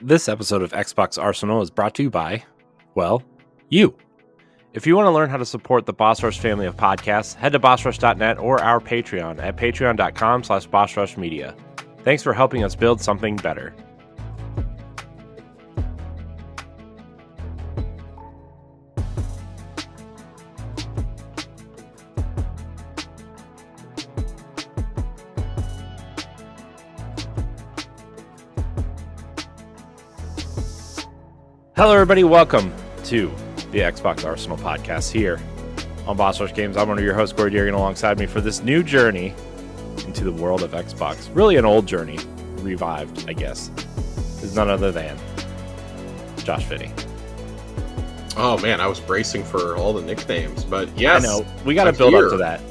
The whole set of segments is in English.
This episode of Xbox Arsenal is brought to you by, well, you. If you want to learn how to support the Boss Rush family of podcasts, head to bossrush.net or our Patreon at patreon.com/bossrushmedia. Thanks for helping us build something better. Hello, everybody. Welcome to the Xbox Arsenal podcast here on Boss Rush Games. I'm one of your hosts, Corey Dirrig, and alongside me for this new journey into the world of Xbox. Really an old journey, revived, I guess, is none other than Josh Finney. Oh, man, I was bracing for all the nicknames, but yes. I know. We got to build up to that.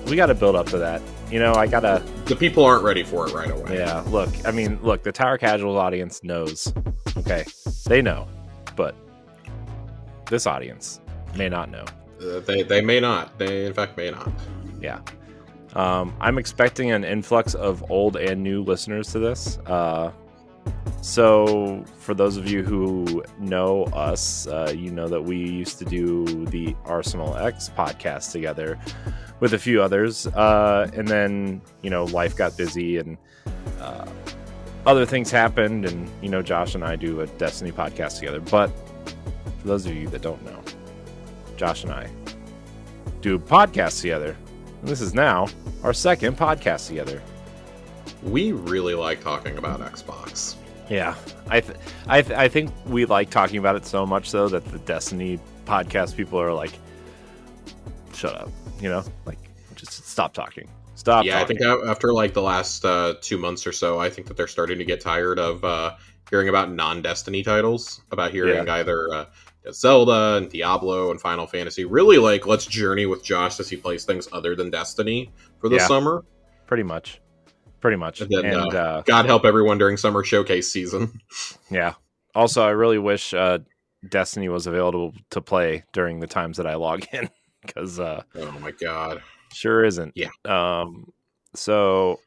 You know, I got to... The people aren't ready for it right away. Yeah, look, the Tower Casual audience knows. Okay, they know. But this audience may not know. They may not. They, in fact, may not. Yeah. I'm expecting an influx of old and new listeners to this. So for those of you who know us, you know that we used to do the Arsenal X podcast together with a few others. And then, you know, life got busy and other things happened. And, you know, Josh and I do a Destiny podcast together. But for those of you that don't know, Josh and I do podcasts together. And this is now our second podcast together. We really like talking about Xbox. Yeah, I think we like talking about it so much, though, that the Destiny podcast people are like, shut up, you know? Like, just stop talking. Stop Yeah, talking. I think after, like, the last 2 months or so, I think that they're starting to get tired of hearing about non-Destiny titles, about hearing either Zelda and Diablo and Final Fantasy. Really, like, let's journey with Josh as he plays things other than Destiny for the summer. Pretty much. And then, God help everyone during summer showcase season. Yeah. Also, I really wish Destiny was available to play during the times that I log in, because oh my God, sure isn't. Yeah. So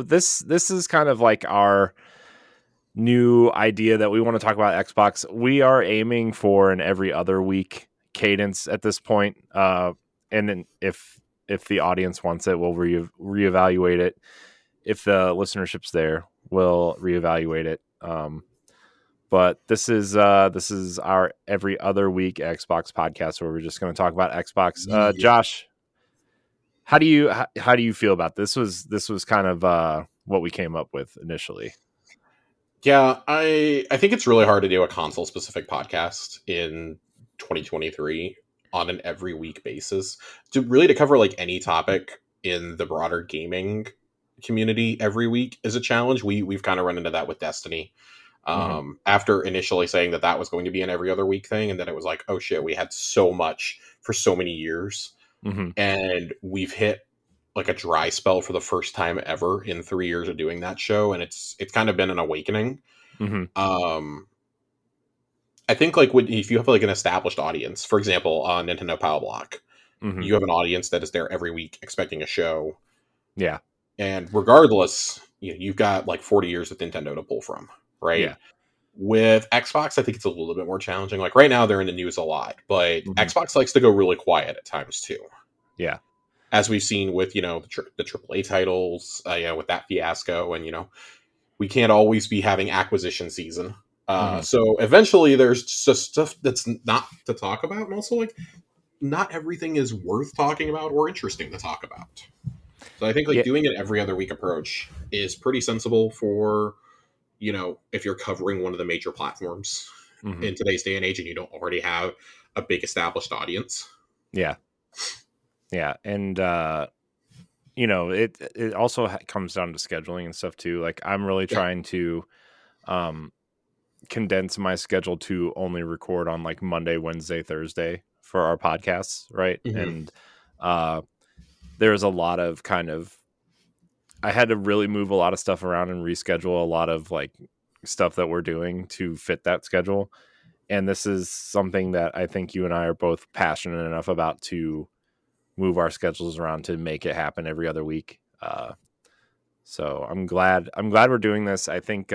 this is kind of like our new idea that we want to talk about Xbox. We are aiming for an every other week cadence at this point. And then if the audience wants it, we'll reevaluate it. If the listenership's there, we'll reevaluate it. But this is our every other week Xbox podcast, where we're just going to talk about Xbox. Josh, how do you feel about this? This was kind of what we came up with initially. Yeah, I think it's really hard to do a console specific podcast in 2023 on an every week basis to cover like any topic in the broader gaming community every week is a challenge. We've kind of run into that with Destiny. After initially saying that was going to be an every other week thing, and then it was like, oh shit, we had so much for so many years, and we've hit like a dry spell for the first time ever in 3 years of doing that show, and it's kind of been an awakening. I think like if you have like an established audience, for example, on Nintendo Power Block, you have an audience that is there every week expecting a show. Yeah. And regardless, you've got like 40 years of Nintendo to pull from, right? Yeah. With Xbox, I think it's a little bit more challenging. Like right now, they're in the news a lot, but Xbox likes to go really quiet at times too. Yeah. As we've seen with, the AAA titles, with that fiasco, and, we can't always be having acquisition season. So eventually there's just stuff that's not to talk about. And also, like, not everything is worth talking about or interesting to talk about. So I think doing an every other week approach is pretty sensible for, if you're covering one of the major platforms in today's day and age and you don't already have a big established audience. Yeah. Yeah. And, it also comes down to scheduling and stuff too. Like I'm really trying to condense my schedule to only record on like Monday, Wednesday, Thursday for our podcasts. Right. And there's a lot of I had to really move a lot of stuff around and reschedule a lot of like stuff that we're doing to fit that schedule. And this is something that I think you and I are both passionate enough about to move our schedules around to make it happen every other week. So I'm glad we're doing this. I think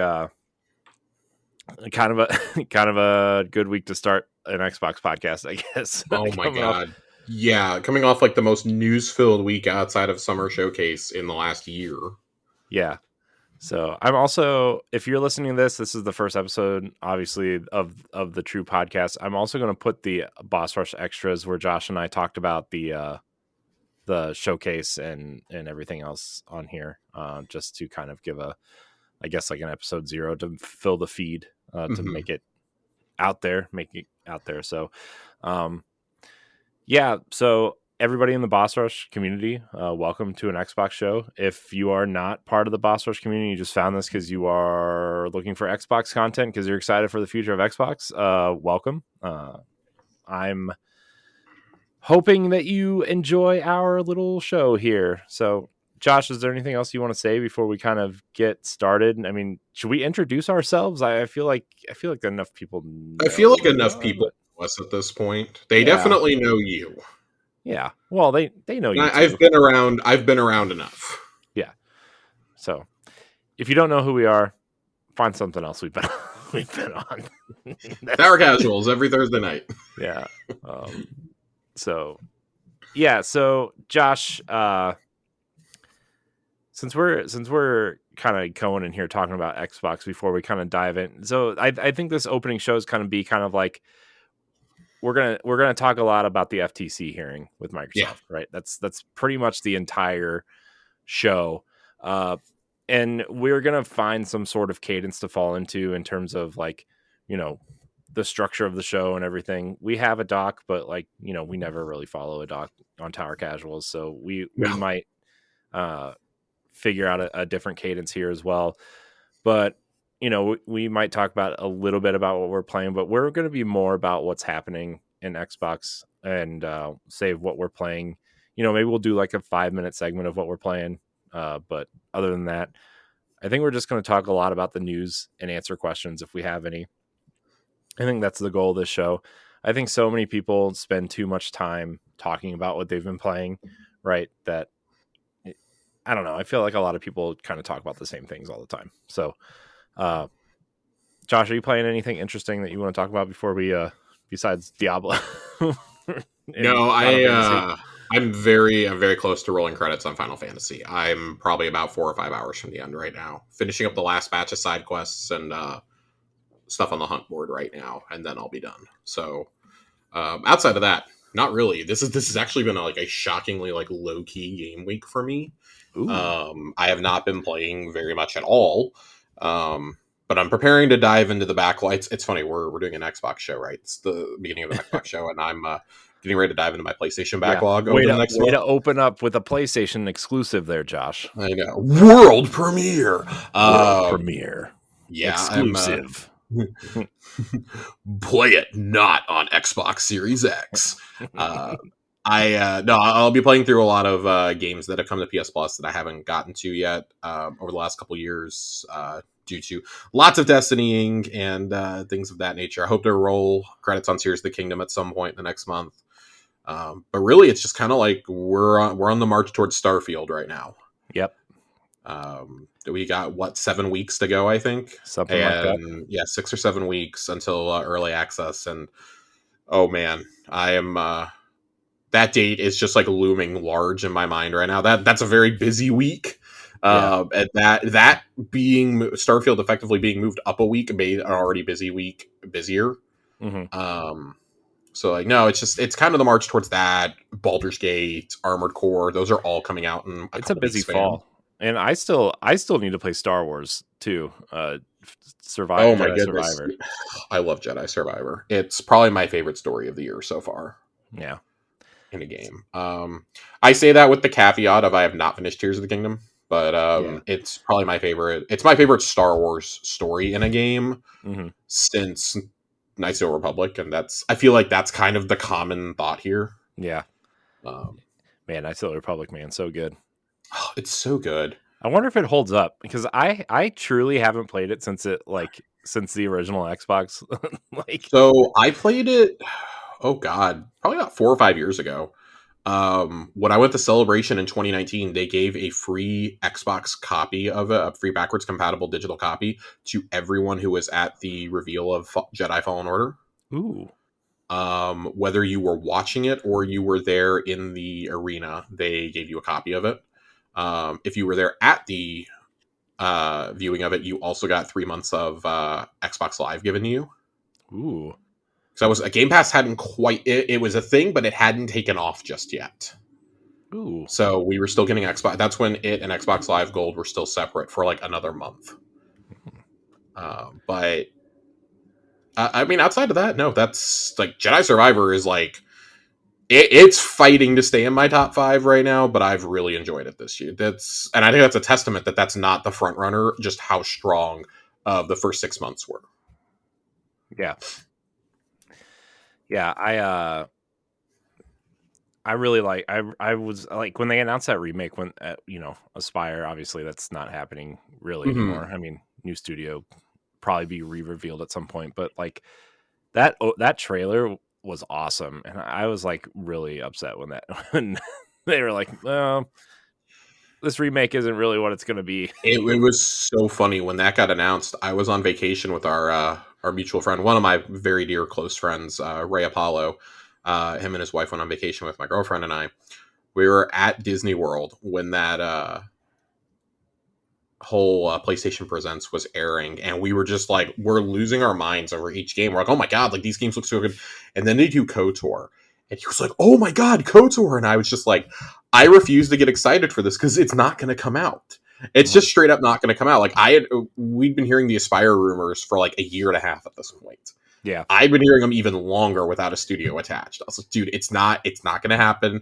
kind of a kind of a good week to start an Xbox podcast, I guess. Oh my god. Yeah, coming off like the most news-filled week outside of Summer Showcase in the last year. Yeah. So I'm also, if you're listening to this is the first episode, obviously, of the True podcast. I'm also going to put the Boss Rush extras where Josh and I talked about the showcase and everything else on here, just to kind of give I guess like an episode 0 to fill the feed, to make it out there, So, yeah. So everybody in the Boss Rush community, welcome to an Xbox show. If you are not part of the Boss Rush community, you just found this because you are looking for Xbox content because you're excited for the future of Xbox, welcome. I'm hoping that you enjoy our little show here. So, Josh, is there anything else you want to say before we kind of get started? I mean, should we introduce ourselves? I feel like enough people know Us at this point. They definitely know you. Yeah. Well, they know you. I've been around enough. Yeah. So, if you don't know who we are, find something else we've been on. Tower Casuals every Thursday night. Yeah. So, yeah. So, Josh, since we're kind of going in here talking about Xbox before we kind of dive in, so I think this opening show is kind of be kind of like we're gonna talk a lot about the FTC hearing with Microsoft, right? That's pretty much the entire show, and we're gonna find some sort of cadence to fall into in terms of like, the structure of the show and everything. We have a doc, but like, we never really follow a doc on Tower Casuals, so we might figure out a different cadence here as well. But we might talk about a little bit about what we're playing, but we're going to be more about what's happening in Xbox and save what we're playing. Maybe we'll do like a 5-minute segment of what we're playing. But other than that, I think we're just going to talk a lot about the news and answer questions if we have any. I think that's the goal of this show. I think so many people spend too much time talking about what they've been playing, right? That I don't know. I feel like a lot of people kind of talk about the same things all the time. So, Josh, are you playing anything interesting that you want to talk about before we, besides Diablo? No, I'm very close to rolling credits on Final Fantasy. I'm probably about 4 or 5 hours from the end right now, finishing up the last batch of side quests and stuff on the hunt board right now, and then I'll be done. So, outside of that, not really. This has actually been a shockingly low key game week for me. I have not been playing very much at all. But I'm preparing to dive into the backlights. It's funny, we're doing an Xbox show, right? It's the beginning of an Xbox show, and I'm getting ready to dive into my PlayStation backlog. Way to open up with a PlayStation exclusive there, Josh. I know. World premiere. Yeah. Exclusive. Play it not on Xbox Series X. I'll be playing through a lot of games that have come to PS Plus that I haven't gotten to yet over the last couple years, due to lots of destinying and things of that nature. I hope to roll credits on Tears of the Kingdom at some point in the next month. But really, it's just kind of like we're on the march towards Starfield right now. Yep. We got 7 weeks to go, I think. Something like that. Yeah, 6 or 7 weeks until early access, and oh man, I am. That date is just looming large in my mind right now. That's a very busy week. And that being Starfield effectively being moved up a week made an already busy week busier. Mm-hmm. So it's kind of the march towards that. Baldur's Gate, Armored Core, those are all coming out in it's a busy fall. And I still need to play Star Wars too. Survivor. Oh my goodness. Survivor. I love Jedi Survivor. It's probably my favorite story of the year so far. Yeah. In a game. I say that with the caveat of I have not finished Tears of the Kingdom, but it's probably my favorite. It's my favorite Star Wars story in a game since Knights of the Republic, and I feel like that's kind of the common thought here. Yeah. Man, Knights of the Republic, man, so good. Oh, it's so good. I wonder if it holds up because I truly haven't played it since the original Xbox. So I played it. Oh God, probably about 4 or 5 years ago. When I went to Celebration in 2019, they gave a free Xbox copy of it, a free backwards compatible digital copy to everyone who was at the reveal of Jedi Fallen Order. Ooh. Whether you were watching it or you were there in the arena, they gave you a copy of it. If you were there at the viewing of it, you also got 3 months of Xbox Live given to you. Ooh. So a Game Pass hadn't quite, it was a thing, but it hadn't taken off just yet. Ooh. So we were still getting Xbox. That's when it and Xbox Live Gold were still separate for like another month. But I mean, outside of that, no, that's like Jedi Survivor is like, it's fighting to stay in my top 5 right now, but I've really enjoyed it this year. And I think that's a testament that that's not the front runner, just how strong the first 6 months were. Yeah. Yeah, I really like. I was like when they announced that remake. When Aspire, obviously that's not happening really anymore. I mean, new studio probably be re-revealed at some point, but like that trailer was awesome, and I was like really upset when they were like, this remake isn't really what it's going to be. It was so funny when that got announced. I was on vacation with our mutual friend, one of my very dear close friends, Ray Apollo. Him and his wife went on vacation with my girlfriend and I. We were at Disney World when that whole PlayStation Presents was airing, and we were just like, we're losing our minds over each game. We're like, oh my god, like these games look so good. And then they do KOTOR, and he was like, oh my god, KOTOR, and I was just like, I refuse to get excited for this because it's not going to come out. It's just straight up not going to come out. Like we'd been hearing the Aspire rumors for like a year and a half at this point. Yeah, I've been hearing them even longer without a studio attached. I was like, dude, it's not going to happen.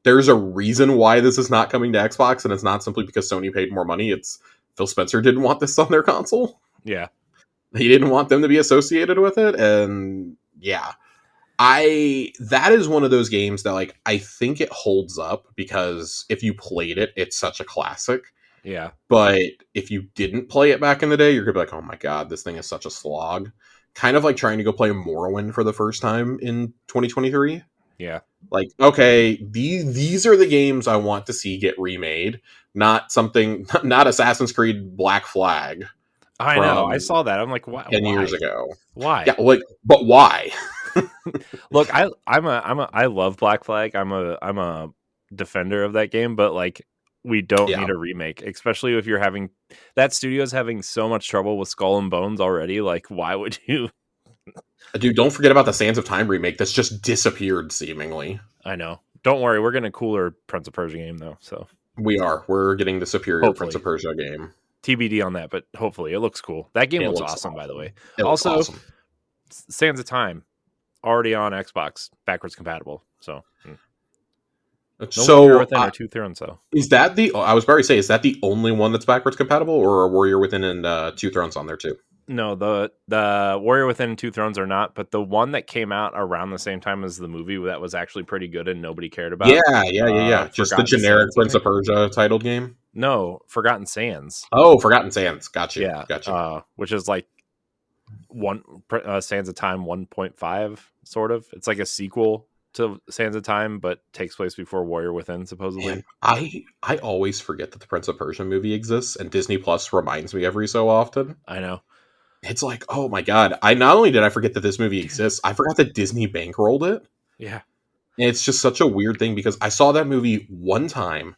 There's a reason why this is not coming to Xbox, and it's not simply because Sony paid more money. It's Phil Spencer didn't want this on their console. Yeah, he didn't want them to be associated with it, and yeah. That is one of those games that like I think it holds up because if you played it, it's such a classic. Yeah. But if you didn't play it back in the day, you're gonna be like, oh my god, this thing is such a slog. Kind of like trying to go play Morrowind for the first time in 2023. Yeah. Like, okay, these are the games I want to see get remade, not Assassin's Creed Black Flag. I know. I saw that. I'm like, why? 10 years ago. Why? Yeah, like, but why? Look, I love Black Flag. I'm a defender of that game, but like we don't need a remake, especially if you're having that studio's having so much trouble with Skull and Bones already. Like, why would you? Dude, don't forget about the Sands of Time remake that's just disappeared seemingly. I know. Don't worry, we're getting a cooler Prince of Persia game though. So we're getting the superior Prince of Persia game. TBD on that, but hopefully it looks cool. That game looks awesome, by the way. Also, Sands of Time already on Xbox, backwards compatible. So, Warrior Within or Two Thrones, though. Is that I was about to say, is that the only one that's backwards compatible, or are Warrior Within and Two Thrones on there too? No, the Warrior Within and Two Thrones are not, but the one that came out around the same time as the movie that was actually pretty good and nobody cared about. Yeah. Just the generic Prince of Persia titled game? No, Forgotten Sands. Oh, Forgotten Sands. Gotcha. Yeah. Gotcha. Which is like Sands of Time 1.5, sort of. It's like a sequel to Sands of Time, but takes place before Warrior Within, supposedly. Man, I always forget that the Prince of Persia movie exists, and Disney Plus reminds me every so often. I know. It's like, oh my god! Not only did I forget that this movie exists, I forgot that Disney bankrolled it. Yeah, and it's just such a weird thing because I saw that movie one time,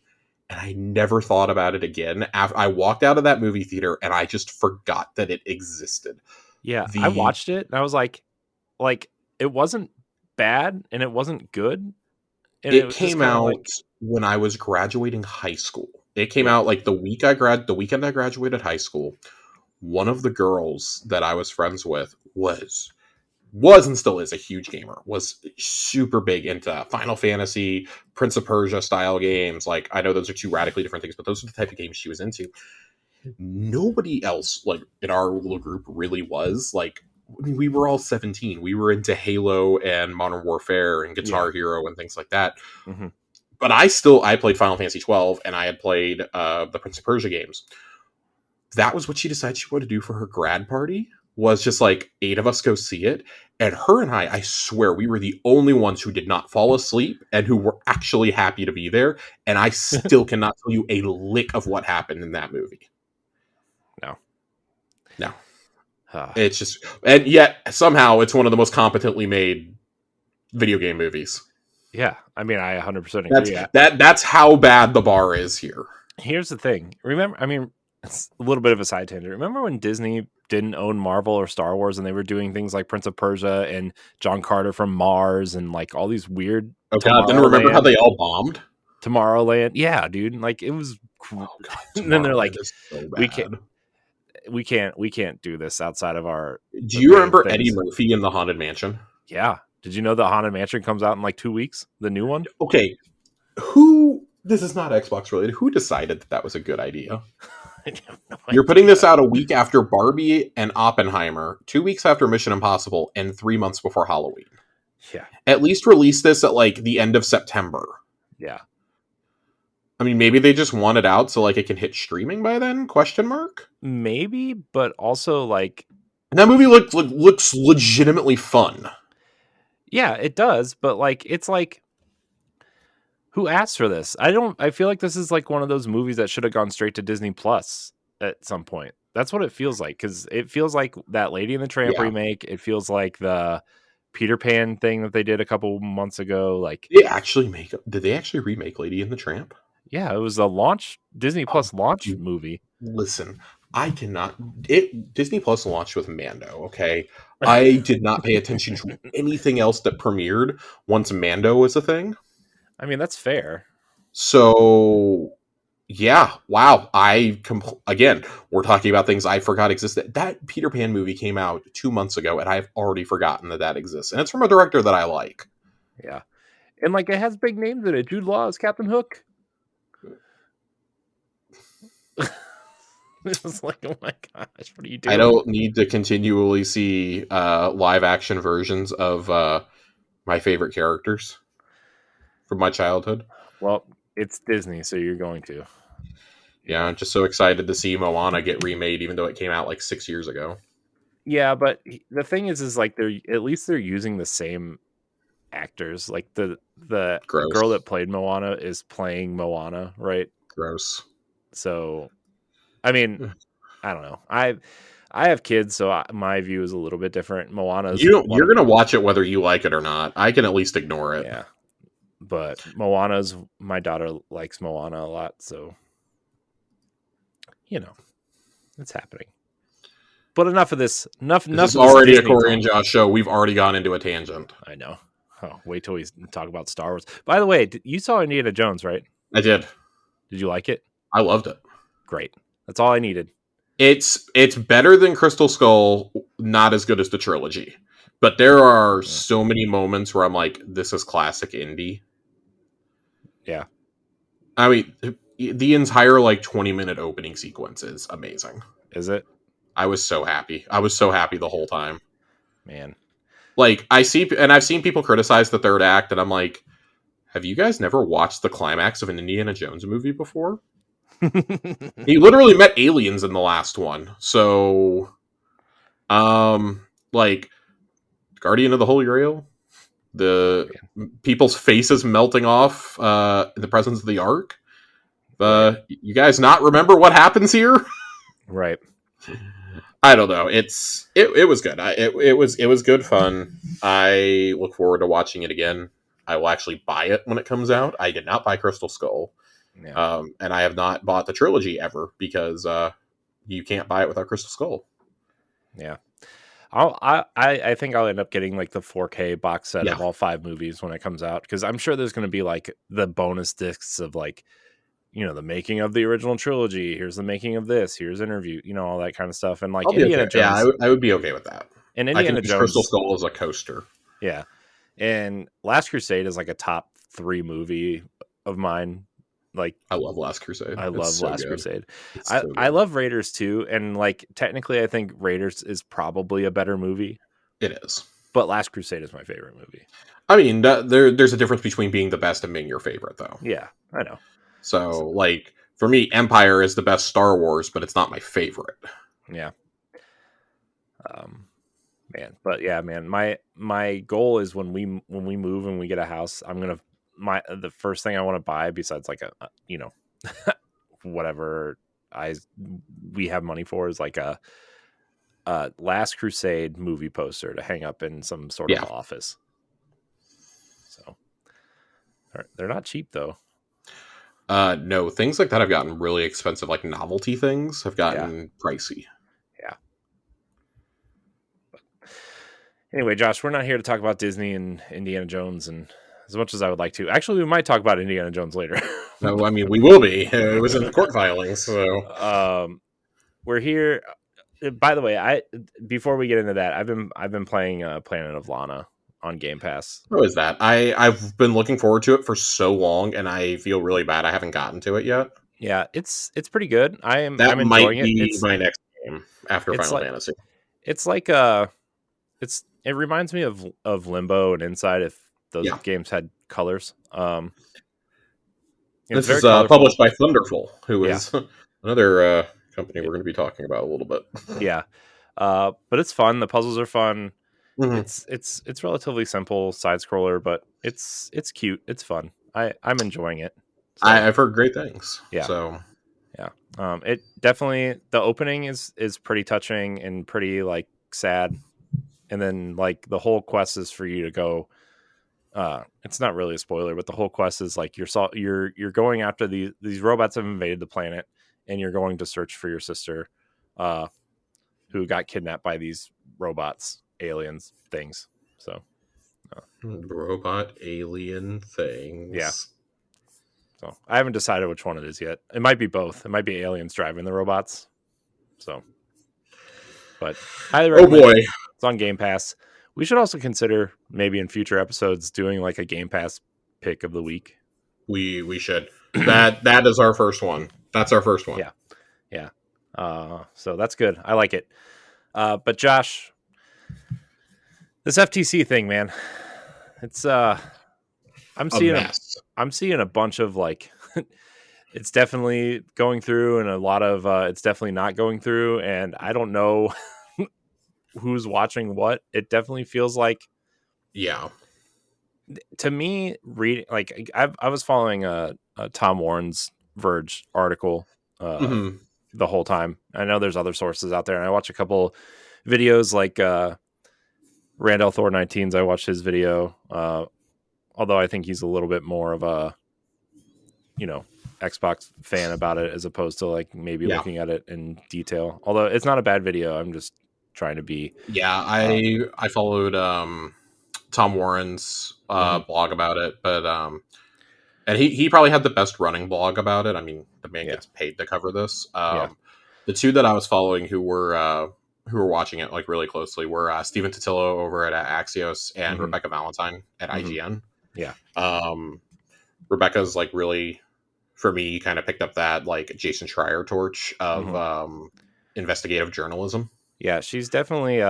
and I never thought about it again. After I walked out of that movie theater, and I just forgot that it existed. Yeah, I watched it, and I was like, it wasn't bad, and it wasn't good. And it came out when I was graduating high school. It came out like the weekend I graduated high school. One of the girls that I was friends with was and still is a huge gamer, was super big into Final Fantasy, Prince of Persia style games. Like, I know those are two radically different things, but those are the type of games she was into. Nobody else, like, in our little group really was. Like, we were all 17. We were into Halo and Modern Warfare and Guitar Hero and things like that. Mm-hmm. But I played Final Fantasy 12, and I had played the Prince of Persia games. That was what she decided she wanted to do for her grad party. was just like 8 of us go see it. And her and I swear, we were the only ones who did not fall asleep and who were actually happy to be there. And I still cannot tell you a lick of what happened in that movie. No. It's just, and yet somehow it's one of the most competently made video game movies. Yeah, I mean, I 100% agree. That's how bad the bar is here. Here's the thing. Remember, I mean, it's a little bit of a side tangent. Remember when Disney didn't own Marvel or Star Wars and they were doing things like Prince of Persia and John Carter from Mars and like all these weird... Oh god, then remember how they all bombed? Tomorrowland. Yeah, dude. Like it was... Oh god, and then they're like, so we can't do this outside of our... Do you remember Eddie Murphy in the Haunted Mansion? Yeah. Did you know the Haunted Mansion comes out in like 2 weeks? The new one? Okay. This is not Xbox related. Who decided that was a good idea? You're putting this out a week after Barbie and Oppenheimer, 2 weeks after Mission Impossible, and 3 months before Halloween. Yeah. At least release this at like the end of September. Yeah. I mean, maybe they just want it out so like it can hit streaming by then? Question mark? Maybe, but also like... And that movie looks legitimately fun. Yeah, it does, but like it's like... Who asked for this? I feel like this is like one of those movies that should have gone straight to Disney Plus at some point. That's what it feels like, because it feels like that Lady and the Tramp remake. It feels like the Peter Pan thing that they did a couple months ago. Like, did they actually remake Lady and the Tramp? Yeah, it was a Disney Plus launch movie. Listen, Disney Plus launched with Mando, okay? I did not pay attention to anything else that premiered once Mando was a thing. I mean, that's fair. So, yeah, wow. Again, we're talking about things I forgot existed. That Peter Pan movie came out 2 months ago, and I've already forgotten that exists. And it's from a director that I like. Yeah. And, like, it has big names in it. Jude Law is Captain Hook. It was like, oh my gosh, what are you doing? I don't need to continually see live-action versions of my favorite characters from my childhood. Well, it's Disney, so you're going to. Yeah, I'm just so excited to see Moana get remade, even though it came out like 6 years ago. Yeah, but the thing is like they're using the same actors. Like the girl that played Moana is playing Moana, right? Gross. So, I mean, I don't know. I have kids, so my view is a little bit different. Moana's you're gonna watch it whether you like it or not. I can at least ignore it. Yeah. But my daughter likes Moana a lot, so it's happening. But enough of this. Enough. It's already a Corey and Josh show. We've already gone into a tangent. I know. Oh, wait till we talk about Star Wars. By the way, you saw Indiana Jones, right? I did. Did you like it? I loved it. Great. That's all I needed. It's better than Crystal Skull. Not as good as the trilogy. But there are so many moments where I'm like, this is classic indie. Yeah. I mean, the entire 20-minute opening sequence is amazing. Is it? I was so happy. I was so happy the whole time. Man. I've seen people criticize the third act, and I'm like, have you guys never watched the climax of an Indiana Jones movie before? He literally met aliens in the last one. So, Guardian of the Holy Grail, the people's faces melting off in the presence of the Ark. You guys not remember what happens here? Right. I don't know. It was good. It was good fun. I look forward to watching it again. I will actually buy it when it comes out. I did not buy Crystal Skull. Yeah. And I have not bought the trilogy ever because you can't buy it without Crystal Skull. Yeah. I think I'll end up getting the 4K box set of all 5 movies when it comes out, because I'm sure there's going to be the bonus discs of the making of the original trilogy. Here's the making of this. Here's interview. All that kind of stuff. And Indiana Jones. Yeah, I would be okay with that. And Indiana Jones, Crystal Skull is a coaster. Yeah, and Last Crusade is a top 3 movie of mine. I love Last Crusade. I love Last Crusade. I love Raiders too, and technically, I think Raiders is probably a better movie. It is, but Last Crusade is my favorite movie. I mean, there's a difference between being the best and being your favorite, though. Yeah, I know. So, for me, Empire is the best Star Wars, but it's not my favorite. Yeah. Man, but yeah, man, my goal is when we move and we get a house, the first thing I want to buy, besides like a whatever I we have money for, is like a Last Crusade movie poster to hang up in some sort of office. So they're not cheap though. No, things like that have gotten really expensive. Like novelty things have gotten pricey. Yeah. Anyway, Josh, we're not here to talk about Disney and Indiana Jones, and as much as I would like to. Actually, we might talk about Indiana Jones later. No, I mean, we will be. It was in the court filings, so. We're here. By the way, before we get into that, I've been playing Planet of Lana on Game Pass. How is that? I've been looking forward to it for so long, and I feel really bad I haven't gotten to it yet. Yeah, it's pretty good. I'm might enjoying be it. my next game after Final Fantasy. It's like it reminds me of Limbo and Inside, if those games had colors. This is published by Thunderful, who is another company we're going to be talking about a little bit. Yeah, but it's fun. The puzzles are fun. Mm-hmm. It's relatively simple side scroller, but it's cute. It's fun. I'm enjoying it. So, I've heard great things. Yeah. So yeah. It definitely, the opening is pretty touching and pretty like sad, and then like the whole quest is for you to go. It's not really a spoiler, but the whole quest is like you're going after these robots have invaded the planet, and you're going to search for your sister, who got kidnapped by these robots, aliens, things. So robot alien things. Yeah. So I haven't decided which one it is yet. It might be both. It might be aliens driving the robots. So, but highly recommend it. It's on Game Pass. We should also consider maybe in future episodes doing like a Game Pass pick of the week. We should. That is our first one. That's our first one. Yeah. So that's good. I like it. But Josh, this FTC thing, man, it's I'm seeing a bunch of like it's definitely going through, and a lot of it's definitely not going through, and I don't know who's watching what. It definitely feels like, to me, reading like I was following a Tom Warren's Verge article the whole time. I know there's other sources out there, and I watch a couple videos like Randall Thor 19's. I watched his video, although I think he's a little bit more of a Xbox fan about it, as opposed to like maybe looking at it in detail. Although it's not a bad video, I'm just trying to be. I followed Tom Warren's blog about it, but and he probably had the best running blog about it. I mean, the man gets paid to cover this. The two that I was following who were watching it like really closely were Stephen Totillo over at Axios and Rebecca Valentine at IGN. Rebecca's like really, for me, kind of picked up that like Jason Schreier torch of investigative journalism. Yeah, she's definitely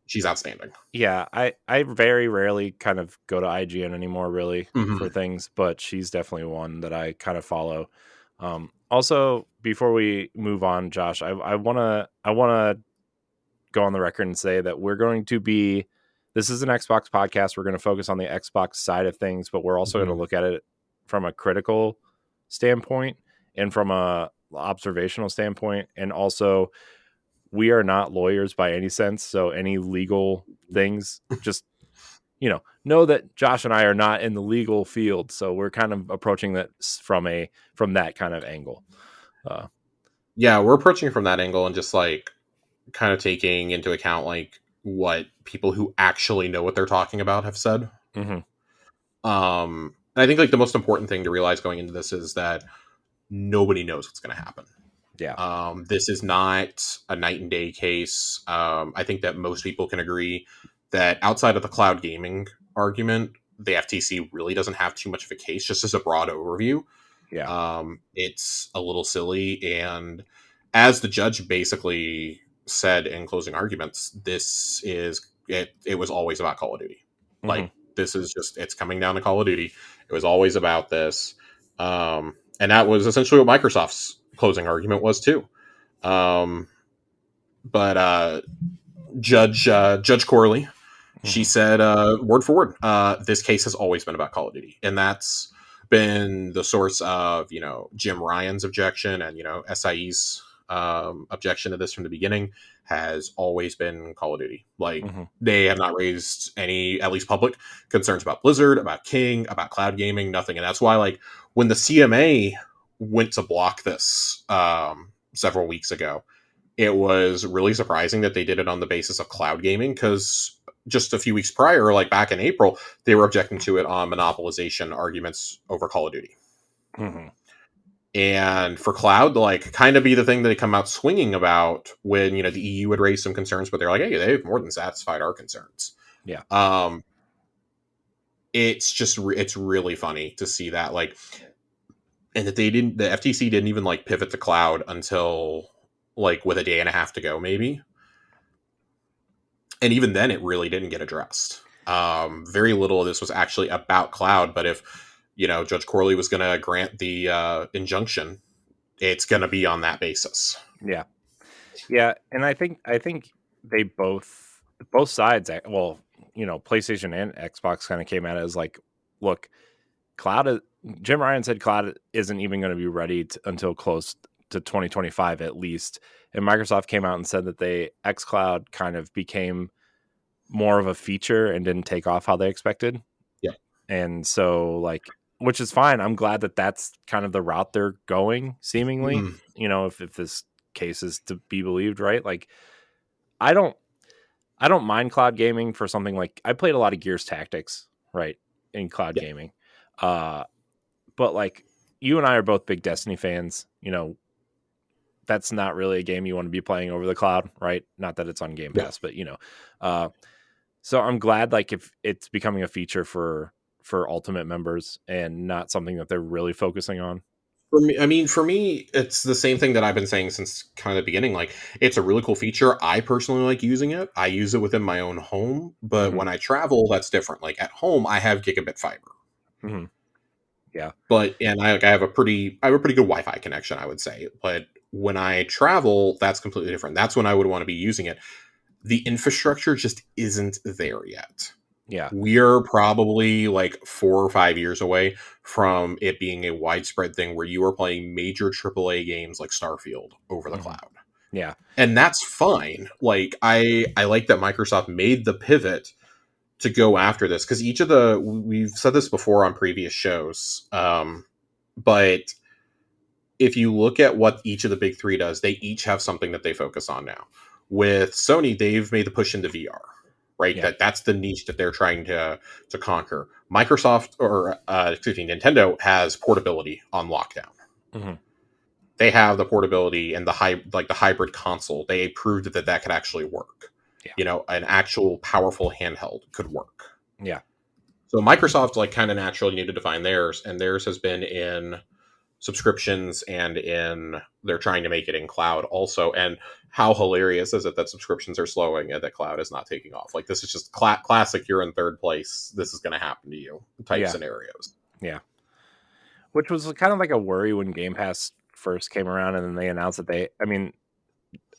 she's outstanding. Yeah, I very rarely kind of go to IGN anymore, really, for things, but she's definitely one that I kind of follow. Also, before we move on, Josh, I wanna go on the record and say that we're going to be. This is an Xbox podcast. We're going to focus on the Xbox side of things, but we're also going to look at it from a critical standpoint and from a observational standpoint. And also, we are not lawyers by any sense. So any legal things, just, know that Josh and I are not in the legal field. So we're kind of approaching that from that kind of angle. We're approaching it from that angle and just like kind of taking into account like what people who actually know what they're talking about have said. And I think like the most important thing to realize going into this is that nobody knows what's going to happen. This is not a night and day case. I think that most people can agree that outside of the cloud gaming argument, the FTC really doesn't have too much of a case. Just as a broad overview, it's a little silly. And as the judge basically said in closing arguments, this is it. It was always about Call of Duty. Like this is just it's coming down to Call of Duty. It was always about this, and that was essentially what Microsoft's closing argument was too. But Judge Corley, she Mhm. said word for word, this case has always been about Call of Duty, and that's been the source of Jim Ryan's objection and SIE's objection to this from the beginning has always been Call of Duty. Like Mhm. they have not raised any, at least public, concerns about Blizzard, about King, about cloud gaming, nothing. And that's why, like, when the CMA went to block this several weeks ago, it was really surprising that they did it on the basis of cloud gaming, because just a few weeks prior, like back in April, they were objecting to it on monopolization arguments over Call of Duty. Mhm. And for cloud to like kind of be the thing that they come out swinging about when the EU would raise some concerns, but they're like, hey, they've more than satisfied our concerns. Yeah. It's just it's really funny to see that, like, and that the FTC didn't even like pivot to cloud until like with a day and a half to go, maybe. And even then, it really didn't get addressed. Very little of this was actually about cloud, but if Judge Corley was going to grant the injunction, it's going to be on that basis. Yeah. Yeah, and I think they both sides, well, PlayStation and Xbox kind of came at it as like, look, Jim Ryan said cloud isn't even going to be ready until close to 2025 at least, and Microsoft came out and said that xCloud kind of became more of a feature and didn't take off how they expected. Yeah. And so, like, which is fine. I'm glad that that's kind of the route they're going, seemingly. Mm. If this case is to be believed, right? Like, I don't mind cloud gaming for something like I played a lot of Gears Tactics, right, in cloud Yeah. gaming. But like you and I are both big Destiny fans. That's not really a game you want to be playing over the cloud, right? Not that it's on Game Pass, but so I'm glad like if it's becoming a feature for Ultimate members and not something that they're really focusing on. For me, it's the same thing that I've been saying since kind of the beginning. Like, it's a really cool feature. I personally like using it. I use it within my own home, but Mm-hmm. when I travel, that's different. Like at home, I have gigabit fiber, Mm-hmm. Yeah. and I have a pretty good Wi-Fi connection, I would say. But when I travel, that's completely different. That's when I would want to be using it. The infrastructure just isn't there yet. Yeah. We're probably like 4 or 5 years away from it being a widespread thing where you are playing major AAA games like Starfield over the Mm-hmm. cloud. Yeah. And that's fine. Like I like that Microsoft made the pivot to go after this, because we've said this before on previous shows, but if you look at what each of the big three does, they each have something that they focus on now. With Sony, they've made the push into VR, right? Yeah. That's the niche that they're trying to conquer. Microsoft, or excuse me, Nintendo has portability on lockdown. Mm-hmm. They have the portability and the hybrid console. They proved that could actually work. Yeah. An actual powerful handheld could work. Yeah. So Microsoft like kind of naturally needed to find theirs, and theirs has been in subscriptions and they're trying to make it in cloud also. And how hilarious is it that subscriptions are slowing and that cloud is not taking off? Like, this is just classic, you're in third place, this is going to happen to you type scenarios. Yeah. Which was kind of like a worry when Game Pass first came around, and then they announced that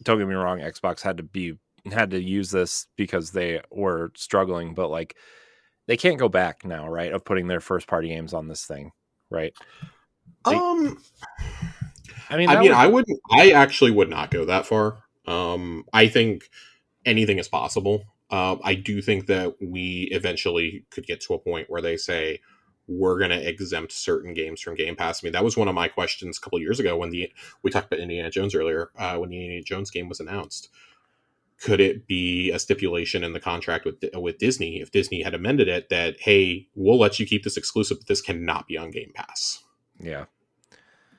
don't get me wrong, Xbox had to use this because they were struggling, but like they can't go back now, right? Of putting their first party games on this thing, right? I actually would not go that far. I think anything is possible. I do think that we eventually could get to a point where they say we're going to exempt certain games from Game Pass. I mean, that was one of my questions a couple of years ago when we talked about Indiana Jones earlier. When the Indiana Jones game was announced, could it be a stipulation in the contract with Disney, if Disney had amended it, that hey, we'll let you keep this exclusive, but this cannot be on Game Pass? Yeah.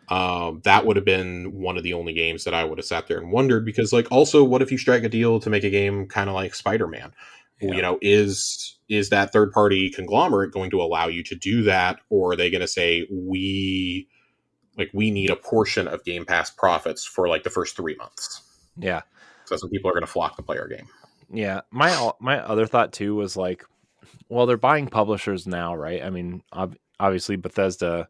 That would have been one of the only games that I would have sat there and wondered, because like, also, what if you strike a deal to make a game kind of like Spider-Man? Yeah. Is that third party conglomerate going to allow you to do that, or are they going to say we need a portion of Game Pass profits for like the first 3 months? Yeah. So that's when people are going to flock to play our game. Yeah. My other thought too was like, well, they're buying publishers now, right? I mean, obviously Bethesda,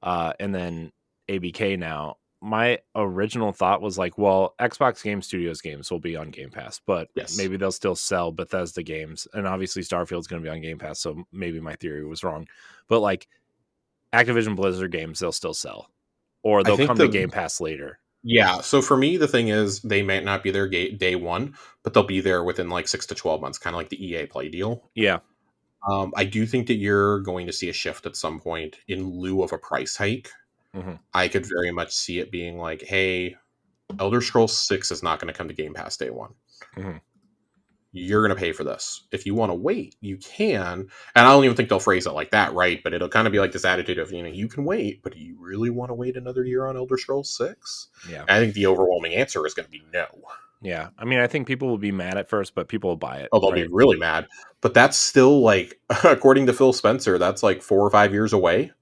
and then ABK now. my original thought was like, well, Xbox Game Studios games will be on Game Pass, but Yes. maybe they'll still sell Bethesda games, and obviously Starfield's going to be on Game Pass, so maybe my theory was wrong. But like Activision Blizzard games, they'll still sell, or I they'll think come to Game Pass later. yeah. So for me, the thing is, they might not be there day one, but they'll be there within like 6 to 12 months, kind of like the EA Play deal. Yeah. I do think that you're going to see a shift at some point in lieu of a price hike. Mm-hmm. I could very much see it being like, hey, Elder Scrolls 6 is not going to come to Game Pass day one. Mm-hmm. You're going to pay for this. If you want to wait, you can. And I don't even think they'll phrase it like that, right? But it'll kind of be like this attitude of, you can wait, but do you really want to wait another year on Elder Scrolls 6? Yeah. And I think the overwhelming answer is going to be no. Yeah. I mean, I think people will be mad at first, but people will buy it. Oh, they'll be really mad. But that's still like, according to Phil Spencer, that's like 4 or 5 years away.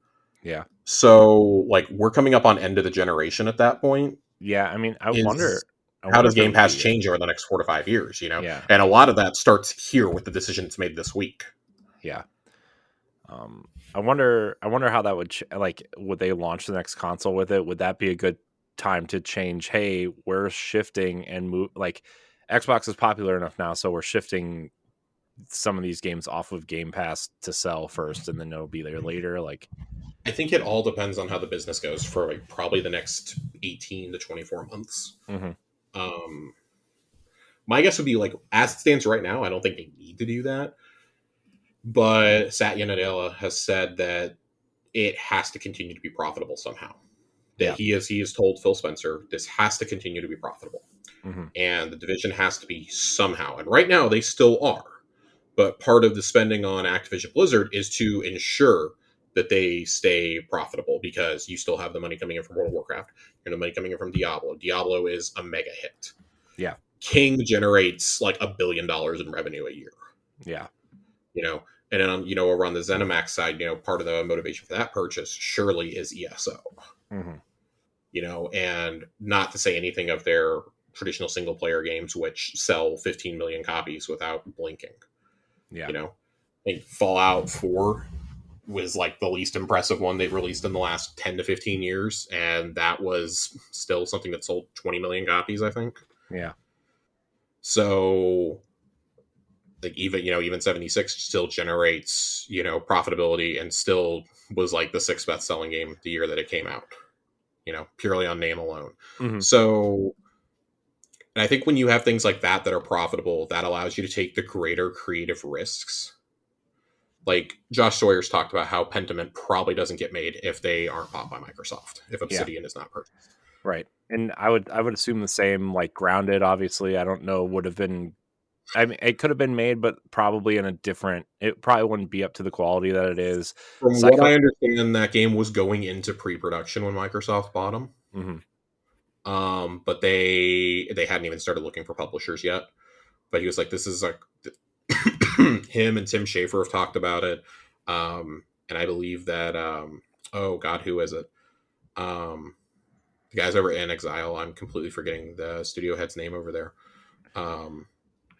Yeah. So, like, we're coming up on end of the generation at that point. Yeah. I mean, I wonder how does Game Pass change over the next 4 to 5 years, Yeah. And a lot of that starts here with the decisions made this week. Yeah. I wonder how that would would they launch the next console with it? Would that be a good time to change? Hey, we're shifting and move. Like, Xbox is popular enough now, so we're shifting some of these games off of Game Pass to sell first, and then it'll be there later. Like, I think it all depends on how the business goes for like probably the next 18 to 24 months. Mm-hmm. My guess would be like, as it stands right now, I don't think they need to do that. But Satya Nadella has said that it has to continue to be profitable somehow. That he has told Phil Spencer, this has to continue to be profitable. Mm-hmm. And the division has to be somehow. And right now they still are. But part of the spending on Activision Blizzard is to ensure that they stay profitable, because you still have the money coming in from World of Warcraft, and the money coming in from Diablo. Diablo is a mega hit. Yeah. King generates like $1 billion in revenue a year. Yeah. And then over on the ZeniMax side, part of the motivation for that purchase surely is ESO. Mm-hmm. And not to say anything of their traditional single player games, which sell 15 million copies without blinking. Yeah. I think Fallout 4 was like the least impressive one they've released in the last 10 to 15 years. And that was still something that sold 20 million copies, I think. Yeah. So like even 76 still generates, profitability, and still was like the 6th best selling game the year that it came out, purely on name alone. Mm-hmm. So, and I think when you have things like that are profitable, that allows you to take the greater creative risks. Like Josh Sawyer's talked about how Pentiment probably doesn't get made if they aren't bought by Microsoft, if Obsidian is not purchased. Right. And I would assume the same, like Grounded, obviously, I don't know, would have been, I mean, it could have been made, but probably in a different, it probably wouldn't be up to the quality that it is. From what I understand, that game was going into pre-production when Microsoft bought them. Mm-hmm. But they hadn't even started looking for publishers yet. But he was like, this is like, him and Tim Schafer have talked about it. And I believe that, oh God, who is it? The guys over in Exile, I'm completely forgetting the studio head's name over there,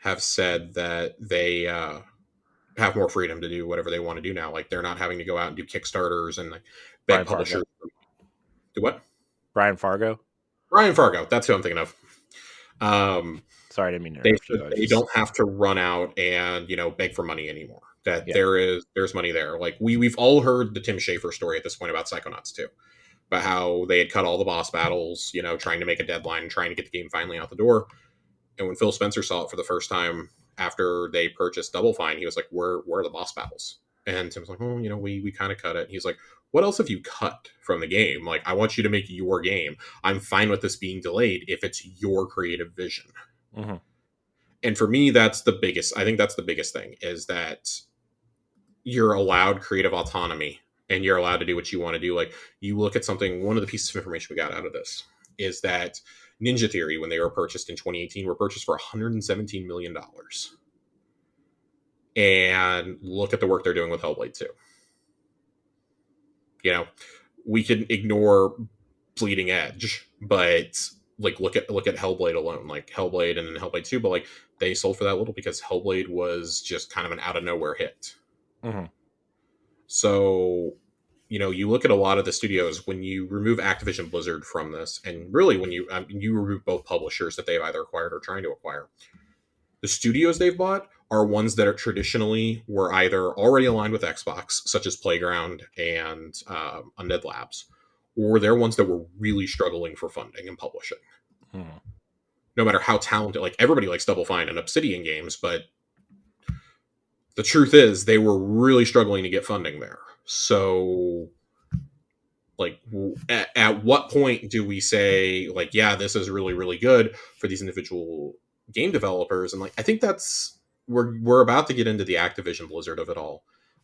have said that they have more freedom to do whatever they want to do now. Like, they're not having to go out and do Kickstarters and like beg publishers. Do what? Brian Fargo? Brian Fargo. That's who I'm thinking of. Sorry, I didn't mean to interrupt you. They don't have to run out and, beg for money anymore. That there's money there. Like we've all heard the Tim Schafer story at this point about Psychonauts 2. About how they had cut all the boss battles, trying to make a deadline, trying to get the game finally out the door. And when Phil Spencer saw it for the first time after they purchased Double Fine, he was like, where are the boss battles? And Tim's like, oh, we kind of cut it. And he's like, what else have you cut from the game? Like, I want you to make your game. I'm fine with this being delayed if it's your creative vision. Mm-hmm. And for me, I think that's the biggest thing, is that you're allowed creative autonomy. And you're allowed to do what you want to do. Like, you look at something, one of the pieces of information we got out of this is that Ninja Theory, when they were purchased in 2018, were purchased for $117 million. And look at the work they're doing with Hellblade 2. We can ignore Bleeding Edge, but like look at Hellblade alone, like Hellblade and then Hellblade 2, but like they sold for that little because Hellblade was just kind of an out of nowhere hit. Mm-hmm. So, you look at a lot of the studios, when you remove Activision Blizzard from this, and really when you remove both publishers that they've either acquired or trying to acquire, the studios they've bought are ones that are traditionally were either already aligned with Xbox, such as Playground and Undead Labs, or they're ones that were really struggling for funding and publishing. No matter how talented, like everybody likes Double Fine and Obsidian games, but the truth is they were really struggling to get funding there. So, like, at what point do we say, like, yeah, this is really, really good for these individual game developers? And like, I think that's we're about to get into the Activision Blizzard of it all.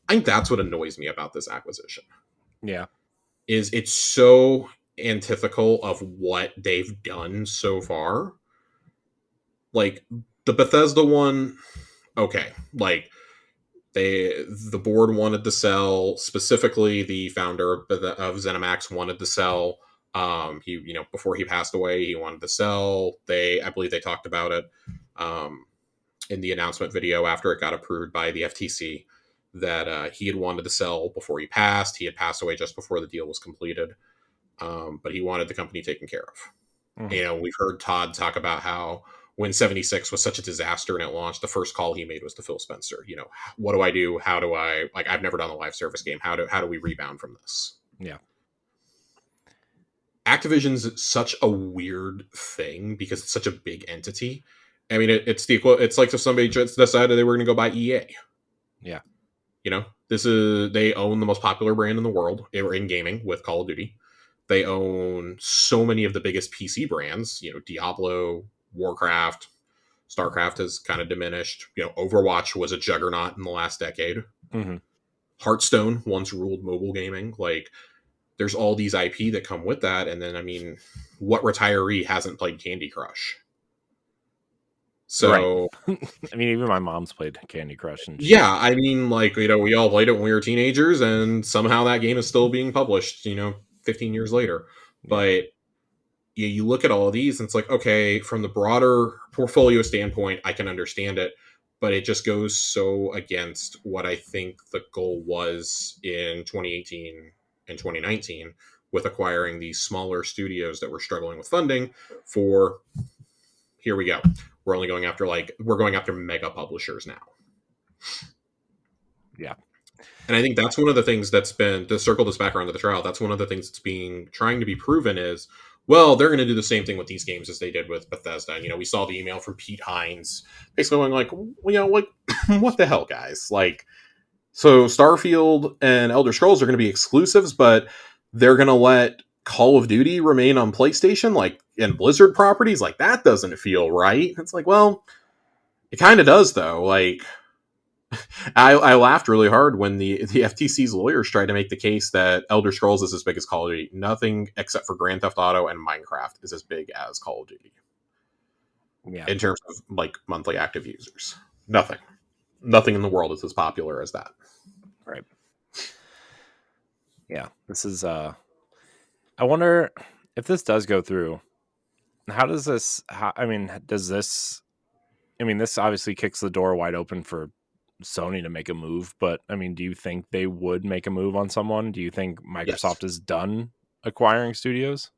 I think that's what annoys me about this acquisition. Yeah, is it's so antithetical of what they've done so far. Like the Bethesda one, okay, like the board wanted to sell, specifically the founder of ZeniMax wanted to sell. He, before he passed away, he wanted to sell. I believe they talked about it in the announcement video after it got approved by the FTC that he had wanted to sell before he passed. He had passed away just before the deal was completed, but he wanted the company taken care of. We've heard Todd talk about how when 76 was such a disaster and it launched, the first call he made was to Phil Spencer. What do I do? How do I, like, I've never done a live service game. How do we rebound from this? Yeah. Activision's such a weird thing because it's such a big entity. I mean, it's like if somebody just decided they were going to go buy EA. Yeah. They own the most popular brand in the world in gaming with Call of Duty. They own so many of the biggest PC brands, Diablo, Warcraft, StarCraft has kind of diminished. Overwatch was a juggernaut in the last decade. Hearthstone once ruled mobile gaming. Like, there's all these IP that come with that. And then, I mean, what retiree hasn't played Candy Crush? So, right. I mean, even my mom's played Candy Crush. And yeah, I mean, like, we all played it when we were teenagers, and somehow that game is still being published, 15 years later. Yeah. But you look at all of these and it's like, okay, from the broader portfolio standpoint, I can understand it, but it just goes so against what I think the goal was in 2018 and 2019 with acquiring these smaller studios that were struggling with funding for, here we go. We're going after mega publishers now. Yeah. And I think that's one of the things that's been, to circle this back around to the trial, that's one of the things that's trying to be proven is, well, they're going to do the same thing with these games as they did with Bethesda. And, we saw the email from Pete Hines basically going like, what the hell, guys? Like, so Starfield and Elder Scrolls are going to be exclusives, but they're going to let Call of Duty remain on PlayStation, like, and Blizzard properties. Like, that doesn't feel right. It's like, well, it kind of does, though. Like, I laughed really hard when the FTC's lawyers tried to make the case that Elder Scrolls is as big as Call of Duty. Nothing except for Grand Theft Auto and Minecraft is as big as Call of Duty. Yeah. In terms of, like, monthly active users. Nothing in the world is as popular as that. Right. Yeah. This is, I wonder if this does go through, this obviously kicks the door wide open for Sony to make a move, but I mean, do you think they would make a move on someone? Do you think Microsoft is done acquiring studios?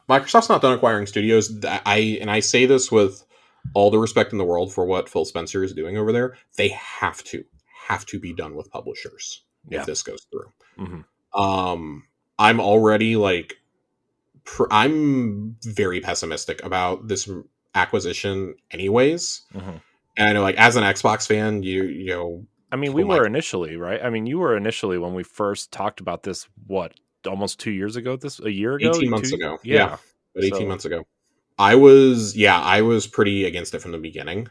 Microsoft's not done acquiring studios. I say this with all the respect in the world for what Phil Spencer is doing over there. They have to be done with publishers if this goes through. I'm already like, I'm very pessimistic about this acquisition anyways. And I know, like, as an Xbox fan, I mean, we were initially, right? I mean, you were initially when we first talked about this, almost 2 years ago? A year ago? 18 months ago. Yeah. But 18 months ago. I was pretty against it from the beginning.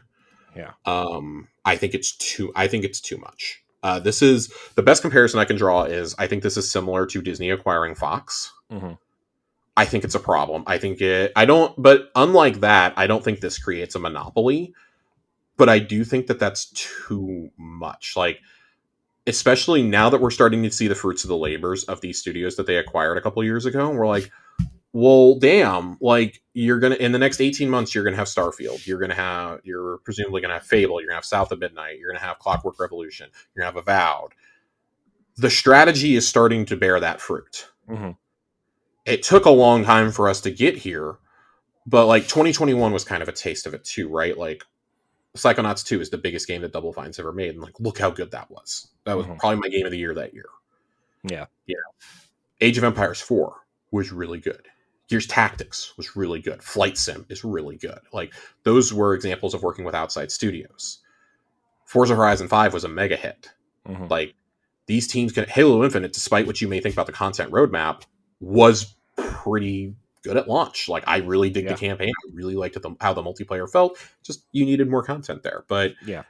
Yeah. I think it's too much. This is the best comparison I can draw is I think this is similar to Disney acquiring Fox. I think it's a problem. But unlike that, I don't think this creates a monopoly. But I do think that that's too much. Like, especially now that we're starting to see the fruits of the labors of these studios that they acquired a couple years ago. And we're like, well, damn, like, in the next 18 months, you're going to have Starfield. You're presumably going to have Fable. You're going to have South of Midnight. You're going to have Clockwork Revolution. You're going to have Avowed. The strategy is starting to bear that fruit. Mm-hmm. It took a long time for us to get here, but like 2021 was kind of a taste of it too, right? Like Psychonauts 2 is the biggest game that Double Fine's ever made, and like look how good that was. That was Mm-hmm. probably my game of the year that year. Yeah. Yeah. Age of Empires 4 was really good. Gears Tactics was really good. Flight Sim is really good. Like those were examples of working with outside studios. Forza Horizon 5 was a mega hit. Mm-hmm. Like these teams can Halo Infinite, despite what you may think about the content roadmap, was pretty good at launch. Like I really dig the campaign. I really liked how the multiplayer felt. Just you needed more content there. But Yeah.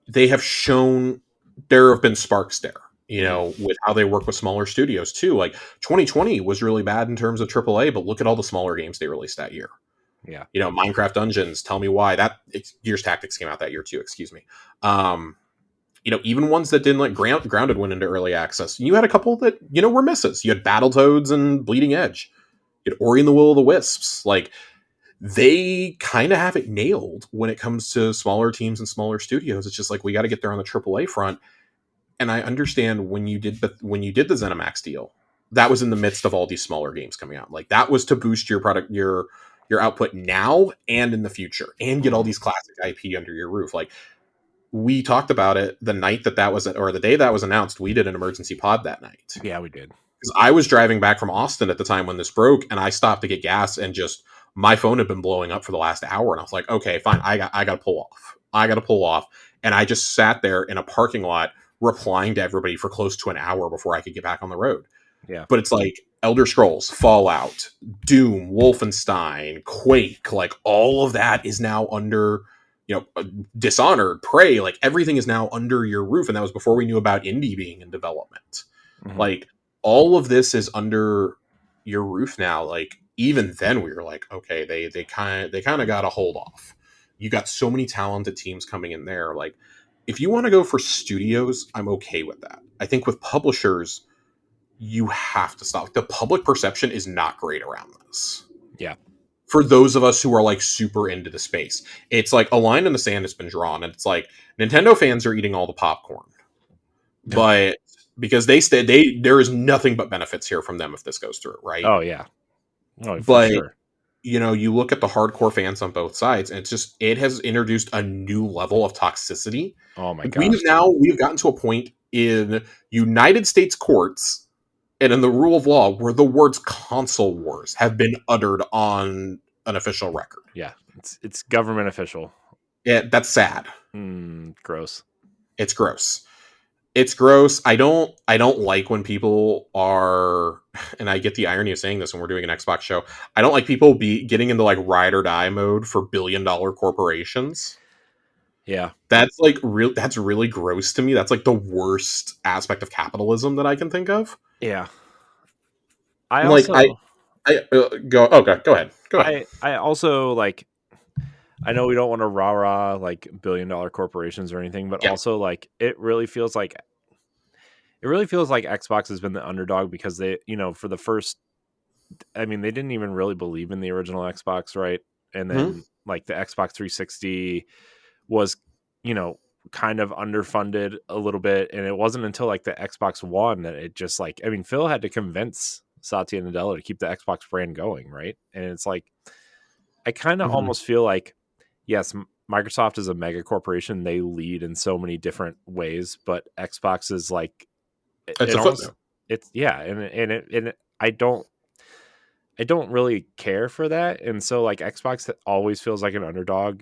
they have shown there have been sparks there, you know, with how they work with smaller studios too. Like 2020 was really bad in terms of AAA, but look at all the smaller games they released that year. Yeah. You know, Minecraft Dungeons, tell me why. Gears Tactics came out that year too, excuse me. You know, even ones that didn't like Grounded went into early access. You had a couple that, you know, were misses. You had Battletoads and Bleeding Edge. You had Ori and the Will of the Wisps. Like, they kind of have it nailed when it comes to smaller teams and smaller studios. It's just like we got to get there on the AAA front. And I understand when you did the ZeniMax deal, that was in the midst of all these smaller games coming out. Like that was to boost your product, your output now and in the future, and get all these classic IP under your roof. Like we talked about it the night that was, or the day that was announced. We did an emergency pod that night. Yeah, we did. Because I was driving back from Austin at the time when this broke, and I stopped to get gas, and just my phone had been blowing up for the last hour, and I was like, okay, fine, I got to pull off. And I just sat there in a parking lot replying to everybody for close to an hour before I could get back on the road. Yeah. But it's like Elder Scrolls, Fallout, Doom, Wolfenstein, Quake, like all of that is now under, you know, Dishonored, Prey, like everything is now under your roof. And that was before we knew about indie being in development. Mm-hmm. Like all of this is under your roof now. Like even then we were like, okay, they kind of got to hold off. You got so many talented teams coming in there. Like if you want to go for studios, I'm okay with that. I think with publishers, you have to stop. The public perception is not great around this. Yeah. For those of us who are like super into the space, it's like a line in the sand has been drawn, and it's like Nintendo fans are eating all the popcorn, but because they there is nothing but benefits here from them if this goes through, right? Oh yeah, no, but sure. You know, you look at the hardcore fans on both sides, and it has introduced a new level of toxicity. Oh my gosh. We've gotten to a point in United States courts and in the rule of law where the words console wars have been uttered on an official record. Yeah, it's government official. Yeah, that's sad. Gross. It's gross. It's gross. I don't like when people are, and I get the irony of saying this when we're doing an Xbox show, I don't like people getting into like ride or die mode for billion-dollar corporations. Yeah. That's like that's really gross to me. That's like the worst aspect of capitalism that I can think of. Yeah. I go ahead. I also like, I know we don't want to rah-rah like billion-dollar corporations or anything, but also like it really feels like Xbox has been the underdog because they, you know, for the first, I mean, they didn't even really believe in the original Xbox, right? And then like the Xbox 360 was, you know, kind of underfunded a little bit, and it wasn't until like the Xbox One that it just like, I mean, Phil had to convince Satya Nadella to keep the Xbox brand going, right? And it's like, I kind of almost feel like, yes, Microsoft is a mega corporation. They lead in so many different ways, but Xbox is like, it's a footnote. It's and I don't really care for that. And so like Xbox always feels like an underdog,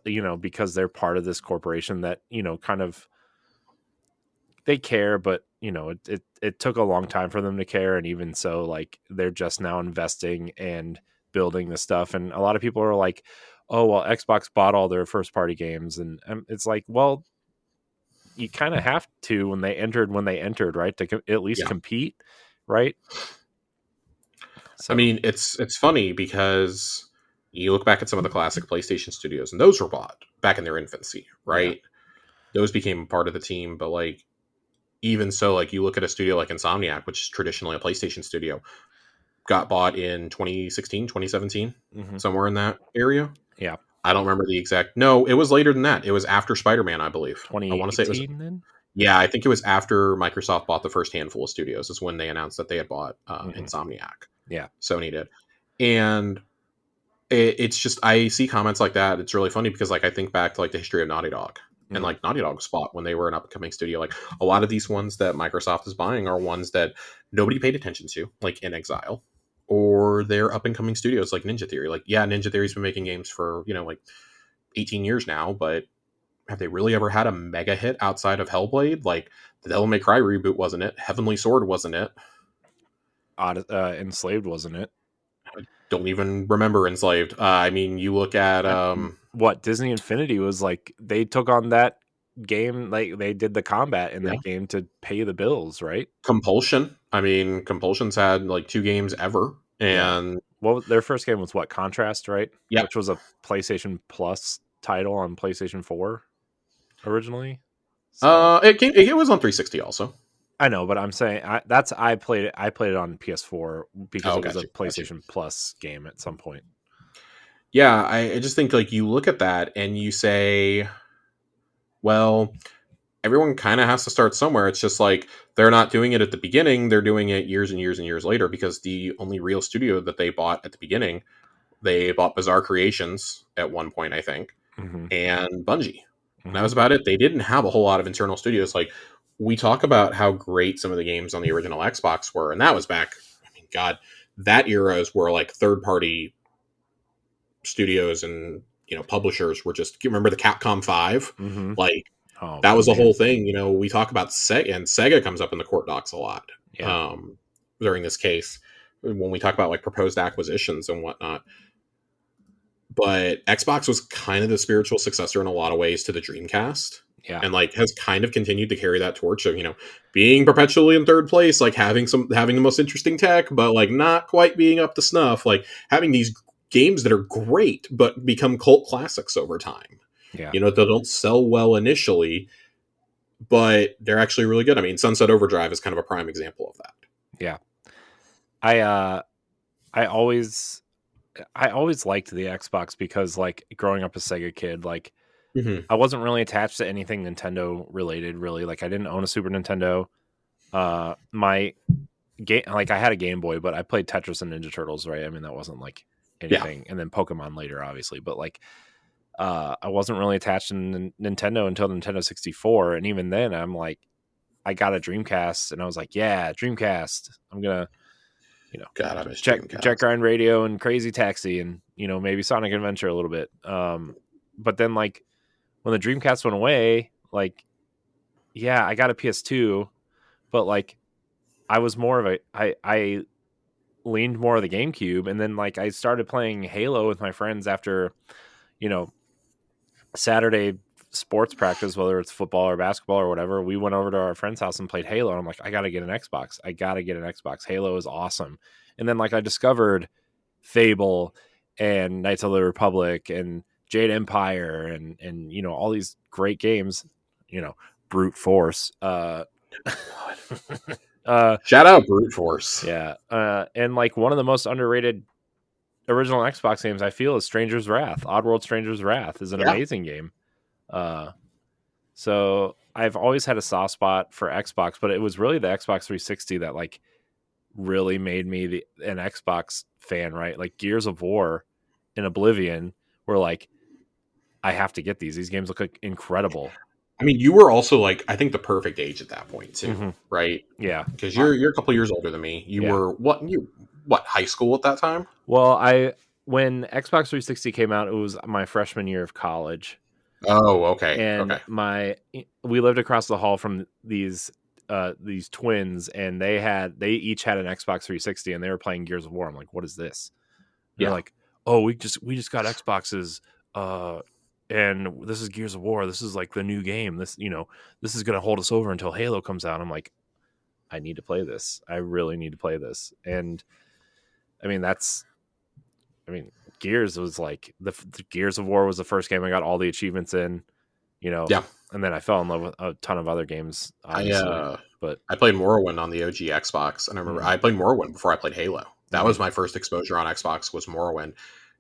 you know, because they're part of this corporation that, you know, kind of, they care, but you know, it took a long time for them to care. And even so, like they're just now investing and building the stuff. And a lot of people are like, oh, well, Xbox bought all their first party games. And it's like, well, you kind of have to when they entered, right, to at least compete, right? So. I mean, it's funny because you look back at some of the classic PlayStation studios, and those were bought back in their infancy, right? Yeah. Those became part of the team, but like even so, like you look at a studio like Insomniac, which is traditionally a PlayStation studio, got bought in 2016, 2017, somewhere in that area. Yeah. I don't remember the exact. No, it was later than that. It was after Spider-Man, I believe. 2018 I want to say it was then? Yeah, I think it was after Microsoft bought the first handful of studios is when they announced that they had bought Mhm. Insomniac. Yeah. Sony did. And it's just, I see comments like that. It's really funny because like I think back to like the history of Naughty Dog. And Mhm. like Naughty Dog was bought when they were an up and coming studio. Like a lot of these ones that Microsoft is buying are ones that nobody paid attention to, like In Exile, or they're up and coming studios like Ninja Theory. Like, yeah, Ninja Theory's been making games for, like 18 years now, but have they really ever had a mega hit outside of Hellblade? Like the Devil May Cry reboot wasn't it? Heavenly Sword wasn't it? Enslaved, wasn't it? Don't even remember Enslaved. I mean, you look at What Disney Infinity was like, they took on that game, like they did the combat in yeah, that game to pay the bills, right? Compulsion. I mean, Compulsion's had like 2 games ever, Yeah. and Well, their first game was what, Contrast, right? yeah, Which was a PlayStation Plus title on PlayStation 4 originally. So it was on 360 also. I know, but I'm saying I played it on PS4 because Oh, it was got a you, got you. PlayStation Plus game at some point. Yeah, I just think like you look at that and you say, well, everyone kind of has to start somewhere. It's just like they're not doing it at the beginning; they're doing it years and years and years later because the only real studio that they bought at the beginning, they bought Bizarre Creations at one point, I think, Hmm. and Bungie. And that Hmm. was about it. They didn't have a whole lot of internal studios. Like we talk about how great some of the games on the original Xbox were, and that was back. I mean, God, that era is where like third party studios and publishers were just. You remember the Capcom 5? Hmm. Like Oh that was the man, whole thing. We talk about Sega, and Sega comes up in the court docs a lot yeah, um, during this case when we talk about like proposed acquisitions and whatnot. But Xbox was kind of the spiritual successor in a lot of ways to the Dreamcast, yeah, and like has kind of continued to carry that torch of being perpetually in third place, like having the most interesting tech, but like not quite being up to snuff, like having these games that are great but become cult classics over time. yeah, They don't sell well initially, but they're actually really good. I mean, Sunset Overdrive is kind of a prime example of that. yeah. I uh, I always liked the Xbox because like growing up a Sega kid, like Hmm. I wasn't really attached to anything Nintendo related. Really, like I didn't own a Super Nintendo. My game, like I had a Game Boy, but I played Tetris and Ninja Turtles, right? I mean, that wasn't like Yeah, anything. And then Pokemon later, obviously, but like I wasn't really attached to Nintendo until Nintendo 64, and even then, I'm like, I got a Dreamcast, and I was like, yeah, Dreamcast. I'm gonna, God, I miss Jet Dreamcast. Grind Radio and Crazy Taxi, and maybe Sonic Adventure a little bit. But then like when the Dreamcast went away, like yeah, I got a PS2, but like I was more of a I leaned more of the GameCube, and then like I started playing Halo with my friends after you know Saturday sports practice, whether it's football or basketball or whatever. We went over to our friend's house and played Halo, and I'm like, I gotta get an Xbox. I gotta get an Xbox. Halo is awesome. And then like I discovered Fable and Knights of the Republic and Jade Empire and all these great games. Brute Force. God. uh, Shout out Brute Force. yeah. And like one of the most underrated original Xbox games I feel is Stranger's Wrath. Oddworld Stranger's Wrath is an Yeah. amazing game. Uh, so I've always had a soft spot for Xbox, but it was really the Xbox 360 that like really made me an Xbox fan, right? Like Gears of War and Oblivion were like, I have to get these. These games look like incredible. I mean, you were also like, I think the perfect age at that point too, Hmm. right? Yeah. Because you're a couple years older than me. You Yeah. were what high school at that time? Well, when Xbox 360 came out, it was my freshman year of college. Oh, okay, And okay, we lived across the hall from these twins, and they each had an Xbox 360, and they were playing Gears of War. I'm like, what is this? And they're yeah. like, oh, we just got Xboxes, and this is Gears of War. This is like the new game. This is gonna hold us over until Halo comes out. I'm like, I need to play this. I really need to play this. And I mean, Gears was like the Gears of War was the first game I got all the achievements in, Yeah. and then I fell in love with a ton of other games, I obviously. But I played Morrowind on the OG Xbox, and I remember mm, I played Morrowind before I played Halo. That was mhm. my first exposure on Xbox was Morrowind,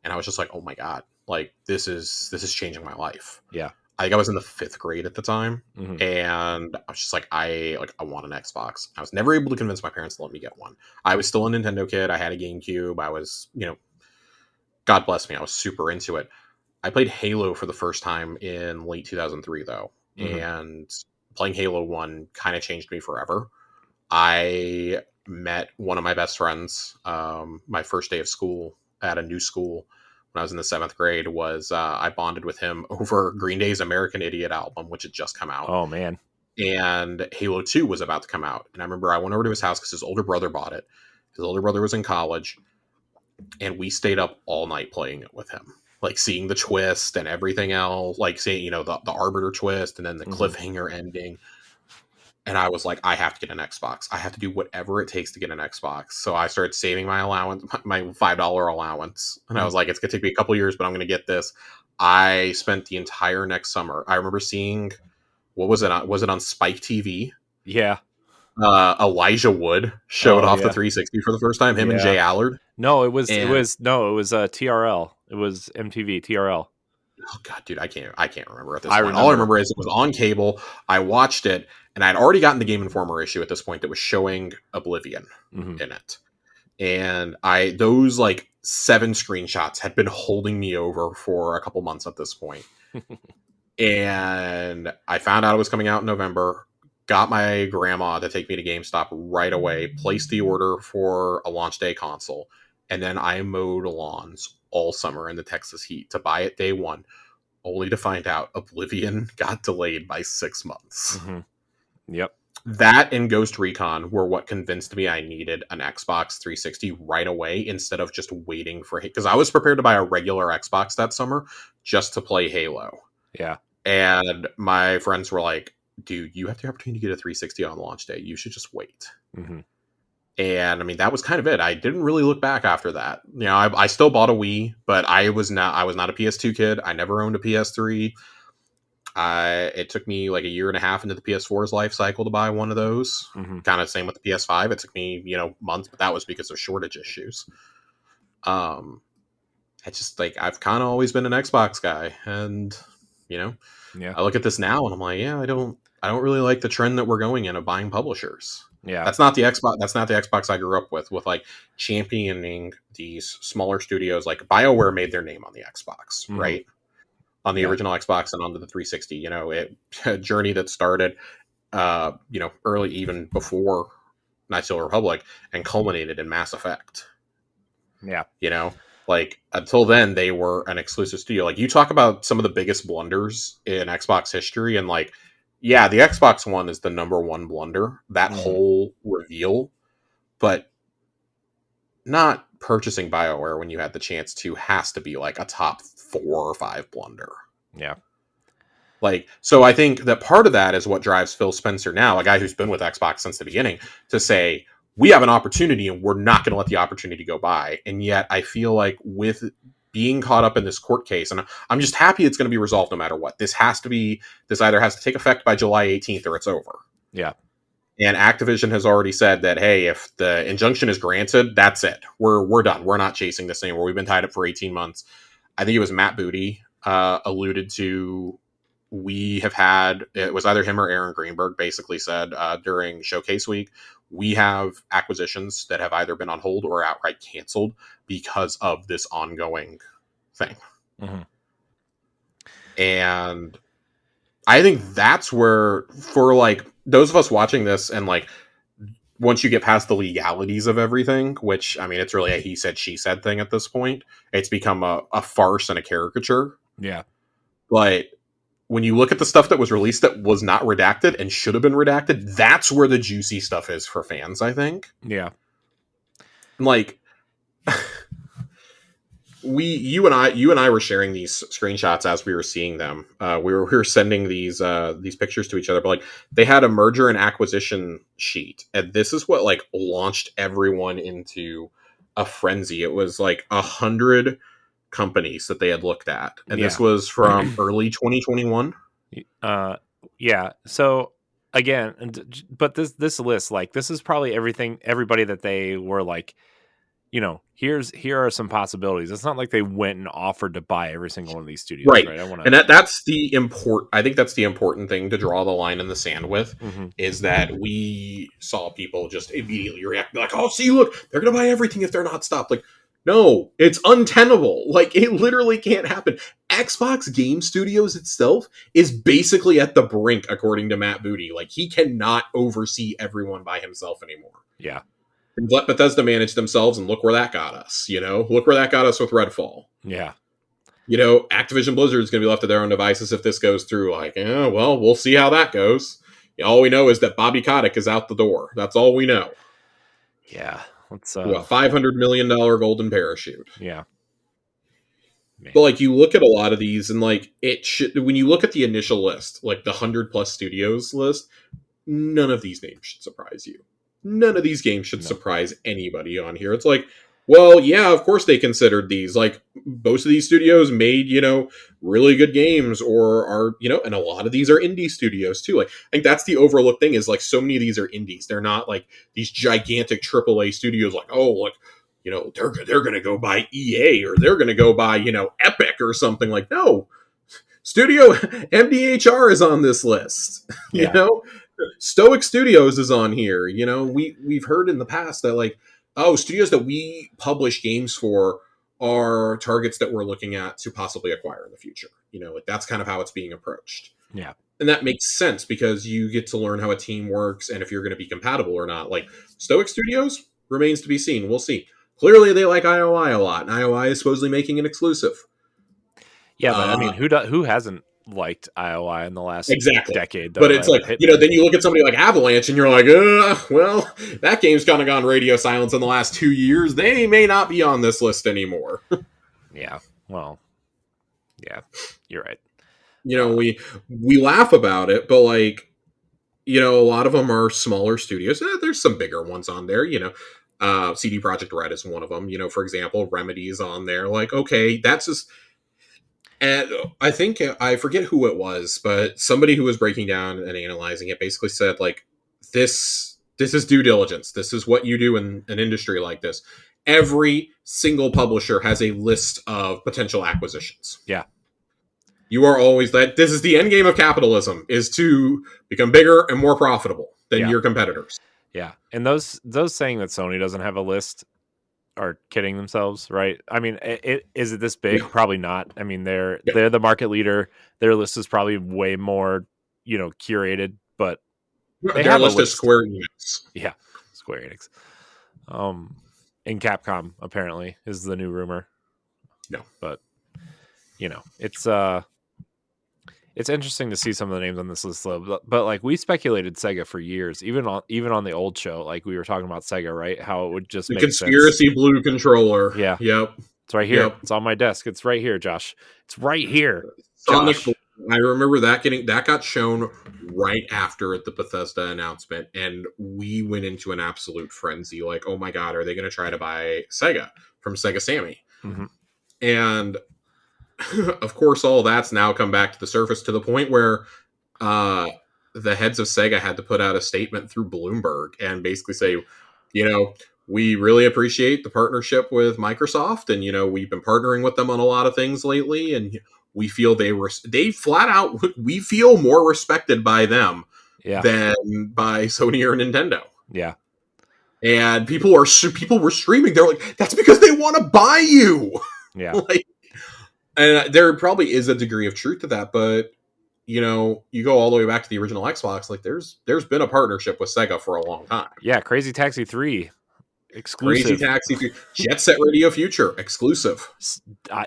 and I was just like, oh my god, like this is changing my life. Yeah, I think I was in the 5th grade at the time, Mhm. and I was just like, I want an Xbox. I was never able to convince my parents to let me get one. I was still a Nintendo kid. I had a GameCube. I was, God bless me, I was super into it. I played Halo for the first time in late 2003, though, Mhm. and playing Halo 1 kind of changed me forever. I met one of my best friends, my first day of school at a new school when I was in the 7th grade. Was I bonded with him over Green Day's American Idiot album, which had just come out, Oh man. and Halo 2 was about to come out. And I remember I went over to his house because his older brother bought it. His older brother was in college, and we stayed up all night playing it with him, like seeing the twist and everything else, like seeing the arbiter twist and then the Mhm. cliffhanger ending. And I was like, I have to get an Xbox. I have to do whatever it takes to get an Xbox. So I started saving my allowance, my $5 allowance, and I Mhm. was like, it's gonna take me a couple years, but I'm gonna get this. I spent the entire next summer. I remember seeing, what was it on? Was it on Spike TV? Yeah. Elijah Wood showed Oh off the yeah. 360 for the first time. Him and Yeah. Jay Allard. No, it And was no, it was TRL. It was MTV TRL. oh god, dude, I can't remember at this I point. All I remember. remember is it was on cable. I watched it, and I'd already gotten the Game Informer issue at this point that was showing Oblivion Mhm. in it. And those like 7 screenshots had been holding me over for a couple months at this point. And I found out it was coming out in November. Got my grandma to take me to GameStop right away, placed the order for a launch day console, and then I mowed lawns all summer in the Texas heat to buy it day one, only to find out Oblivion got delayed by 6 months. Mhm. Yep. That and Ghost Recon were what convinced me I needed an Xbox 360 right away instead of just waiting for it. Because I was prepared to buy a regular Xbox that summer just to play Halo. Yeah. And my friends were like, dude, you have the opportunity to get a 360 on launch day. You should just wait. Mhm. And I mean, that was kind of it. I didn't really look back after that. I still bought a Wii, but I was not a PS2 kid. I never owned a PS3. It took me like a year and a half into the PS4's life cycle to buy one of those. Mhm. Kind of same with the PS5. It took me, months, but that was because of shortage issues. Um, I just like I've kind of always been an Xbox guy, and you know, Yeah. I look at this now and I'm like, yeah, I don't really like the trend that we're going in of buying publishers. Yeah. That's not the Xbox. That's not the Xbox I grew up with like championing these smaller studios. Like BioWare made their name on the Xbox, Mhm. right? On the Yeah. original Xbox and onto the 360. A journey that started, early even before Knights of the Republic and culminated in Mass Effect. Yeah. You know, like until then they were an exclusive studio. Like you talk about some of the biggest blunders in Xbox history, and like, yeah, the Xbox One is the number one blunder. That Mhm. whole reveal, but not purchasing BioWare when you had the chance to has to be like a top 4 or 5 blunder. Yeah. Like, so I think that part of that is what drives Phil Spencer now, a guy who's been with Xbox since the beginning, to say, we have an opportunity and we're not going to let the opportunity go by. And yet I feel like with being caught up in this court case, and I'm just happy it's going to be resolved no matter what. This either has to take effect by July 18th or it's over. Yeah. And Activision has already said that, hey, if the injunction is granted, that's it. We're done. We're not chasing this anymore. We've been tied up for 18 months. I think it was Matt Booty alluded to, it was either him or Aaron Greenberg basically said during Showcase Week, we have acquisitions that have either been on hold or outright canceled because of this ongoing thing. Mhm. And I think that's where, for like those of us watching this, and like once you get past the legalities of everything, which I mean, it's really a he said, she said thing at this point, it's become a farce and a caricature. Yeah. But when you look at the stuff that was released that was not redacted and should have been redacted, that's where the juicy stuff is for fans, I think. Yeah. Like you and I were sharing these screenshots as we were seeing them. We were sending these pictures to each other, but like they had a merger and acquisition sheet, and this is what like launched everyone into a frenzy. It was like 100 companies that they had looked at, and this Yeah. was from early 2021. Uh, yeah. So again, but this list, like, this is probably everybody that they were like, here are some possibilities. It's not like they went and offered to buy every single one of these studios, Right. right? And that's the I think that's the important thing to draw the line in the sand with, is that we saw people just immediately react like, oh, see, look, they're going to buy everything if they're not stopped. Like, no, it's untenable. Like, it literally can't happen. Xbox Game Studios itself is basically at the brink, according to Matt Booty. Like, he cannot oversee everyone by himself anymore. Yeah. Let Bethesda manage themselves, and look where that got us. Look where that got us with Redfall. Yeah. Activision Blizzard is going to be left to their own devices if this goes through. Like, well, we'll see how that goes. All we know is that Bobby Kotick is out the door. That's all we know. Yeah. Let's a $500 million golden parachute. Yeah. Man. But like, you look at a lot of these, and like, when you look at the initial list, like the 100+ studios list, none of these names should surprise you. None of these games should surprise anybody on here. It's like, well, yeah, of course they considered these. Like, most of these studios made, really good games, or are, and a lot of these are indie studios too. Like, I think that's the overlooked thing, is like, so many of these are indies. They're not like these gigantic AAA studios like, oh, like, they're going to go buy EA, or they're going to go buy, Epic or something. Like, no. Studio MDHR is on this list. Yeah. Stoic Studios is on here. We've heard in the past that, like, oh, studios that we publish games for are targets that we're looking at to possibly acquire in the future. Like, that's kind of how it's being approached. Yeah. And that makes sense, because you get to learn how a team works and if you're going to be compatible or not. Like, Stoic Studios remains to be seen. We'll see. Clearly, they like IOI a lot, and IOI is supposedly making an exclusive. Yeah, but I mean, who hasn't liked IOI in the last decade? Though, but it's like, then you look at somebody like Avalanche, and you're like, well, that game's kind of gone radio silence in the last 2 years. They may not be on this list anymore. Yeah, well, yeah, you're right. We laugh about it, but like, a lot of them are smaller studios. There's some bigger ones on there, CD Projekt Red is one of them. For example, Remedy is on there. Like, okay, that's just... And I think, I forget who it was, but somebody who was breaking down and analyzing it basically said, like, this is due diligence. This is what you do in an industry like this. Every single publisher has a list of potential acquisitions. Yeah. You are always that. This is the end game of capitalism, is to become bigger and more profitable than your competitors. Yeah. And those saying that Sony doesn't have a list are kidding themselves, right? I mean, is it this big? Probably not. I mean, they're the market leader. Their list is probably way more, curated, but their list is Square Enix. Yeah, Square Enix. And Capcom apparently is the new rumor. No, but it's interesting to see some of the names on this list, but like, we speculated Sega for years, even on the old show. Like, we were talking about Sega, right? How it would just the make conspiracy sense. Blue controller. Yeah. Yep. It's right here. Yep. It's on my desk. It's right here, Josh. It's right here. Sonic Blue. I remember that got shown right after the Bethesda announcement, and we went into an absolute frenzy. Like, oh my God, are they going to try to buy Sega from Sega Sammy? Mm-hmm. And of course, all that's now come back to the surface, to the point where the heads of Sega had to put out a statement through Bloomberg and basically say, we really appreciate the partnership with Microsoft, and we've been partnering with them on a lot of things lately, and we feel they flat out, we feel more respected by them than by Sony or Nintendo. Yeah. And people were streaming. They're like, that's because they want to buy you. Yeah. Like, and there probably is a degree of truth to that, but you go all the way back to the original Xbox. Like, there's been a partnership with Sega for a long time. Yeah, Crazy Taxi 3 exclusive. Crazy Taxi 3, Jet Set Radio Future exclusive.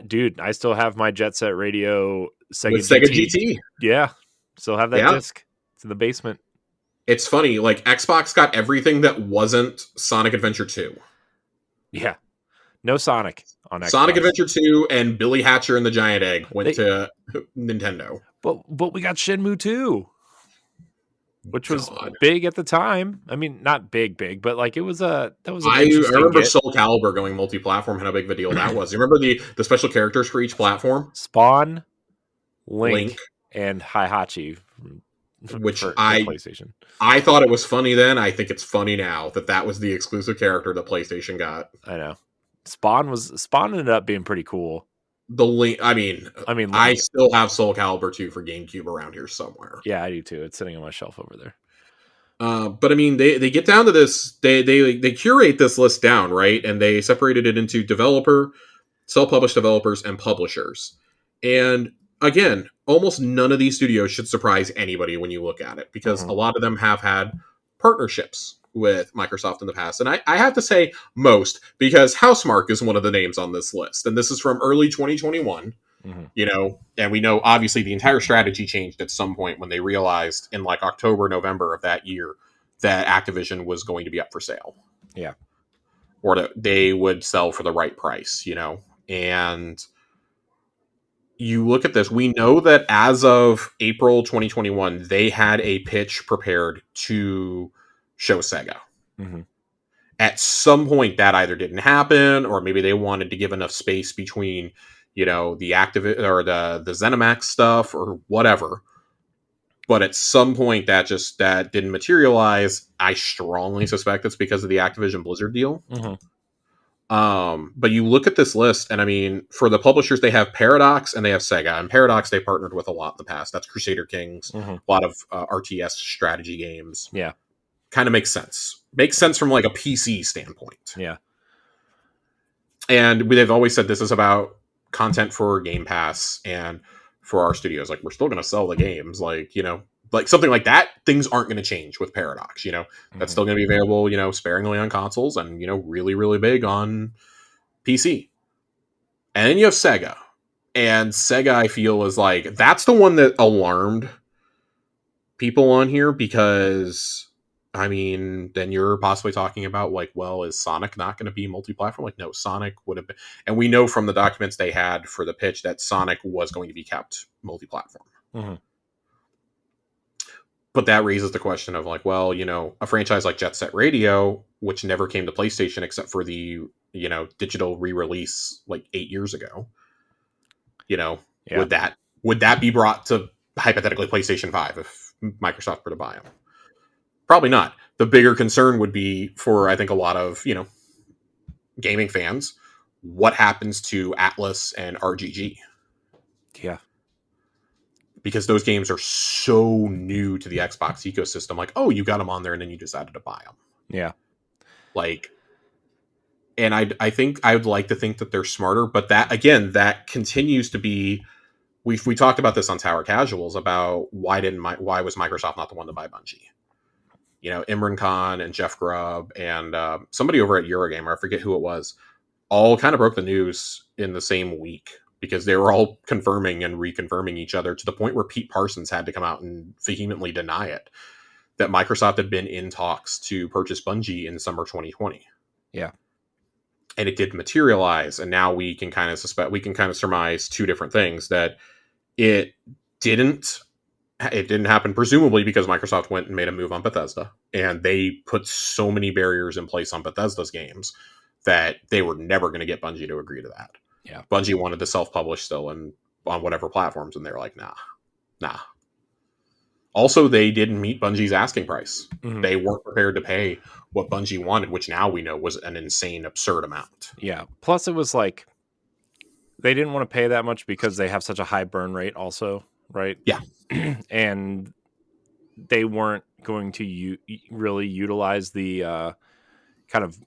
Dude, I still have my Jet Set Radio Sega GT. Yeah, still have that disc. It's in the basement. It's funny, like, Xbox got everything that wasn't Sonic Adventure 2. Yeah. No Sonic on Xbox. Sonic Adventure 2 and Billy Hatcher and the Giant Egg went to Nintendo. But we got Shenmue 2, which was big at the time. I mean, not big, but like, it was I remember Soul Calibur going multi-platform, and how big of a deal that was. You remember the special characters for each platform? Spawn, Link. And Heihachi. Which PlayStation. I thought it was funny then. I think it's funny now that was the exclusive character that PlayStation got. I know. Spawn ended up being pretty cool. The link. I mean, I still have Soul Calibur 2 for GameCube around here somewhere. Yeah, I do too. It's sitting on my shelf over there. But I mean, they get down to this. They curate this list down, right? And they separated it into developer, self-published developers, and publishers. And again, almost none of these studios should surprise anybody when you look at it, because a lot of them have had partnerships with Microsoft in the past. And I have to say most, because Housemarque is one of the names on this list. And this is from early 2021. You know, and we know obviously the entire strategy changed at some point when they realized in like October, November of that year that Activision was going to be up for sale. Yeah. Or that they would sell for the right price, you know. And you look at this, we know that as of April 2021, they had a pitch prepared to show Sega. At some point that either didn't happen, or maybe they wanted to give enough space between, you know, the or the ZeniMax stuff or whatever. But at some point that didn't materialize. I strongly suspect it's because of the Activision Blizzard deal. But you look at this list, and I mean, for the publishers, they have Paradox and they have Sega. And Paradox they partnered with a lot in the past. That's Crusader Kings, a lot of RTS strategy games. Yeah. Kind of makes sense. Makes sense from like a PC standpoint. Yeah. And they've always said this is about content for Game Pass and for our studios. Like, we're still going to sell the games. Like, you know, like something like that, things aren't going to change with Paradox, you know. That's still going to be available, you know, sparingly on consoles and, you know, really, really big on PC. And then you have Sega. And Sega, I feel, is like, that's the one that alarmed people on here, because I mean, then you're possibly talking about like, well, is Sonic not going to be multi-platform? Like, no, Sonic would have been. And we know from the documents they had for the pitch that Sonic was going to be kept multi-platform. But that raises the question of like, well, you know, a franchise like Jet Set Radio, which never came to PlayStation except for the, you know, digital re-release like 8 years ago, you know, would that be brought to hypothetically PlayStation 5 if Microsoft were to buy them? Probably not. The bigger concern would be for, I think, a lot of, you know, gaming fans, what happens to Atlas and RGG? Yeah. Because those games are so new to the Xbox ecosystem. Like, oh, you got them on there and then you decided to buy them. Yeah. Like, and I think I would like to think that they're smarter, but that, again, that continues to be, we talked about this on Tower Casuals about why was Microsoft not the one to buy Bungie? You know, Imran Khan and Jeff Grubb and somebody over at Eurogamer, I forget who it was, all kind of broke the news in the same week, because they were all confirming and reconfirming each other to the point where Pete Parsons had to come out and vehemently deny it, that Microsoft had been in talks to purchase Bungie in summer 2020. Yeah. And it did materialize. And now we can kind of surmise two different things: that it didn't happen, presumably because Microsoft went and made a move on Bethesda, and they put so many barriers in place on Bethesda's games that they were never going to get Bungie to agree to that. Yeah. Bungie wanted to self-publish still and on whatever platforms, and they're like, nah. Also, they didn't meet Bungie's asking price. They weren't prepared to pay what Bungie wanted, which now we know was an insane, absurd amount. Yeah. Plus, it was like, they didn't want to pay that much because they have such a high burn rate also, right? Yeah. And they weren't going to really utilize the kind of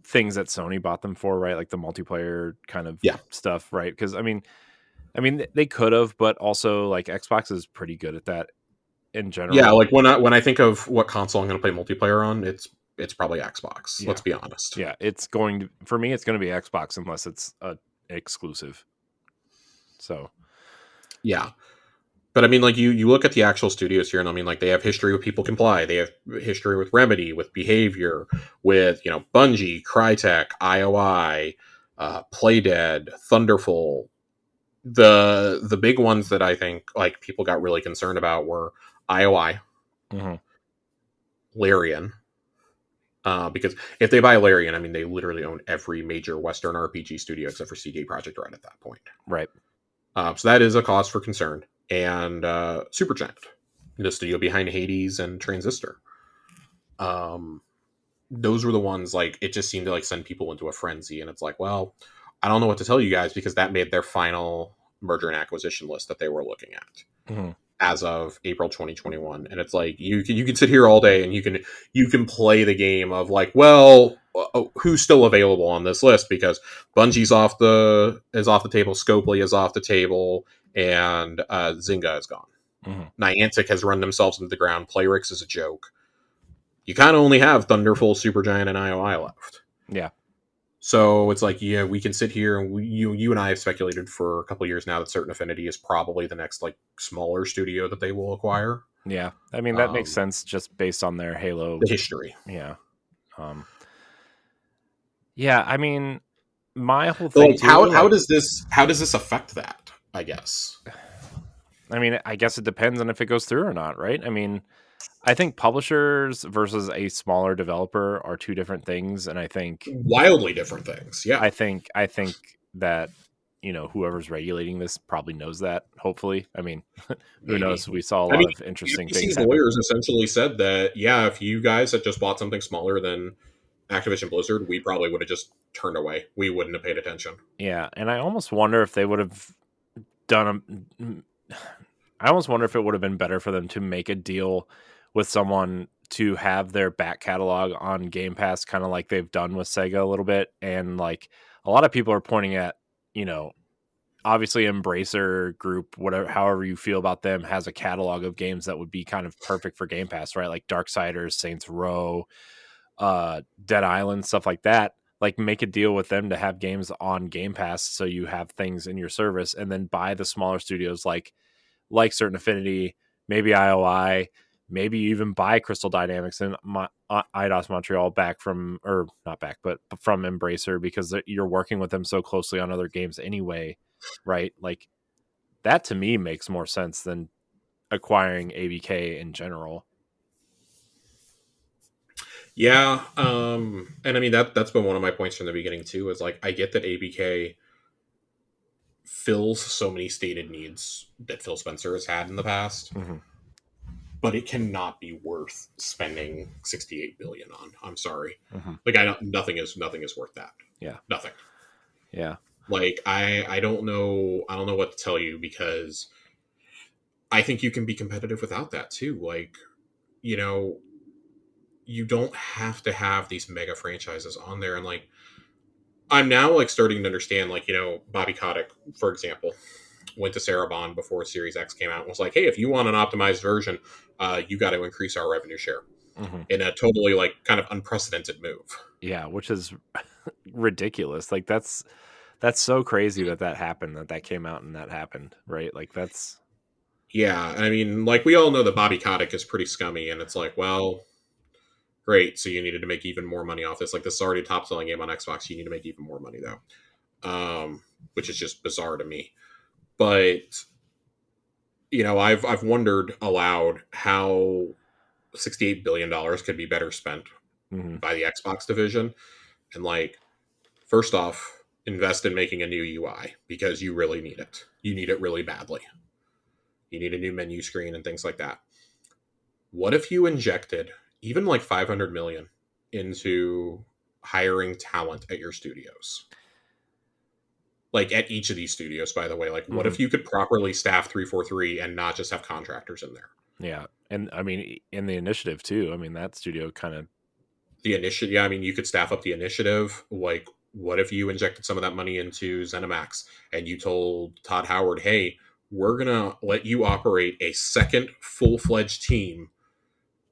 things that Sony bought them for, right? Like the multiplayer kind of stuff, right? Because I mean, they could have, but also like Xbox is pretty good at that in general. Yeah, like when I think of what console I'm going to play multiplayer on, it's probably Xbox. Yeah. Let's be honest. Yeah, it's going to be Xbox unless it's a exclusive. So, yeah. But I mean, like you look at the actual studios here, and I mean, like they have history with People Can Play, they have history with Remedy, with Behavior, with, you know, Bungie, Crytek, IOI, Playdead, Thunderful. The big ones that I think like people got really concerned about were IOI, Larian. Because if they buy Larian, I mean, they literally own every major Western RPG studio except for CD Projekt Red at that point. Right. So that is a cause for concern. And Supergiant, the studio behind Hades and Transistor. those were the ones, like, it just seemed to like send people into a frenzy, and it's like, well, I don't know what to tell you guys, because that made their final merger and acquisition list that they were looking at Mm-hmm. as of April 2021. And it's like, you can sit here all day and you can play the game of like, well, who's still available on this list, because Bungie's off the table, Scopely is off the table, and Zynga is gone. Mm-hmm. Niantic has run themselves into the ground. Playrix is a joke. You kind of only have Thunderful, Supergiant, and IOI left. Yeah. So it's like, yeah, we can sit here and you and I have speculated for a couple of years now that Certain Affinity is probably the next like smaller studio that they will acquire. Yeah. I mean, that makes sense just based on their Halo The history. Yeah. Yeah. I mean, my whole thing Like, how does this affect that? I guess. I mean, I guess it depends on if it goes through or not, right? I mean, I think publishers versus a smaller developer are two different things, and I think Wildly different things. Yeah. I think that whoever's regulating this probably knows that. Hopefully, I mean, who Maybe. knows? We saw a lot of interesting things. Lawyers essentially said that, yeah, if you guys had just bought something smaller than Activision Blizzard, we probably would have just turned away. We wouldn't have paid attention. Yeah, and I almost wonder if they would have done I almost wonder if it would have been better for them to make a deal with someone to have their back catalog on Game Pass, kind of like they've done with Sega a little bit. And like a lot of people are pointing at, obviously Embracer Group, whatever, however you feel about them, has a catalog of games that would be kind of perfect for Game Pass, right? Like Darksiders, Saints Row, Dead Island, stuff like that. Like make a deal with them to have games on Game Pass so you have things in your service, and then buy the smaller studios like Certain Affinity, maybe IOI, maybe even buy Crystal Dynamics and IDOS Montreal back from, or not back, but from Embracer, because you're working with them so closely on other games anyway, right? Like that to me makes more sense than acquiring ABK in general. Yeah, and I mean that's been one of my points from the beginning too. Is like, I get that ABK fills so many stated needs that Phil Spencer has had in the past, but it cannot be worth spending $68 billion on. I'm sorry, like nothing is worth that. Yeah, nothing. Yeah, like I don't know what to tell you, because I think you can be competitive without that too. Like, you don't have to have these mega franchises on there. And like, I'm now like starting to understand, like, Bobby Kotick, for example, went to Sarabon before Series X came out and was like, hey, if you want an optimized version, you got to increase our revenue share, in a totally like kind of unprecedented move. Yeah, which is ridiculous. Like that's so crazy that happened, that came out and that happened, right? Like that's. Yeah, I mean, like, we all know that Bobby Kotick is pretty scummy, and it's like, well, great, so you needed to make even more money off this. Like, this is already a top selling game on Xbox. You need to make even more money though, which is just bizarre to me. But I've wondered aloud how $68 billion could be better spent by the Xbox division. And like, first off, invest in making a new UI, because you really need it. You need it really badly. You need a new menu screen and things like that. What if you injected even like 500 million into hiring talent at your studios? Like, at each of these studios, by the way. Like, what if you could properly staff 343 and not just have contractors in there? Yeah. And I mean, in the Initiative too, I mean, that studio kind of. The Initiative, yeah, I mean, you could staff up the Initiative. Like, what if you injected some of that money into ZeniMax and you told Todd Howard, hey, we're going to let you operate a second full-fledged team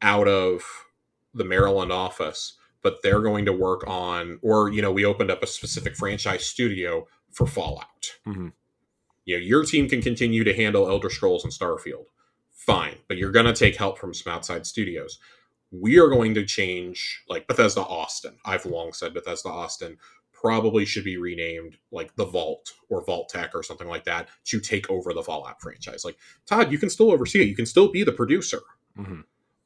out of the Maryland office, but they're going to work on, or, we opened up a specific franchise studio for Fallout. Your team can continue to handle Elder Scrolls and Starfield. Fine, but you're going to take help from some outside studios. We are going to change, like, Bethesda Austin. I've long said Bethesda Austin probably should be renamed like the Vault or Vault Tech or something like that, to take over the Fallout franchise. Like, Todd, you can still oversee it. You can still be the producer,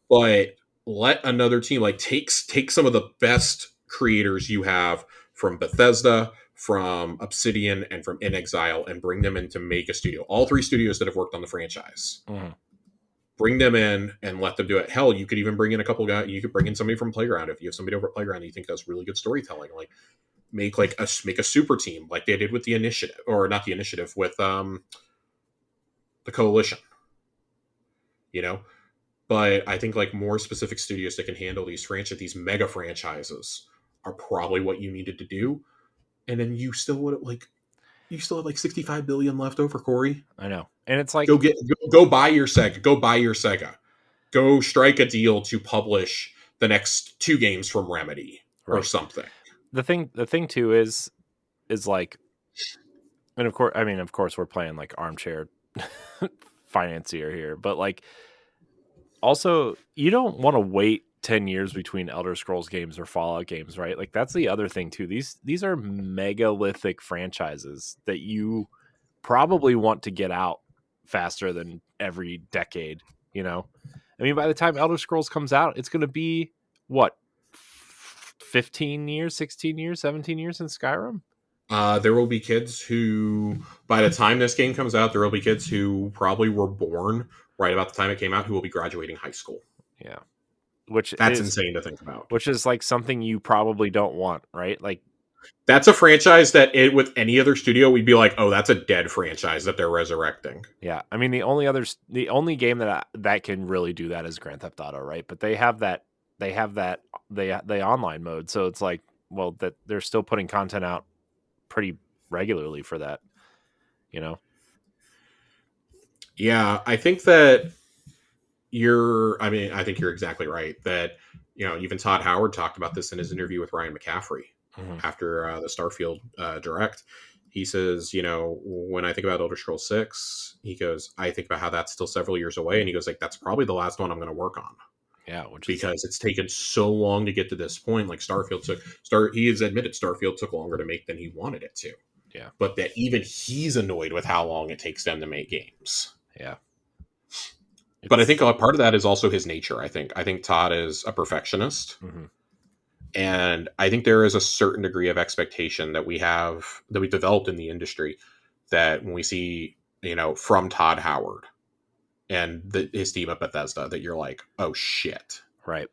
but let another team, like, take some of the best creators you have from Bethesda, from Obsidian, and from In Exile, and bring them in to make a studio. All three studios that have worked on the franchise. bring them in and let them do it. Hell, you could even bring in a couple guys. You could bring in somebody from Playground if you have somebody over at Playground that you think does really good storytelling. Like make a super team like they did with the Initiative, or not the Initiative, with the Coalition. You know, but I think like more specific studios that can handle these mega franchises are probably what you needed to do. And then you still have like 65 billion left over, Corey. I know, and it's like Go buy your Sega. Go buy your Sega. Go strike a deal to publish the next 2 games from Remedy or something. The thing too is like, and of course we're playing like armchair financier here, but like also you don't want to wait 10 years between Elder Scrolls games or Fallout games, right? Like that's the other thing too. These are megalithic franchises that you probably want to get out faster than every decade, you know? I mean, by the time Elder Scrolls comes out, it's going to be what, 15 years, 16 years, 17 years in Skyrim? There will be kids who, by the time this game comes out, there will be kids who probably were born right about the time it came out who will be graduating high school. Yeah. That's insane to think about. Which is like something you probably don't want, right? Like that's a franchise that with any other studio, we'd be like, oh, that's a dead franchise that they're resurrecting. Yeah. I mean, the only game that can really do that is Grand Theft Auto, right? But they have the online mode. So it's like, well, that they're still putting content out pretty regularly for that, you know? Yeah. I think that I think you're exactly right that, even Todd Howard talked about this in his interview with Ryan McCaffrey after the Starfield Direct. He says, when I think about Elder Scrolls 6, he goes, I think about how that's still several years away. And he goes, like, that's probably the last one I'm going to work on. Yeah. Because it's taken so long to get to this point. Like he has admitted Starfield took longer to make than he wanted it to. Yeah. But that even he's annoyed with how long it takes them to make games. Yeah. But I think a part of that is also his nature. I think Todd is a perfectionist. Mm-hmm. And I think there is a certain degree of expectation that we developed in the industry that when we see, from Todd Howard and his team at Bethesda, that you're like, oh shit. Right.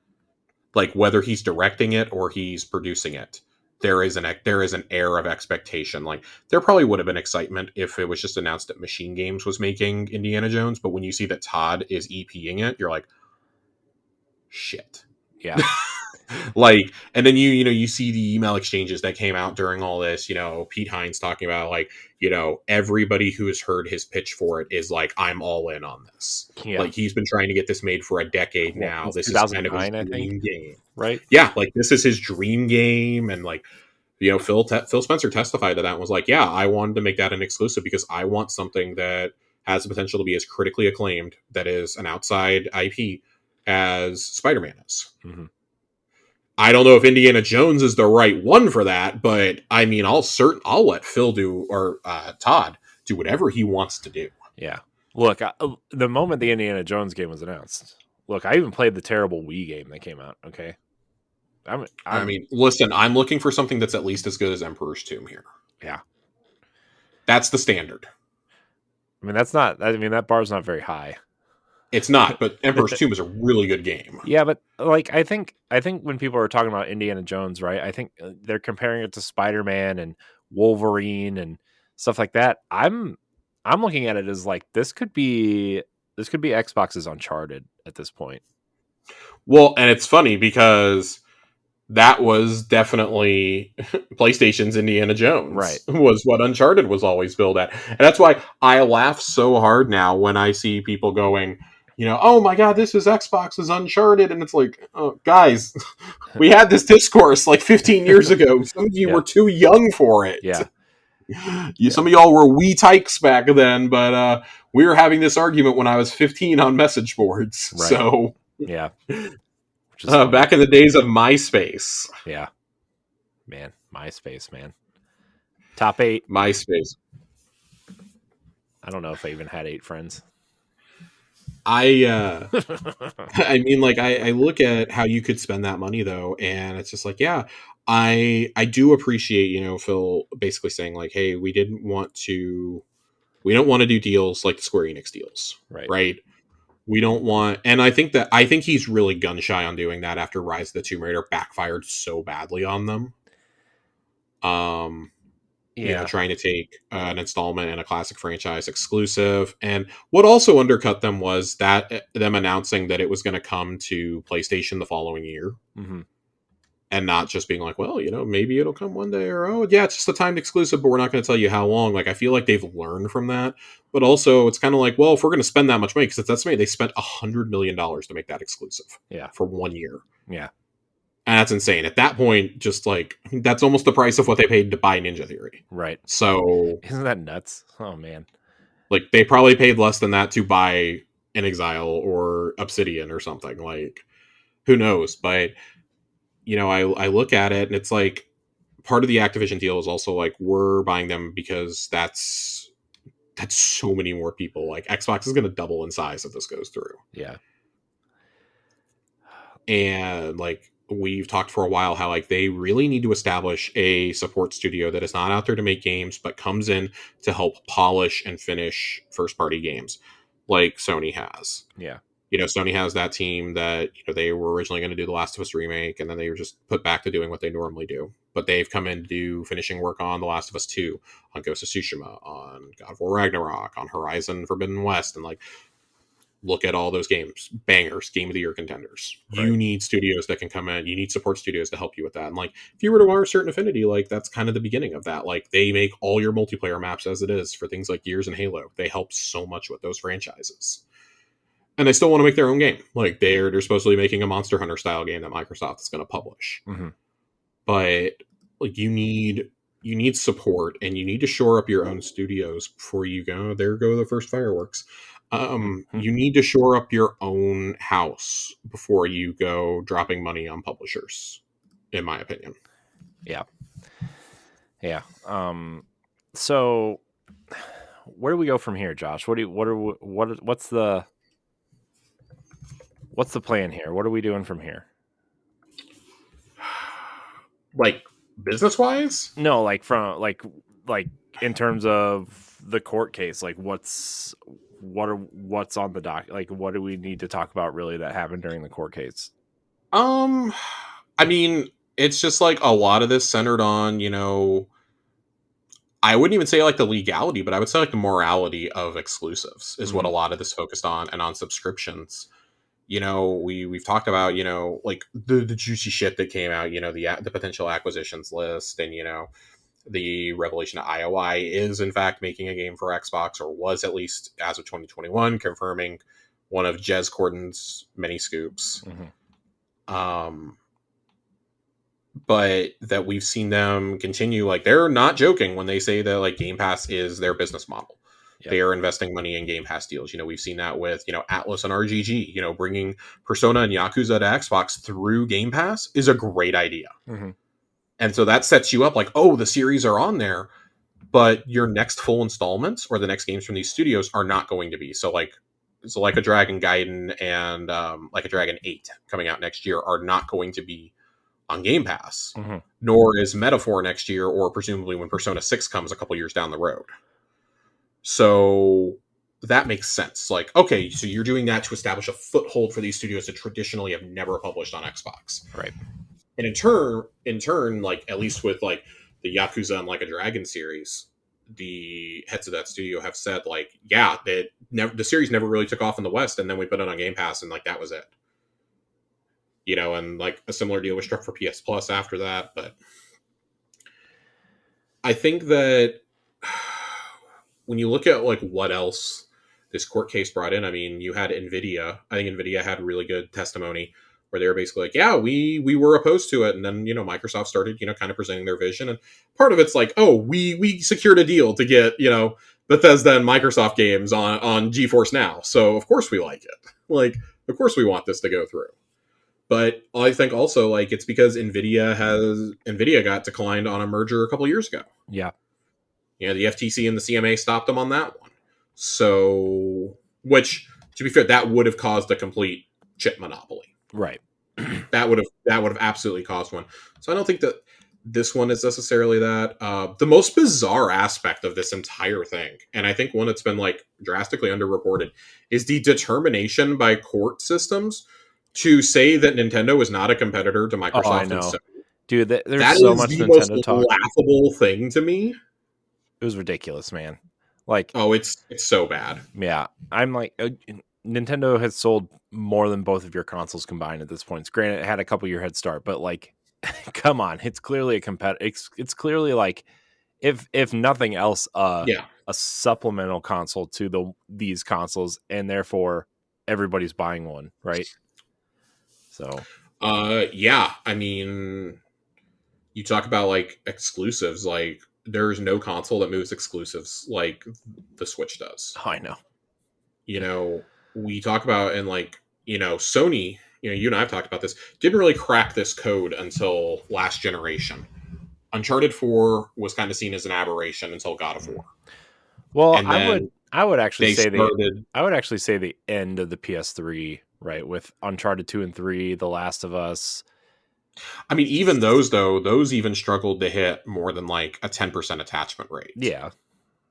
Like whether he's directing it or he's producing it, there is an air of expectation. Like there probably would have been excitement if it was just announced that Machine Games was making Indiana Jones. But when you see that Todd is EPing it, you're like, shit. Yeah. Like, and then you see the email exchanges that came out during all this, Pete Hines talking about like, everybody who has heard his pitch for it is like, I'm all in on this. Yeah. Like he's been trying to get this made for a decade now. This is kind of his dream game. Right. Yeah. Like this is his dream game. And like, Phil Spencer testified to that and was like, yeah, I wanted to make that an exclusive because I want something that has the potential to be as critically acclaimed, that is an outside IP, as Spider-Man is. Mm-hmm. I don't know if Indiana Jones is the right one for that, but I mean, I'll let Phil do, or Todd do whatever he wants to do. Yeah. Look, the moment the Indiana Jones game was announced, I even played the terrible Wii game that came out. Okay. I mean, listen, I'm looking for something that's at least as good as Emperor's Tomb here. Yeah. That's the standard. I mean, that bar's not very high. It's not, but Emperor's Tomb is a really good game. Yeah, but like I think when people are talking about Indiana Jones, right? I think they're comparing it to Spider-Man and Wolverine and stuff like that. I'm looking at it as like this could be Xbox's Uncharted at this point. Well, and it's funny because that was definitely PlayStation's Indiana Jones. Right. Was what Uncharted was always billed at. And that's why I laugh so hard now when I see people going, oh my God, this is Xbox's Uncharted. And it's like, oh, guys, we had this discourse like 15 years ago. Some of you were too young for it. Yeah. Some of y'all were wee tykes back then, but we were having this argument when I was 15 on message boards. Right. So yeah. Back in the days of MySpace. Yeah. Man, MySpace, man. Top 8. MySpace. I don't know if I even had 8 friends. I mean, like, I look at how you could spend that money, though, and it's just like, yeah, I do appreciate, Phil basically saying, like, hey, we don't want to do deals like the Square Enix deals, right? We don't want, and I think he's really gun shy on doing that after Rise of the Tomb Raider backfired so badly on them. Yeah. Trying to take an installment and a classic franchise exclusive. And what also undercut them was that them announcing that it was going to come to PlayStation the following year. Mm-hmm. And not just being like, well, maybe it'll come one day, or, oh, yeah, it's just a timed exclusive, but we're not going to tell you how long. Like, I feel like they've learned from that. But also, it's kind of like, well, if we're going to spend that much money, because it's estimated they spent $100 million to make that exclusive for 1 year. Yeah. And that's insane. At that point, just like, that's almost the price of what they paid to buy Ninja Theory. Right. So, isn't that nuts? Oh, man. Like, they probably paid less than that to buy an Exile or Obsidian or something. Like, who knows? But, I look at it and it's like, part of the Activision deal is also like, we're buying them because that's so many more people. Like, Xbox is going to double in size if this goes through. Yeah. And like, we've talked for a while how like they really need to establish a support studio that is not out there to make games, but comes in to help polish and finish first party games like Sony has. Yeah. Sony has that team that, they were originally going to do the Last of Us remake, and then they were just put back to doing what they normally do. But they've come in to do finishing work on The Last of Us 2, on Ghost of Tsushima, on God of War Ragnarok, on Horizon Forbidden West, and like, look at all those games, bangers, game of the year contenders. Right. You need studios that can come in. You need support studios to help you with that. And like, if you were to wire certain affinity, like, that's kind of the beginning of that. Like, they make all your multiplayer maps as it is for things like Gears and Halo. They help so much with those franchises. And they still want to make their own game. Like, they're supposedly making a Monster Hunter style game that Microsoft is going to publish. Mm-hmm. But like, you need support, and you need to shore up your own studios before you go. There go the first fireworks. You need to shore up your own house before you go dropping money on publishers, in my opinion. Yeah. So where do we go from here, Josh? What's the plan here? What are we doing from here? Like, business wise? No, like from like in terms of the court case, like what's on the dock? Like, what do we need to talk about really that happened during the court case? I mean, it's just like a lot of this centered on, I wouldn't even say like the legality, but I would say like the morality of exclusives is what a lot of this focused on, and on subscriptions. We've talked about, like the juicy shit that came out, the potential acquisitions list, and, the revelation that IOI is in fact making a game for Xbox, or was at least as of 2021, confirming one of Jez Corden's many scoops. But that we've seen them continue, like, they're not joking when they say that like Game Pass is their business model. Yep. They are investing money in Game Pass deals. We've seen that with, Atlas and RGG, bringing Persona and Yakuza to Xbox through Game Pass is a great idea. Mm-hmm. And so that sets you up like, oh, the series are on there, but your next full installments or the next games from these studios are not going to be. So like a Dragon Gaiden and like a Dragon 8 coming out next year are not going to be on Game Pass, nor is Metaphor next year, or presumably when Persona 6 comes a couple years down the road. So that makes sense. Like, okay, so you're doing that to establish a foothold for these studios that traditionally have never published on Xbox. Right. And in turn, like, at least with like the Yakuza and Like a Dragon series, the heads of that studio have said like, yeah, that the series never really took off in the West, and then we put it on Game Pass, and like that was it. And like a similar deal was struck for PS Plus after that. But I think that when you look at like what else this court case brought in, I mean, you had Nvidia. I think Nvidia had really good testimony where they were basically like, yeah, we were opposed to it. And then, Microsoft started, kind of presenting their vision. And part of it's like, oh, we secured a deal to get, Bethesda and Microsoft games on GeForce Now. So of course we like it. Like, of course we want this to go through. But I think also like it's because Nvidia got declined on a merger a couple years ago. Yeah. The FTC and the CMA stopped them on that one. So, which, to be fair, that would have caused a complete chip monopoly. Right. That would have absolutely caused one. So I don't think that this one is necessarily that. The most bizarre aspect of this entire thing, and I think one that's been like drastically underreported, is the determination by court systems to say that Nintendo is not a competitor to Oh, I Microsoft and know. Sony. Dude, there's That so is much the most Nintendo talk. laughable thing to me. It was ridiculous, man. Like, oh, it's so bad. Yeah, I'm like, Nintendo has sold more than both of your consoles combined at this point. Granted, it had a couple year head start, but like, come on, it's clearly a competitor. It's clearly like, if nothing else, Yeah. a supplemental console to these consoles, and therefore everybody's buying one, right? So, Yeah. I mean, you talk about like exclusives, like there's no console that moves exclusives like the Switch does. I know. You know, we talk about, and like, Sony, you and I have talked about this, didn't really crack this code until last generation. Uncharted 4 was kind of seen as an aberration until God of War. Well, And then I would actually they say started. I would actually say the end of the PS3, right, with Uncharted 2 and 3, The Last of Us. I mean, even those, though, those even struggled to hit more than like a 10% attachment rate. Yeah,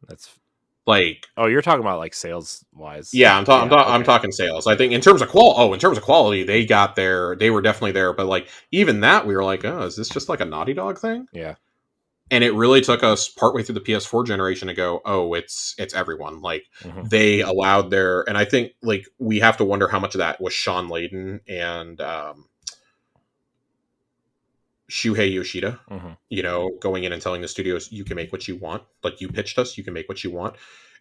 that's Like, oh, you're talking about like sales wise. yeah, I'm Okay. talking sales. I think in terms of quality, they got there. They were definitely there. But like even that, we were like, oh, is this just like a Naughty Dog thing? Yeah. And it really took us partway through the PS4 generation to go, oh, it's everyone. Like Mm-hmm. they allowed their, and I think like we have to wonder how much of that was Sean Layden and Shuhei Yoshida. Mm-hmm. Going in and telling the studios, you can make what you want. Like you pitched us, you can make what you want.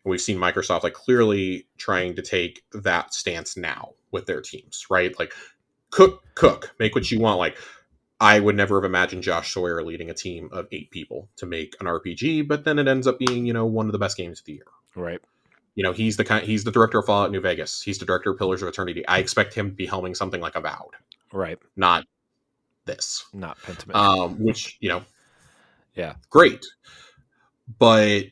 And we've seen Microsoft like clearly trying to take that stance now with their teams, right? Like cook, make what you want. Like I would never have imagined Josh Sawyer leading a team of 8 people to make an RPG, but then it ends up being, one of the best games of the year. Right. He's the director of Fallout New Vegas. He's the director of Pillars of Eternity. I expect him to be helming something like Avowed. Right. Not this. Not Pentiment. Which, yeah. Great. But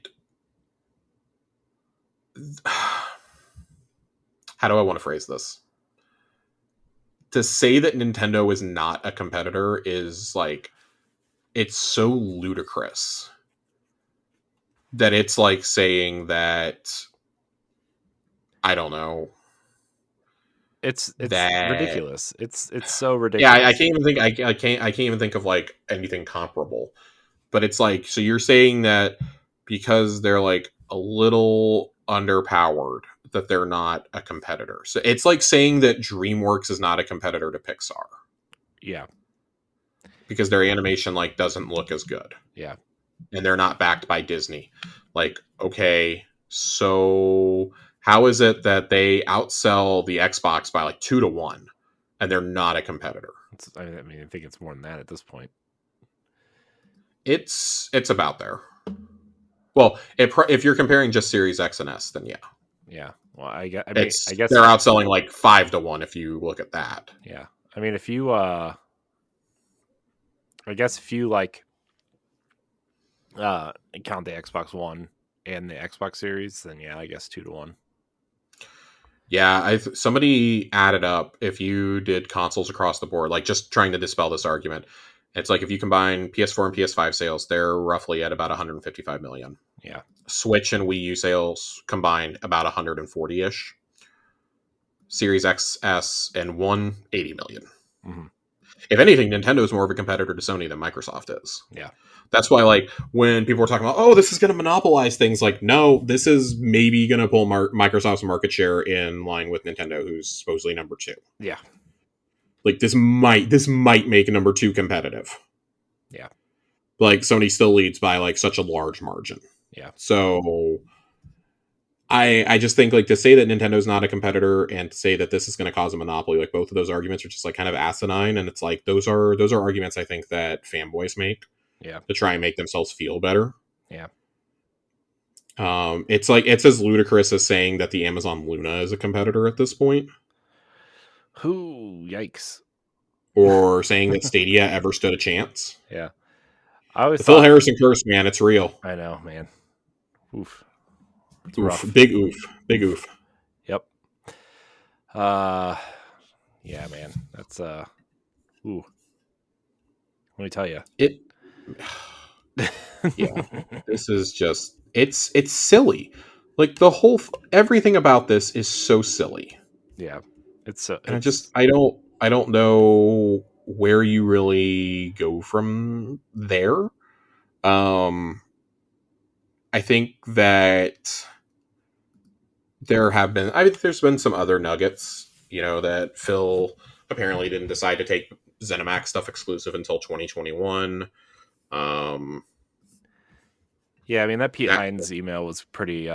how do I want to phrase this? To say that Nintendo is not a competitor is like, it's so ludicrous that it's like saying that, I don't know. It's that ridiculous. It's so ridiculous. Yeah, I can't even think. I can't even think of like anything comparable. But it's like, so you're saying that because they're like a little underpowered, that they're not a competitor. So it's like saying that DreamWorks is not a competitor to Pixar. Yeah. Because their animation like doesn't look as good. Yeah. And they're not backed by Disney. Like, okay, so how is it that they outsell the Xbox by like 2-1 and they're not a competitor? I mean, I think it's more than that at this point. It's about there. Well, if you're comparing just Series X and S, then yeah. Yeah. Well, I guess they're outselling like 5-1 if you look at that. Yeah. I mean, if you I guess if you like count the Xbox One and the Xbox Series, then yeah, I guess 2-1. Yeah, somebody added up, if you did consoles across the board, like just trying to dispel this argument, it's like if you combine PS4 and PS5 sales, they're roughly at about 155 million. Yeah. Switch and Wii U sales combined about 140-ish. Series XS and One, 80 million. Mm-hmm. If anything, Nintendo is more of a competitor to Sony than Microsoft is. Yeah. That's why, like, when people are talking about, oh, this is going to monopolize things, like, no, this is maybe going to pull Microsoft's market share in line with Nintendo, who's supposedly number 2. Yeah. Like, this might make number 2 competitive. Yeah. Like, Sony still leads by, like, such a large margin. Yeah. So, I just think, like, to say that Nintendo's not a competitor and to say that this is going to cause a monopoly, like, both of those arguments are just, like, kind of asinine. And it's like, those are arguments I think that fanboys make. Yeah. To try and make themselves feel better. Yeah. It's like, it's as ludicrous as saying that the Amazon Luna is a competitor at this point. Who? Yikes. Or saying that Stadia ever stood a chance. Yeah. I always Phil Harrison curse, man, it's real. I know, man. Oof. It's oof. Big oof. Big oof. Yep. Yeah, man. That's ooh. Let me tell you. Yeah, this is just it's silly. Like everything about this is so silly. Yeah, And it's I don't know where you really go from there. Um I think that there's been some other nuggets, that Phil apparently didn't decide to take ZeniMax stuff exclusive until 2021. Um yeah. I mean, that Pete that Hines email was pretty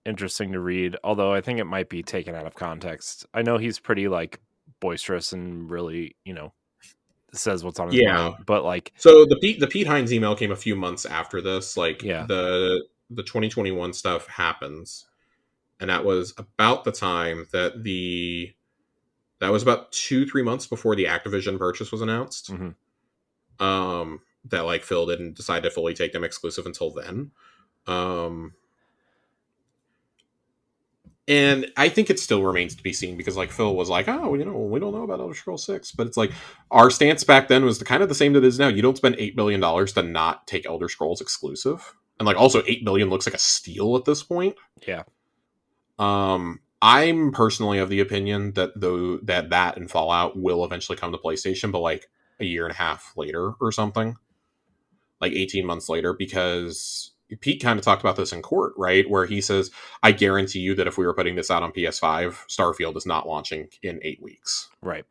interesting to read, although I think it might be taken out of context. I know he's pretty like boisterous and really, says what's on his Yeah. mind, but like, So the Pete Hines email came a few months after this. Like yeah, the 2021 stuff happens, and that was about the time that was about 2-3 months before the Activision purchase was announced. mm-hmm. That like Phil didn't decide to fully take them exclusive until then. Um, and I think it still remains to be seen because like Phil was like, oh, we don't know about Elder Scrolls 6, but it's like our stance back then was kind of the same that it is now. You don't spend $8 billion to not take Elder Scrolls exclusive, and like also $8 billion looks like a steal at this point. Yeah, I'm personally of the opinion that that and Fallout will eventually come to PlayStation, but like a year and a half later or something, like 18 months later, because Pete kind of talked about this in court, right? Where he says, I guarantee you that if we were putting this out on PS5, Starfield is not launching in 8 weeks. right.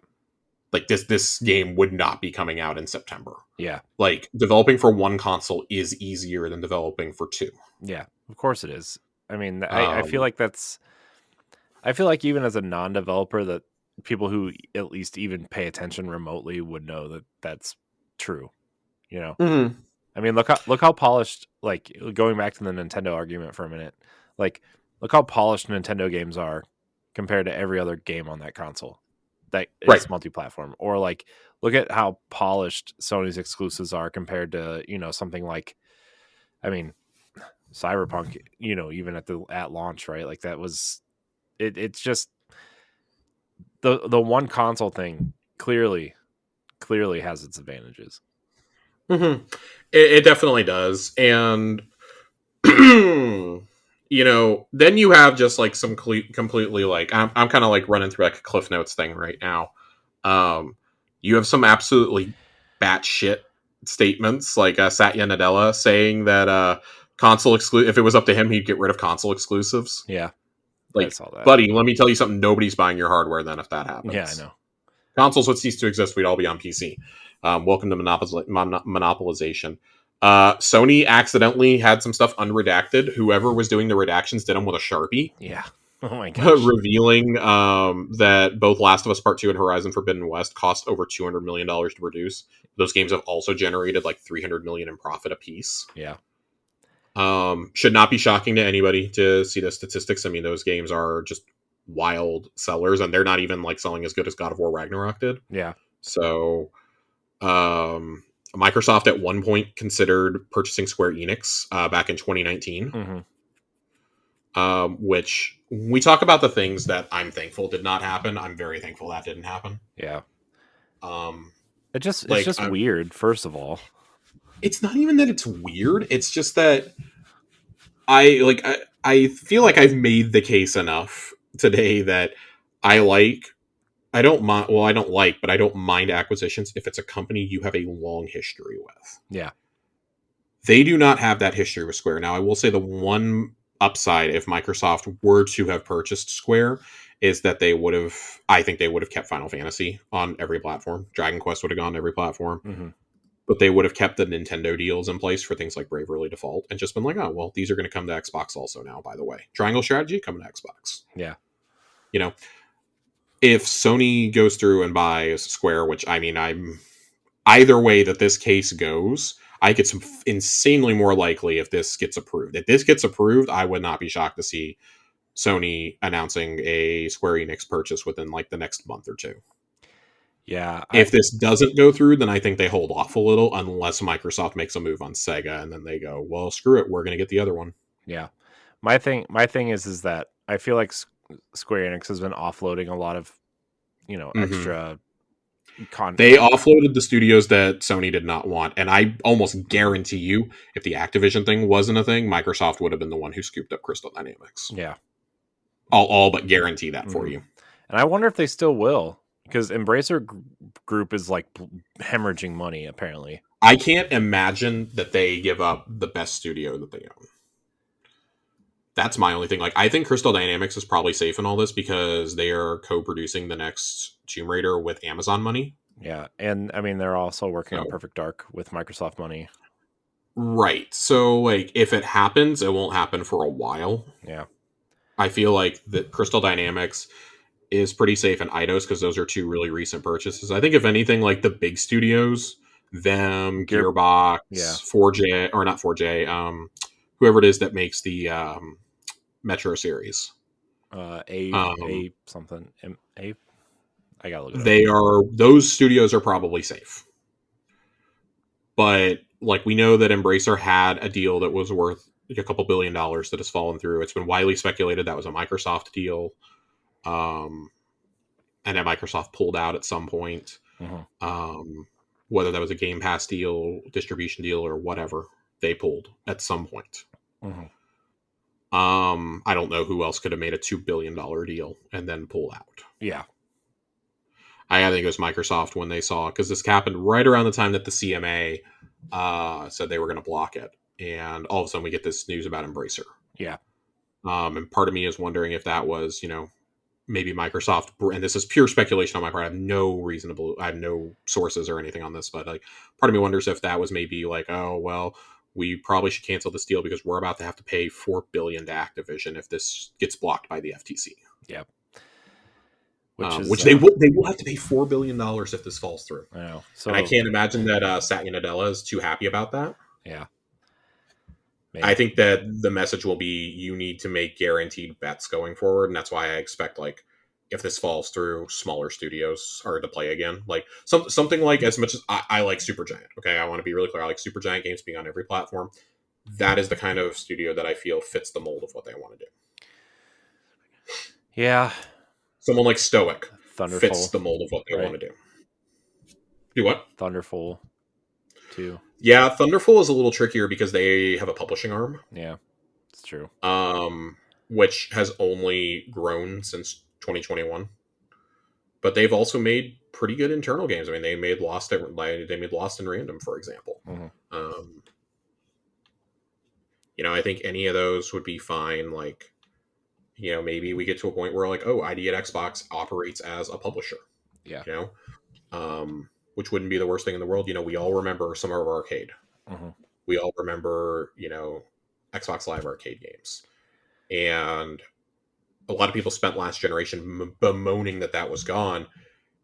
Like this game would not be coming out in September. Yeah, Like developing for one console is easier than developing for two. yeah. Of course it is. I mean, I feel Um, like I feel like even as a non-developer, that people who at least even pay attention remotely would know that that's true. You know, mhm. I mean, look how polished. Like going back to the Nintendo argument for a minute, like look how polished Nintendo games are compared to every other game on that console that Right. is multi-platform. Or like look at how polished Sony's exclusives are compared to something like, I mean, Cyberpunk. Even at launch, right? Like that was it. It's just the one console thing clearly has its advantages. Mm-hmm. It definitely does. And, then you have just like some completely like, I'm kind of like running through like a Cliff Notes thing right now. You have some absolutely batshit statements like Satya Nadella saying that if it was up to him, he'd get rid of console exclusives. Yeah, I Like, saw that. buddy, let me tell you something. Nobody's buying your hardware then if that Yeah, I happens. know. Consoles would cease to exist. We'd all be on PC. Welcome to monopolization. Sony accidentally had some stuff unredacted. Whoever was doing the redactions did them with a Sharpie, Yeah. Oh my gosh. revealing that both Last of Us Part 2 and Horizon Forbidden West cost over $200 million to produce. Those games have also generated like $300 million in profit apiece. Yeah. Should not be shocking to anybody to see the statistics. I mean, those games are just wild sellers, and they're not even like selling as good as God of War Ragnarok did. Yeah. So, Microsoft at one point considered purchasing Square Enix back in 2019, which we talk about the things that I'm thankful did not happen. I'm very thankful that didn't happen. Yeah. Um, It's like, just weird, first of all. it's not even that it's weird. It's just that I feel like I've made the case enough today that I don't mind. Well, I don't like, but I don't mind acquisitions if it's a company you have a long history with. Yeah. They do not have that history with Square. Now, I will say the one upside if Microsoft were to have purchased Square is that I think they would have kept Final Fantasy on every platform. Dragon Quest would have gone on every platform, Mm-hmm. but they would have kept the Nintendo deals in place for things like Brave Early Default and just been like, oh, well, these are going to come to Xbox also now, by the way. Triangle Strategy coming to Xbox. Yeah. You know, if Sony goes through and buys Square, which I mean, I'm either way that this case goes, I get some insanely more likely if this gets approved. If this gets approved, I would not be shocked to see Sony announcing a Square Enix purchase within like the next month or two. Yeah. If this doesn't go through, then I think they hold off a little unless Microsoft makes a move on Sega and then they go, well, screw it, we're going to get the other one. Yeah. My thing is that I feel like Square Enix has been offloading a lot of, Mm-hmm. extra They offloaded the studios that Sony did not want, and I almost guarantee you, if the Activision thing wasn't a thing, Microsoft would have been the one who scooped up Crystal Dynamics. Yeah. I'll all but guarantee that for you. And I wonder if they still will, because Embracer Group is like hemorrhaging money, apparently. I can't imagine that they give up the best studio that they own. That's my only thing. Like, I think Crystal Dynamics is probably safe in all this because they are co-producing the next Tomb Raider with Amazon money. Yeah, and I mean, they're also working on Perfect Dark with Microsoft money. Right. So, like, if it happens, it won't happen for a while. Yeah. I feel like that Crystal Dynamics is pretty safe in Eidos because those are two really recent purchases. I think, if anything, like the big studios, them, Gearbox, 4J, or not 4J, whoever it is that makes the Metro series. A something. I gotta look it up. Those studios are probably safe. But, like, we know that Embracer had a deal that was worth like a couple $1 billion that has fallen through. It's been widely speculated that was a Microsoft deal. And then Microsoft pulled out at some point. Whether that was a Game Pass deal, distribution deal, or whatever, they pulled at some point. I don't know who else could have made a $2 billion deal and then pull out. Yeah. I think it was Microsoft when they saw, because this happened right around the time that the CMA said they were going to block it. And all of a sudden we get this news about Embracer. Yeah. And part of me is wondering if that was, maybe Microsoft, and this is pure speculation on my part. I have no sources or anything on this, but like part of me wonders if that was maybe like, oh, well, we probably should cancel this deal because we're about to have to pay $4 billion to Activision if this gets blocked by the FTC. Yeah. Which they will have to pay $4 billion if this falls through. I know. And I can't imagine that Satya Nadella is too happy about that. Yeah. Maybe. I think that the message will be you need to make guaranteed bets going forward, and that's why I expect, like, if this falls through, smaller studios are to play again. Like something like, as much as I like Supergiant, okay, I want to be really clear, I like Supergiant games being on every platform. That is the kind of studio that I feel fits the mold of what they want to do. Yeah. Someone like Stoic Thunderful fits the mold of what they want to do. Do what? Thunderful, too. Yeah, Thunderful is a little trickier because they have a publishing arm. Yeah, it's true. Which has only grown since 2021. But they've also made pretty good internal games. I mean, they made Lost in Random, for example. I think any of those would be fine. Like, maybe we get to a point where, like, oh, ID at Xbox operates as a publisher. Yeah. Which wouldn't be the worst thing in the world. We all remember Summer of Arcade. We all remember, Xbox Live Arcade games. And a lot of people spent last generation bemoaning that was gone.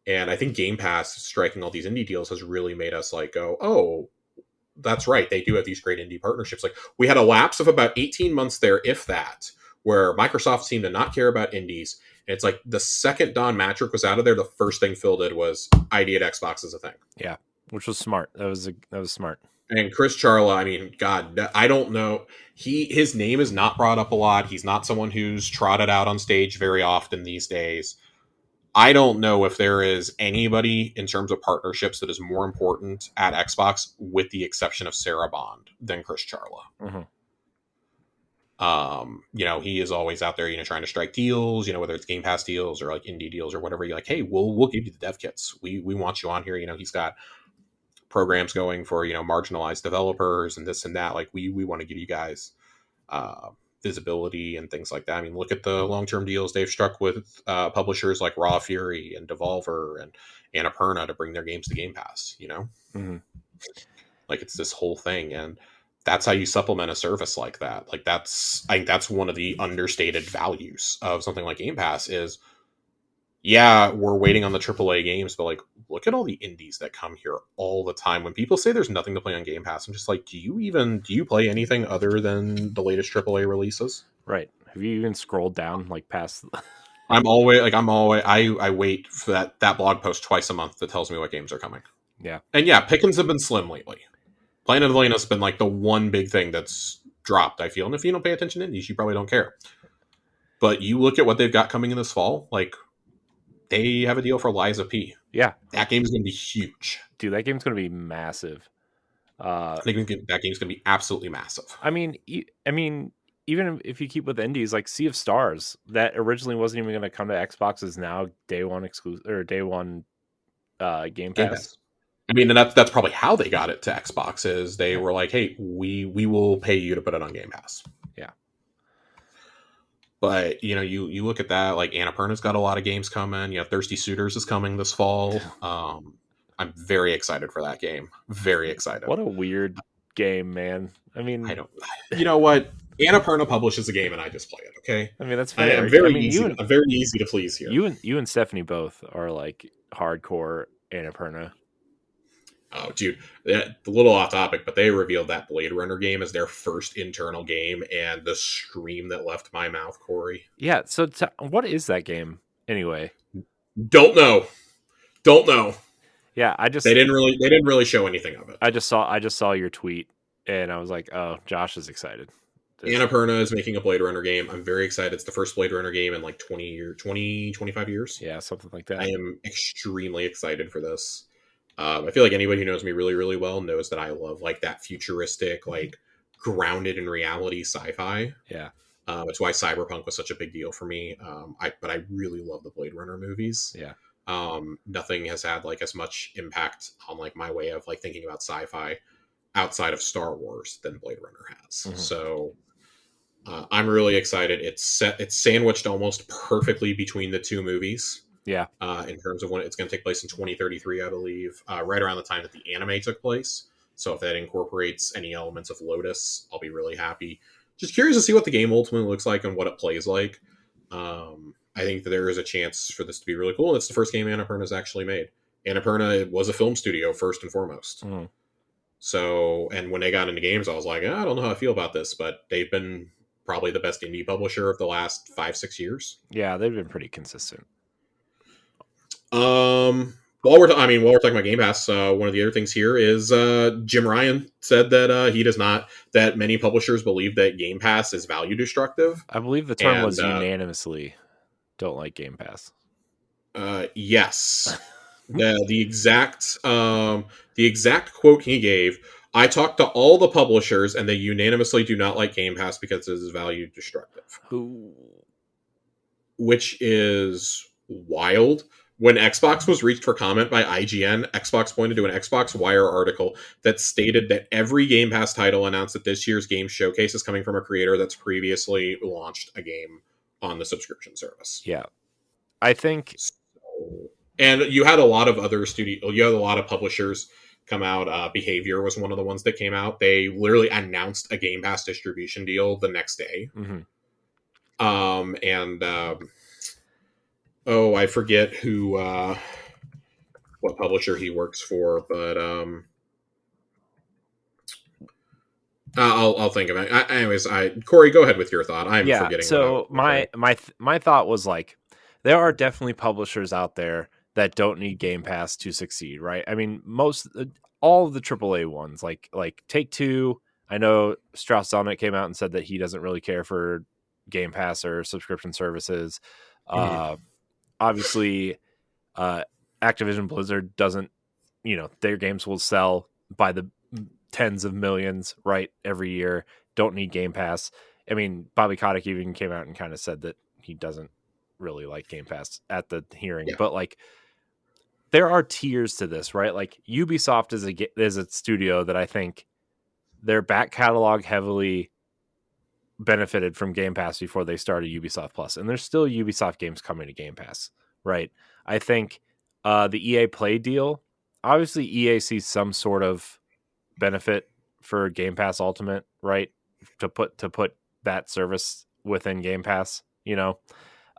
And I think Game Pass striking all these indie deals has really made us like go, oh, that's right. They do have these great indie partnerships. Like, we had a lapse of about 18 months there, if that, where Microsoft seemed to not care about indies. And it's like the second Don Matrick was out of there, the first thing Phil did was ID at Xbox as a thing. Yeah, which was smart. That was smart. And Chris Charla, I mean, God, I don't know. His name is not brought up a lot. He's not someone who's trotted out on stage very often these days. I don't know if there is anybody in terms of partnerships that is more important at Xbox, with the exception of Sarah Bond, than Chris Charla. He is always out there, trying to strike deals, whether it's Game Pass deals or like indie deals or whatever. You're like, hey, we'll give you the dev kits. We want you on here. He's got programs going for, marginalized developers and this and that. Like, we want to give you guys visibility and things like that. I mean, look at the long-term deals they've struck with publishers like Raw Fury and Devolver and Annapurna to bring their games to Game Pass, Like, it's this whole thing. And that's how you supplement a service like that. Like, I think that's one of the understated values of something like Game Pass is, yeah, we're waiting on the AAA games, but like, look at all the indies that come here all the time. When people say there's nothing to play on Game Pass, I'm just like, do you play anything other than the latest AAA releases? Right. Have you even scrolled down like past? I wait for that blog post twice a month that tells me what games are coming. Yeah. And yeah, pickings have been slim lately. Planet of Lane has been like the one big thing that's dropped, I feel. And if you don't pay attention to indies, you probably don't care. But you look at what they've got coming in this fall, like, they have a deal for Liza P. Yeah. That game is going to be huge. Dude, that game's going to be massive. I think that game's going to be absolutely massive. I mean, even if you keep with indies like Sea of Stars, that originally wasn't even going to come to Xbox, is now day one exclusive or day one Game Game Pass. Pass. I mean, and that's probably how they got it to Xbox. Is they were like, "Hey, we will pay you to put it on Game Pass." Yeah. But you look at that. Like Annapurna's got a lot of games coming. You have Thirsty Suitors is coming this fall. I'm very excited for that game. Very excited. What a weird game, man. I mean, I don't. You know what? Annapurna publishes a game, and I just play it. Okay. I mean, that's fair. I'm very I mean, easy. I'm very easy to please here. You and Stephanie both are like hardcore Annapurna. Oh, dude, a little off topic, but they revealed that Blade Runner game as their first internal game, and the scream that left my mouth, Corey. Yeah. So, what is that game anyway? Don't know. Yeah, they didn't really show anything of it. I just saw your tweet, and I was like, oh, Josh is excited. Annapurna is making a Blade Runner game. I'm very excited. It's the first Blade Runner game in like 25 years. Yeah, something like that. I am extremely excited for this. I feel like anybody who knows me really, really well knows that I love like that futuristic, like grounded in reality sci-fi. Yeah. It's why Cyberpunk was such a big deal for me. But I really love the Blade Runner movies. Yeah. Nothing has had like as much impact on like my way of like thinking about sci-fi outside of Star Wars than Blade Runner has. Mm-hmm. So I'm really excited. It's sandwiched almost perfectly between the two movies. Yeah. In terms of when it's going to take place in 2033, I believe, right around the time that the anime took place. So if that incorporates any elements of Lotus, I'll be really happy. Just curious to see what the game ultimately looks like and what it plays like. I think that there is a chance for this to be really cool. And it's the first game Annapurna has actually made. Annapurna was a film studio first and foremost. Mm-hmm. So, and when they got into games, I was like, I don't know how I feel about this, but they've been probably the best indie publisher of the last 5-6 years. Yeah, they've been pretty consistent. While we're talking about Game Pass, one of the other things here is Jim Ryan said that he does not, that many publishers believe that Game Pass is value destructive. I believe the term was unanimously don't like Game Pass. Yes. the exact quote he gave, I talked to all the publishers and they unanimously do not like Game Pass because it is value destructive. Which is wild. When Xbox was reached for comment by IGN, Xbox pointed to an Xbox Wire article that stated that every Game Pass title announced at this year's Game Showcase is coming from a creator that's previously launched a game on the subscription service. Yeah. I think... And you had a lot of other you had a lot of publishers come out. Behavior was one of the ones that came out. They literally announced a Game Pass distribution deal the next day. Mm-hmm. I forget who, what publisher he works for, but I'll think of it. Anyways, Corey, go ahead with your thought. I'm forgetting. So my thought was like, there are definitely publishers out there that don't need Game Pass to succeed, right? I mean, all of the AAA ones, like Take-Two. I know Strauss Zelnick came out and said that he doesn't really care for Game Pass or subscription services. Mm-hmm. Obviously, Activision Blizzard doesn't, their games will sell by the tens of millions, right, every year. Don't need Game Pass. I mean, Bobby Kotick even came out and kind of said that he doesn't really like Game Pass at the hearing. Yeah. But, like, there are tiers to this, right? Like, Ubisoft is a studio that I think their back catalog heavily benefited from Game Pass before they started Ubisoft Plus, and there's still Ubisoft games coming to Game Pass, right? I think the EA Play deal, obviously EA sees some sort of benefit for Game Pass Ultimate, right? To put that service within Game Pass,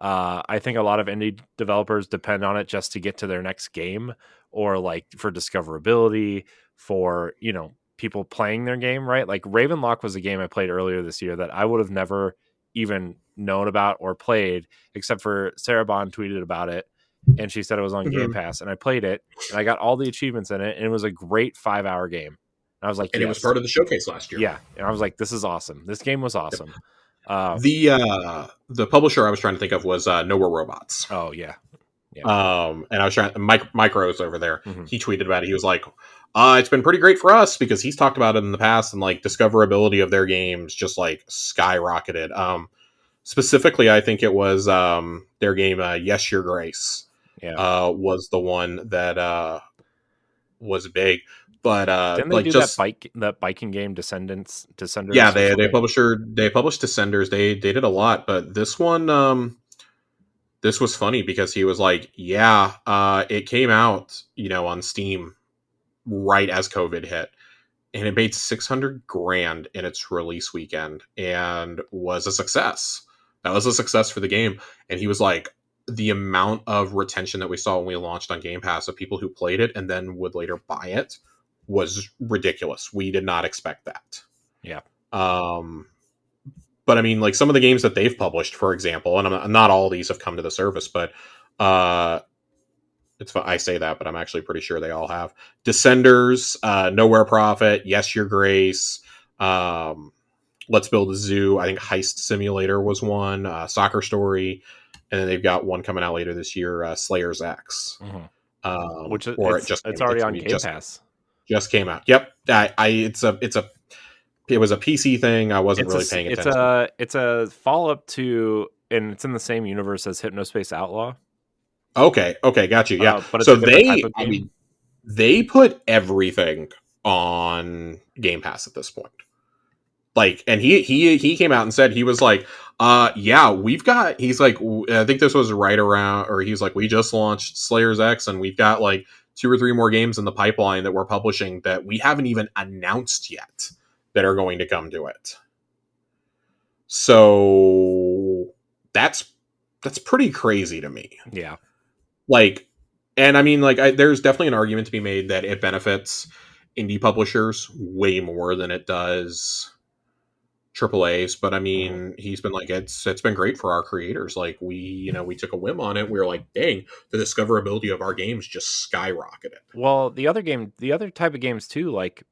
I think a lot of indie developers depend on it just to get to their next game, or like for discoverability, for people playing their game, right? Like Ravenlock was a game I played earlier this year that I would have never even known about or played, except for Sarah Bond tweeted about it, and she said it was on Game Pass, and I played it, and I got all the achievements in it, and it was a great 5-hour game. And I was like, and It was part of the showcase last year. Yeah, and I was like, this is awesome. This game was awesome. The publisher I was trying to think of was Nowhere Robots. Oh yeah. And I was trying Micro's over there. Mm-hmm. He tweeted about it. He was like, it's been pretty great for us because he's talked about it in the past, and like discoverability of their games just like skyrocketed. Specifically, I think it was their game Yes Your Grace was the one that was big. But didn't they like do just that biking game Descenders? yeah, they published Descenders. They did a lot, but this one this was funny because he was like, yeah, it came out, on Steam right as COVID hit, and it made 600 grand in its release weekend and was a success. That was a success for the game. And he was like, the amount of retention that we saw when we launched on Game Pass of people who played it and then would later buy it was ridiculous. We did not expect that. Yeah. But I mean, like some of the games that they've published, for example, and not all of these have come to the service, but I say that, but I'm actually pretty sure they all have. Descenders, Nowhere Profit, Yes Your Grace, Let's Build a Zoo. I think Heist Simulator was one. Soccer Story, and then they've got one coming out later this year, Slayer's X. Mm-hmm. Which it's already on Game Pass. Just came out. Yep. It was a PC thing. I wasn't really paying attention. It's a follow-up to, and it's in the same universe as Hypnospace Outlaw. Okay, got you. Yeah, but it's so a different type of game. They put everything on Game Pass at this point. Like, and he came out and said, he was like, yeah, he's like, I think this was right around, or he's like, we just launched Slayer's X, and we've got like 2 or 3 more games in the pipeline that we're publishing that we haven't even announced yet that are going to come to it. So that's pretty crazy to me. Yeah. Like, and I mean, like, there's definitely an argument to be made that it benefits indie publishers way more than it does AAA's. But I mean, he's been like, it's been great for our creators. Like, we took a whim on it. We were like, dang, the discoverability of our games just skyrocketed. Well, the other type of games too, like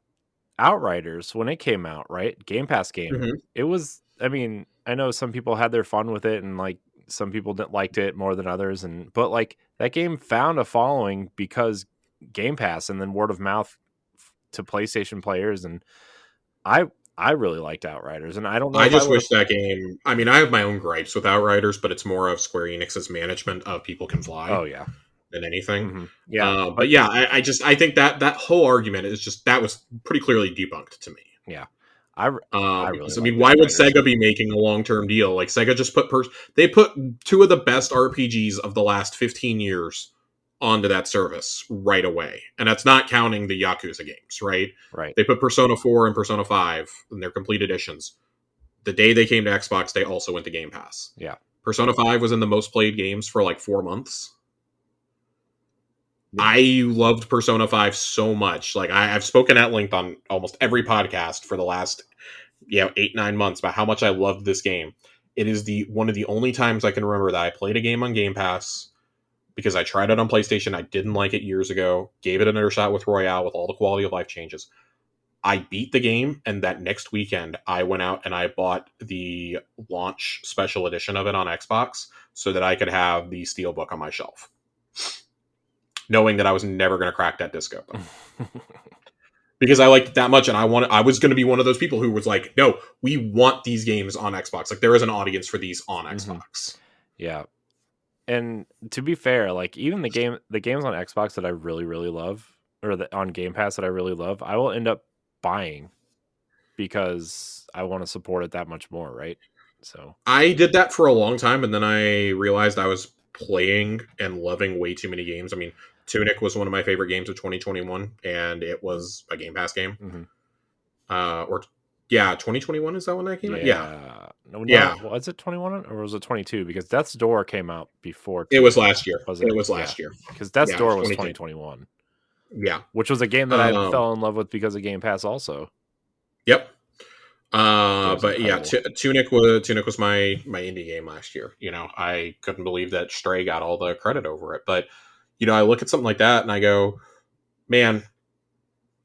Outriders, when it came out, right? Game Pass game. Mm-hmm. It was, I mean, I know some people had their fun with it, and like some people didn't liked it more than others, but like that game found a following because Game Pass and then word of mouth to PlayStation players, and I really liked Outriders, and I don't know. I just wish that game. I mean, I have my own gripes with Outriders, but it's more of Square Enix's management of People Can Fly. Oh yeah. Than anything. Mm-hmm. Yeah. But yeah, I think that whole argument is just, that was pretty clearly debunked to me. Yeah. I really I mean, why would Sega be making a long-term deal? Like, Sega just they put 2 of the best RPGs of the last 15 years onto that service right away. And that's not counting the Yakuza games, right? Right. They put Persona 4 and Persona 5 in their complete editions. The day they came to Xbox, they also went to Game Pass. Yeah. Persona 5 was in the most played games for like 4 months. I loved Persona 5 so much. Like, I've spoken at length on almost every podcast for the last 8-9 months about how much I loved this game. It is one of the only times I can remember that I played a game on Game Pass because I tried it on PlayStation. I didn't like it years ago. Gave it another shot with Royale with all the quality of life changes. I beat the game, and that next weekend I went out and I bought the launch special edition of it on Xbox so that I could have the Steelbook on my shelf, knowing that I was never going to crack that disc open. Because I liked it that much, and I was going to be one of those people who was like, no, we want these games on Xbox. Like, there is an audience for these on Xbox. Yeah. And to be fair, like, even the games on Xbox that I really, really love, or on Game Pass that I really love, I will end up buying because I want to support it that much more, right? So I did that for a long time, and then I realized I was playing and loving way too many games. I mean, Tunic was one of my favorite games of 2021, and it was a Game Pass game. Mm-hmm. 2021 is that when that came out? Yeah. Was it 21 or was it 22? Because Death's Door came out before. Tunic. It was last year. It was last year. Because Death's Door was 2021. Yeah. Which was a game that I fell in love with because of Game Pass also. Yep. But yeah, Tunic was my indie game last year. I couldn't believe that Stray got all the credit over it. But, I look at something like that and I go, man,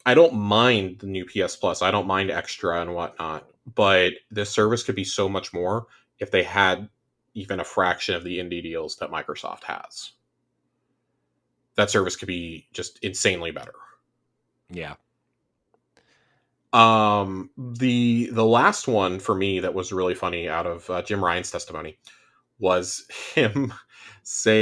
I don't mind the new PS Plus. I don't mind extra and whatnot. But this service could be so much more if they had even a fraction of the indie deals that Microsoft has. that service could be just insanely better. Yeah. The last one for me that was really funny out of Jim Ryan's testimony was him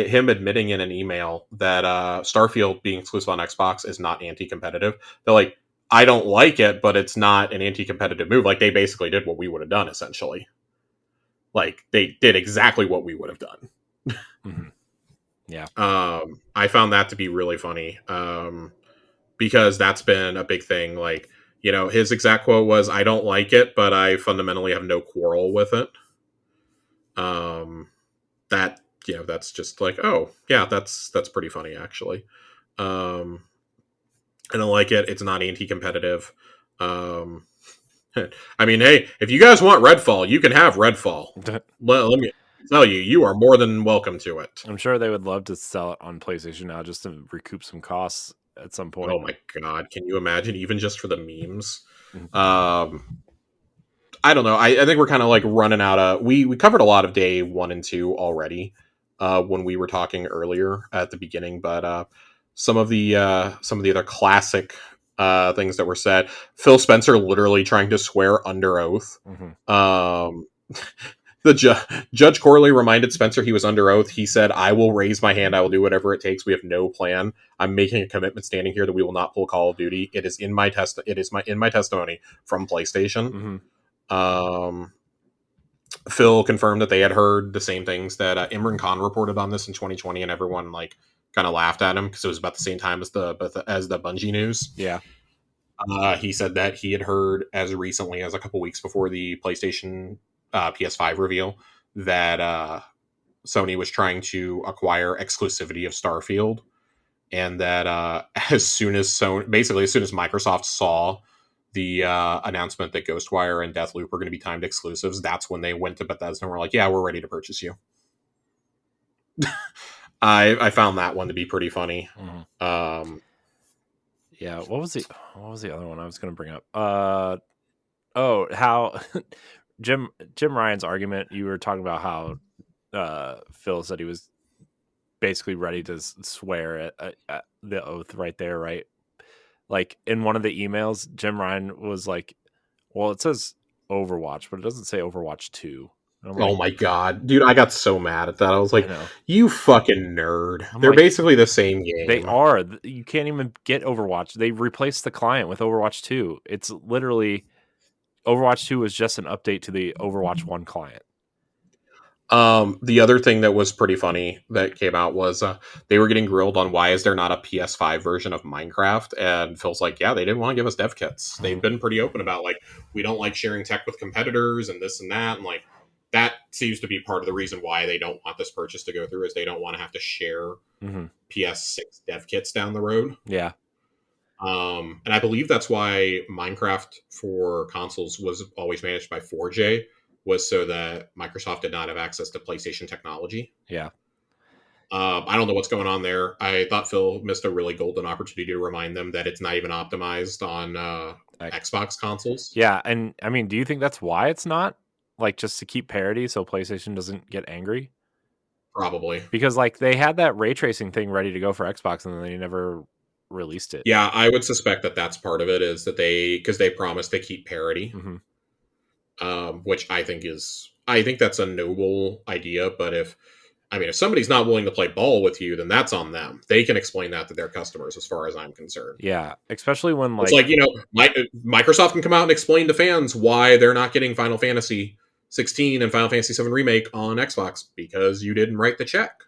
admitting in an email that Starfield being exclusive on Xbox is not anti-competitive. They're like, I don't like it, but it's not an anti-competitive move. Like, they basically did what we would have done, essentially. Like, they did exactly what we would have done. Mm-hmm. Yeah. I found that to be really funny. Because that's been a big thing. Like, you know, his exact quote was, I don't like it, but I fundamentally have no quarrel with it. That, you know, that's just like, oh, yeah, that's pretty funny, actually. I don't like it. It's not anti-competitive. I mean, hey, if you guys want Redfall, you can have Redfall. Let me tell you, you are more than welcome to it. I'm sure they would love to sell it on PlayStation now just to recoup some costs at some point. Oh my god, can you imagine, even just for the memes? Mm-hmm. I don't know. I think we're kind of like running out of. We covered a lot of day 1 and 2 already when we were talking earlier at the beginning, but some of the other classic things that were said. Phil Spencer literally trying to swear under oath. Mm-hmm. Judge Corley reminded Spencer he was under oath. He said, I will raise my hand. I will do whatever it takes. We have no plan. I'm making a commitment standing here that we will not pull Call of Duty. It is in my testimony from PlayStation. Mm-hmm. Phil confirmed that they had heard the same things that Imran Khan reported on this in 2020, and everyone like kind of laughed at him because it was about the same time as the Bungie news. Yeah. He said that he had heard as recently as a couple weeks before the PlayStation PS5 reveal that Sony was trying to acquire exclusivity of Starfield, and that as soon as Microsoft saw the announcement that Ghostwire and Deathloop were going to be timed exclusives, that's when they went to Bethesda and were like, yeah, we're ready to purchase you. I found that one to be pretty funny. Mm-hmm. Yeah, what was the other one I was going to bring up? How Jim Ryan's argument, you were talking about how Phil said he was basically ready to swear at the oath right there, right? Like in one of the emails, Jim Ryan was like, well, it says Overwatch, but it doesn't say Overwatch 2. Oh my god, dude, I got so mad at that. I was like, you fucking nerd. They're like, basically the same game. They are. You can't even get Overwatch. They replaced the client with Overwatch 2. It's literally Overwatch 2 was just an update to the Overwatch 1 client. The other thing that was pretty funny that came out was they were getting grilled on why is there not a PS5 version of Minecraft, and Phil's like, yeah, they didn't want to give us dev kits. They've been pretty open about like, we don't like sharing tech with competitors and this and that, and like that seems to be part of the reason why they don't want this purchase to go through, is they don't want to have to share PS6 dev kits down the road. Yeah. And I believe that's why Minecraft for consoles was always managed by 4J, was so that Microsoft did not have access to PlayStation technology. Yeah. I don't know what's going on there. I thought Phil missed a really golden opportunity to remind them that it's not even optimized on Xbox consoles. Yeah, and I mean, do you think that's why it's not? Like, just to keep parity so PlayStation doesn't get angry? Probably. Because, like, they had that ray tracing thing ready to go for Xbox, and then they never released it. Yeah, I would suspect that that's part of it, is that because they promised to keep parity. Mm-hmm. Which I think that's a noble idea, but if somebody's not willing to play ball with you, then that's on them. They can explain that to their customers, as far as I'm concerned. Yeah, especially when it's like, Microsoft can come out and explain to fans why they're not getting Final Fantasy 16 and Final Fantasy 7 Remake on Xbox, because you didn't write the check.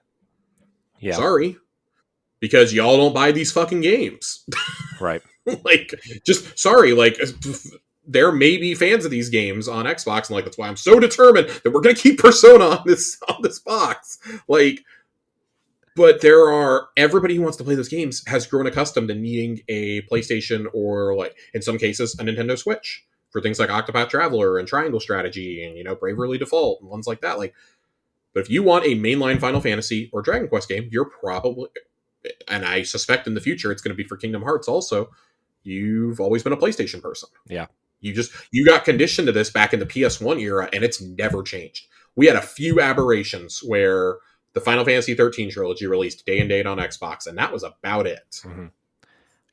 Yeah. Sorry. Because y'all don't buy these fucking games. Right. Like, just sorry, like, there may be fans of these games on Xbox, and like that's why I'm so determined that we're going to keep Persona on this box. Like, but everybody who wants to play those games has grown accustomed to needing a PlayStation, or like in some cases a Nintendo Switch, for things like Octopath Traveler and Triangle Strategy and Bravely Default and ones like that. Like, but if you want a mainline Final Fantasy or Dragon Quest game, you're probably, and I suspect in the future it's going to be for Kingdom Hearts also, you've always been a PlayStation person. Yeah. You got conditioned to this back in the PS1 era, and it's never changed. We had a few aberrations where The Final Fantasy 13 trilogy released day and date on Xbox, and that was about it. Mm-hmm.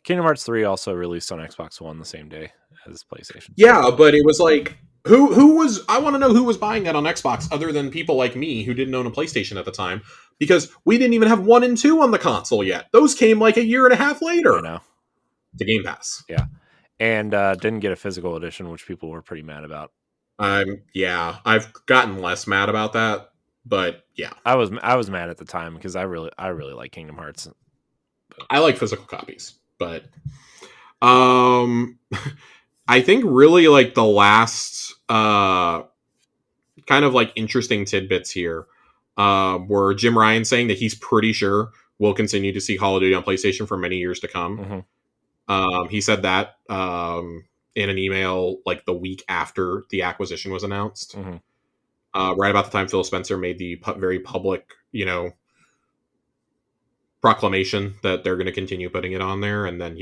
Kingdom Hearts 3 also released on Xbox One the same day as PlayStation. Yeah, but it was like, who was, I want to know who was buying that on Xbox other than people like me who didn't own a PlayStation at the time, because we didn't even have 1 and 2 on the console yet. Those came like a year and a half later. I know. To Game Pass. Yeah. And didn't get a physical edition, which people were pretty mad about. Yeah, I've gotten less mad about that, but yeah. I was mad at the time because I really like Kingdom Hearts. I like physical copies, but I think really like the last kind of like interesting tidbits here were Jim Ryan saying that he's pretty sure we'll continue to see Call of Duty on PlayStation for many years to come. Mm-hmm. He said that in an email like the week after the acquisition was announced. Mm-hmm. Right about the time Phil Spencer made the very public, proclamation that they're going to continue putting it on there, and then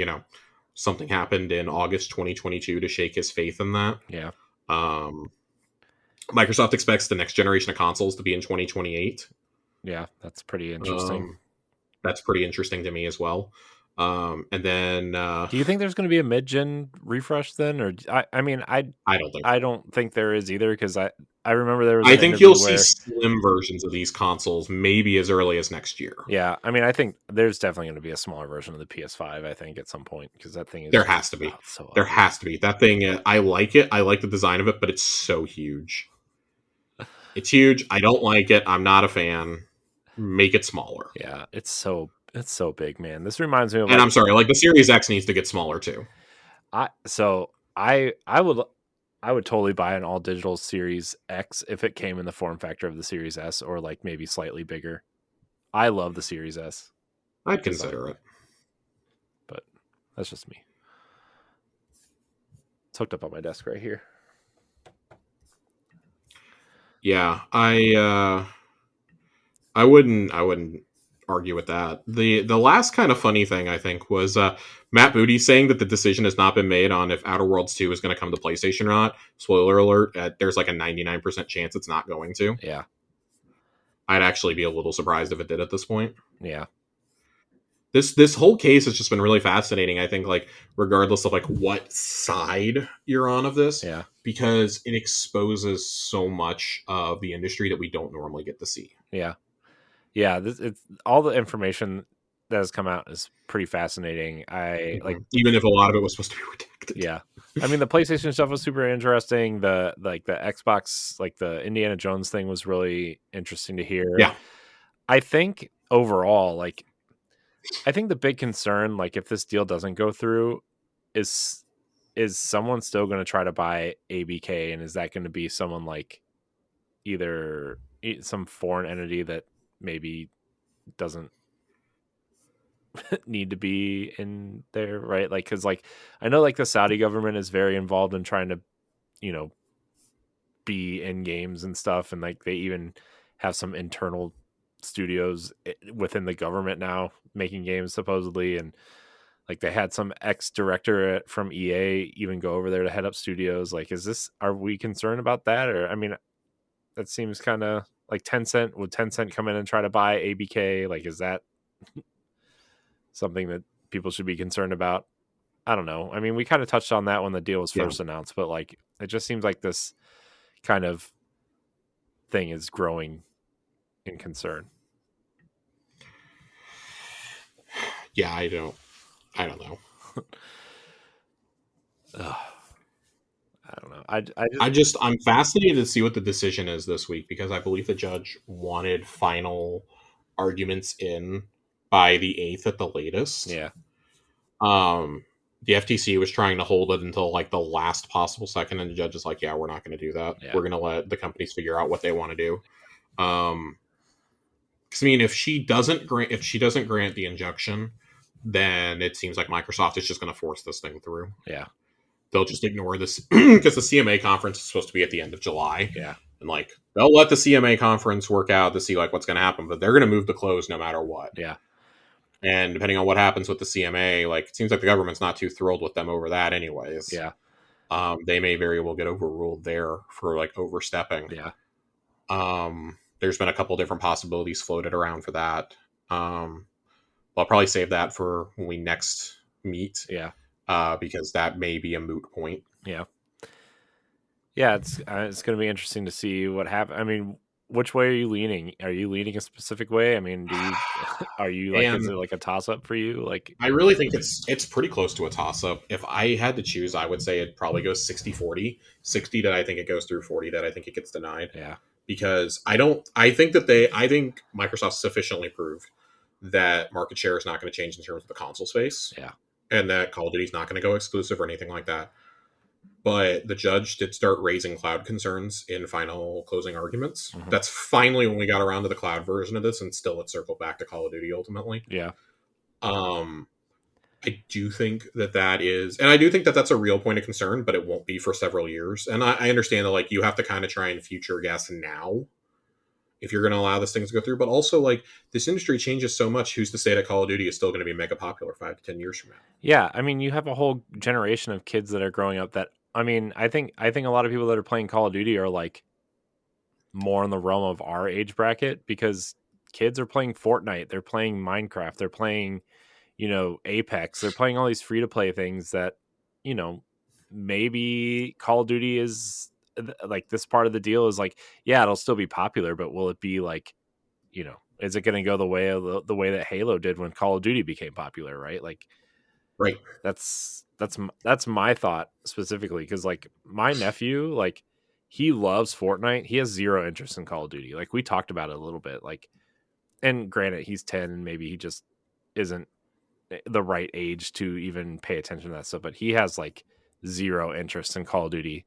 something happened in August 2022 to shake his faith in that. Yeah. Microsoft expects the next generation of consoles to be in 2028. Yeah, that's pretty interesting. That's pretty interesting to me as well. And then do you think there's going to be a mid-gen refresh then, or I don't think there is either, because I remember there was. I think you'll see slim versions of these consoles maybe as early as next year. Yeah, I mean, I think there's definitely going to be a smaller version of the PS5. I think at some point, because that thing is there has to be. There has to be that thing. I like it. I like the design of it, but it's so huge. It's huge. I don't like it. I'm not a fan. Make it smaller. Yeah, it's so big, man. This reminds me of. And I'm sorry, like the Series X needs to get smaller too. I would totally buy an all digital Series X if it came in the form factor of the Series S, or like maybe slightly bigger. I love the Series S. I'd consider it, but that's just me. It's hooked up on my desk right here. Yeah, I wouldn't argue with that. The last kind of funny thing I think was Matt Booty saying that the decision has not been made on if Outer Worlds 2 is going to come to PlayStation or not. Spoiler alert, there's like a 99% chance it's not going to. Yeah. I'd actually be a little surprised if it did at this point. Yeah. This whole case has just been really fascinating, I think, like regardless of like what side you're on of this. Yeah. Because it exposes so much of the industry that we don't normally get to see. Yeah. Yeah, it's all the information that has come out is pretty fascinating. Like, even if a lot of it was supposed to be redacted. Yeah, I mean the PlayStation stuff was super interesting. The Xbox, like the Indiana Jones thing, was really interesting to hear. Yeah, I think overall, like, I think the big concern, like if this deal doesn't go through, is someone still going to try to buy ABK, and is that going to be someone like either some foreign entity that maybe doesn't need to be in there, right? Like, because like I know like the Saudi government is very involved in trying to be in games and stuff, and like they even have some internal studios within the government now making games supposedly, and like they had some ex-director from EA even go over there to head up studios. Like, are we concerned about that? Or I mean, that seems kind of like Tencent. Would Tencent come in and try to buy ABK? Like, is that something that people should be concerned about? I don't know. I mean, we kind of touched on that when the deal was first announced, but like, it just seems like this kind of thing is growing in concern. Yeah, I don't know. I don't know. I'm fascinated to see what the decision is this week, because I believe the judge wanted final arguments in by the 8th at the latest. Yeah. The FTC was trying to hold it until like the last possible second, and the judge is like, "Yeah, we're not going to do that. Yeah. We're going to let the companies figure out what they want to do." Because I mean, if she doesn't grant the injunction, then it seems like Microsoft is just going to force this thing through. Yeah. They'll just ignore this because the CMA conference is supposed to be at the end of July. Yeah. And like, they'll let the CMA conference work out to see like what's going to happen, but they're going to move the close no matter what. Yeah. And depending on what happens with the CMA, like it seems like the government's not too thrilled with them over that anyways. Yeah. They may very well get overruled there for like overstepping. Yeah. There's been a couple different possibilities floated around for that. I'll probably save that for when we next meet. Yeah. Because that may be a moot point. Yeah. Yeah, it's going to be interesting to see what happens. I mean, which way are you leaning? Are you leaning a specific way? I mean, do you are you like is And it like a toss up for you? Like I really think it's pretty close to a toss up. If I had to choose, I would say it probably goes 60-40. 60 that I think it goes through, 40 that I think it gets denied. yeah. Because I think Microsoft sufficiently proved that market share is not going to change in terms of the console space. Yeah. And that Call of Duty is not going to go exclusive or anything like that. But the judge did start raising cloud concerns in final closing arguments. Mhm. That's finally when we got around to the cloud version of this, and still it circled back to Call of Duty ultimately. Yeah. I do think that is, and I do think that that's a real point of concern, but it won't be for several years. And I understand that, like, you have to kind of try and future guess now if you're going to allow this thing to go through. But also, like, this industry changes so much. Who's to say that Call of Duty is still going to be mega popular 5 to 10 years from now? Yeah, I mean, you have a whole generation of kids that are growing up that I mean, I think a lot of people that are playing Call of Duty are like more in the realm of our age bracket because kids are playing Fortnite, they're playing Minecraft, they're playing, Apex, they're playing all these free to play things that, you know, maybe Call of Duty is like this part of the deal is like, yeah, it'll still be popular, but will it be like, is it going to go the way of the way that Halo did when Call of Duty became popular, right? Like Right. that's my thought specifically because like my nephew, like he loves Fortnite. He has zero interest in Call of Duty. Like we talked about it a little bit. Like, and granted, he's 10 and maybe he just isn't the right age to even pay attention to that stuff. But he has like zero interest in Call of Duty.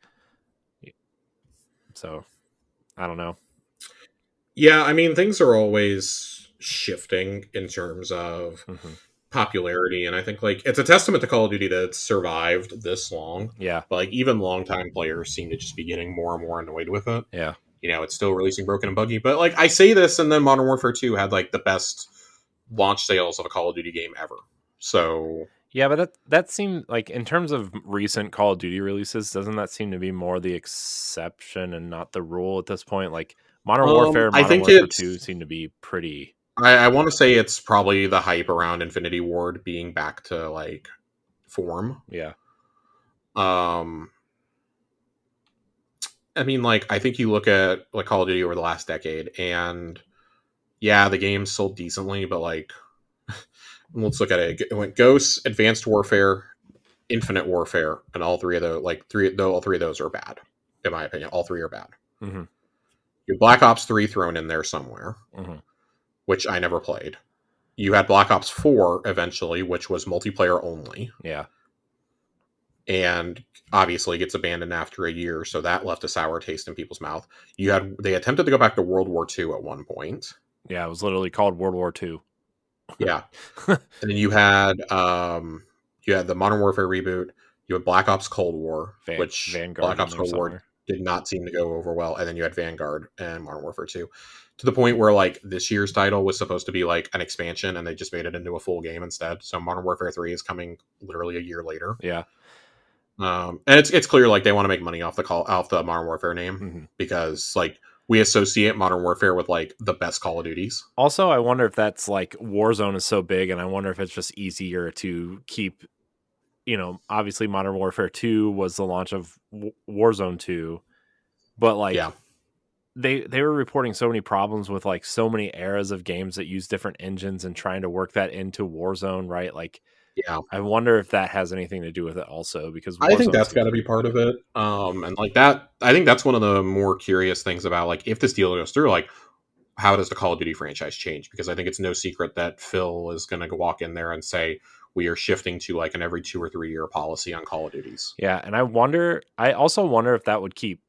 So I don't know. Yeah, I mean, things are always shifting in terms of Mm-hmm. popularity, and I think, like, it's a testament to Call of Duty that it's survived this long. Yeah. But, like, even longtime players seem to just be getting more and more annoyed with it. Yeah. It's still releasing broken and buggy. But, like, I say this, and then Modern Warfare 2 had, like, the best launch sales of a Call of Duty game ever. So yeah, but that seemed like in terms of recent Call of Duty releases, doesn't that seem to be more the exception and not the rule at this point? Like Modern Warfare, I Modern think Warfare it's 2 seem to be pretty. I want to say it's probably the hype around Infinity Ward being back to, like, form. Yeah. Um I mean, like, I think you look at, like, Call of Duty over the last decade, and yeah, the game sold decently, but, like, let's look at it. It went Ghosts, Advanced Warfare, Infinite Warfare, and all three of those, all three of those are bad, in my opinion. All three are bad. Mm-hmm. You have Black Ops 3 thrown in there somewhere, Mm-hmm. which I never played. You had Black Ops 4 eventually, which was multiplayer only. Yeah. And obviously gets abandoned after a year, so that left a sour taste in people's mouth. They attempted to go back to World War II at one point. Yeah, it was literally called World War II. Yeah. And then you had the Modern Warfare reboot. You had Black Ops Cold War, which Vanguard Black Ops Cold War did not seem to go over well. And then you had Vanguard and Modern Warfare 2. To the point where, like, this year's title was supposed to be like an expansion, and they just made it into a full game instead. So Modern Warfare 3 is coming literally a year later. Yeah. And it's clear, like, they want to make money off the Modern Warfare name, because, like, we associate Modern Warfare with, like, the best Call of Duties. Also, I wonder if that's like Warzone is so big, and I wonder if it's just easier to keep. Obviously, Modern Warfare 2 was the launch of Warzone 2, but like, yeah. They were reporting so many problems with like so many eras of games that use different engines and trying to work that into Warzone, right? Like, yeah, I wonder if that has anything to do with it also, because I think that's got to be part of it. And like that, I think that's one of the more curious things about, like, if this deal goes through, like, how does the Call of Duty franchise change? Because I think it's no secret that Phil is going to walk in there and say, we are shifting to, like, an every 2 or 3 year policy on Call of Duties. Yeah, and I also wonder if that would keep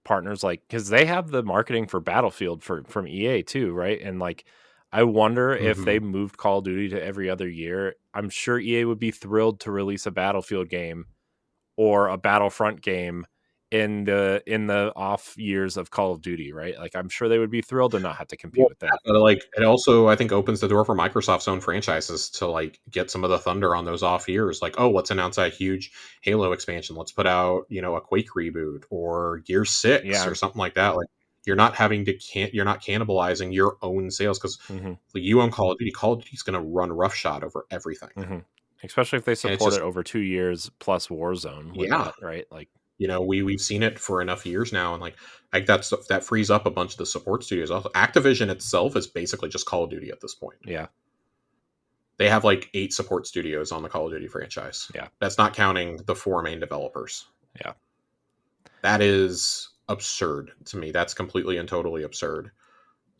partners, like, because they have the marketing for Battlefield from EA too, right? And like, I wonder if they moved Call of Duty to every other year. I'm sure EA would be thrilled to release a Battlefield game or a Battlefront game in the off years of Call of Duty, right? Like, I'm sure they would be thrilled to not have to compete with that. Like, it also, I think, opens the door for Microsoft's own franchises to, like, get some of the thunder on those off years. Like, oh, let's announce a huge Halo expansion. Let's put out, a Quake reboot or Gear 6 or something like that. Like, You're not having to you're not cannibalizing your own sales because Mm-hmm. you own Call of Duty. Call of Duty's going to run roughshod over everything, Mm-hmm. Especially if they and it's support just it over 2 years plus Warzone with yeah. that, right? Like, We've seen it for enough years now, and like that frees up a bunch of the support studios. Also, Activision itself is basically just Call of Duty at this point. yeah, They have like 8 support studios on the Call of Duty franchise. yeah, That's not counting the 4 main developers. yeah. That is absurd to me. That's completely and totally absurd.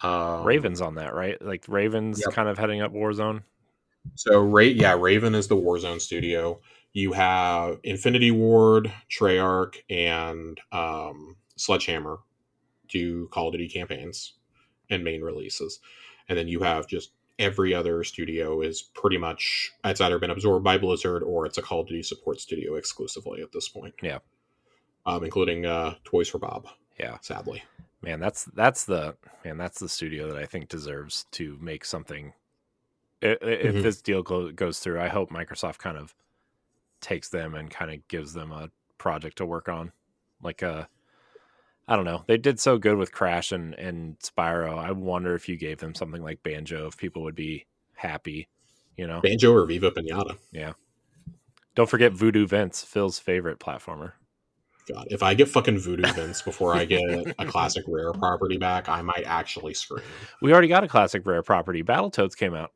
Raven's on that, right? Like Raven's Yep. kind of heading up Warzone. So Raven is the Warzone studio. You have Infinity Ward, Treyarch, and Sledgehammer do Call of Duty campaigns and main releases, and then you have just every other studio is pretty much it's either been absorbed by Blizzard or it's a Call of Duty support studio exclusively at this point. Yeah, Including Toys for Bob. yeah. Sadly, Man, that's the studio that I think deserves to make something. If mm-hmm. this deal goes through, I hope Microsoft kind of takes them and kind of gives them a project to work on. Like I don't know. They did so good with Crash and Spyro. I wonder if you gave them something like Banjo, if people would be happy, you know? Banjo or Viva Pinata. Yeah. Don't forget Voodoo Vince, Phil's favorite platformer. God, if I get fucking Voodoo Vince before I get a classic rare property back, I might actually scream. We already got a classic rare property. Battletoads came out.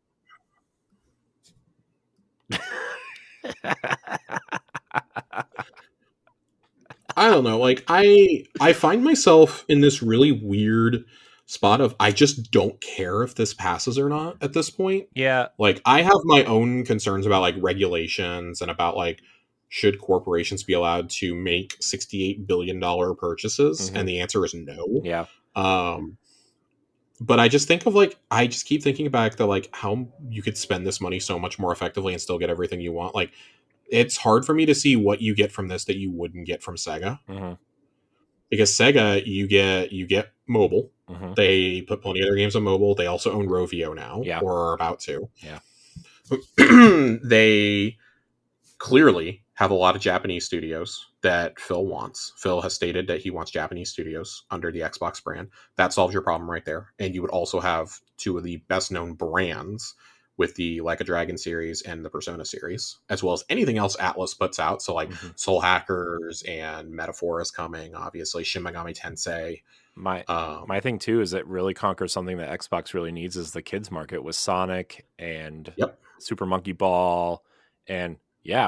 I don't know. Like I find myself in this really weird spot of I just don't care if this passes or not at this point. Yeah. Like I have my own concerns about like regulations and about like should corporations be allowed to make $68 billion purchases? Mm-hmm. And the answer is no. Yeah. But I just think of like I just keep thinking back to like how you could spend this money so much more effectively and still get everything you want. Like it's hard for me to see what you get from this that you wouldn't get from Sega. Mm-hmm. Because Sega, you get mobile. Mm-hmm. They put plenty of their games on mobile. They also own Rovio now, Yeah. or are about to. Yeah. They clearly have a lot of Japanese studios that Phil wants. Phil has stated that he wants Japanese studios under the Xbox brand. That solves your problem right there. And you would also have 2 of the best known brands with the Like a Dragon series and the Persona series, as well as anything else Atlas puts out. So like Soul Hackers and Metaphor is coming, obviously Shin Megami Tensei. My thing too is it really conquers something that Xbox really needs is the kids market with Sonic and Super Monkey Ball and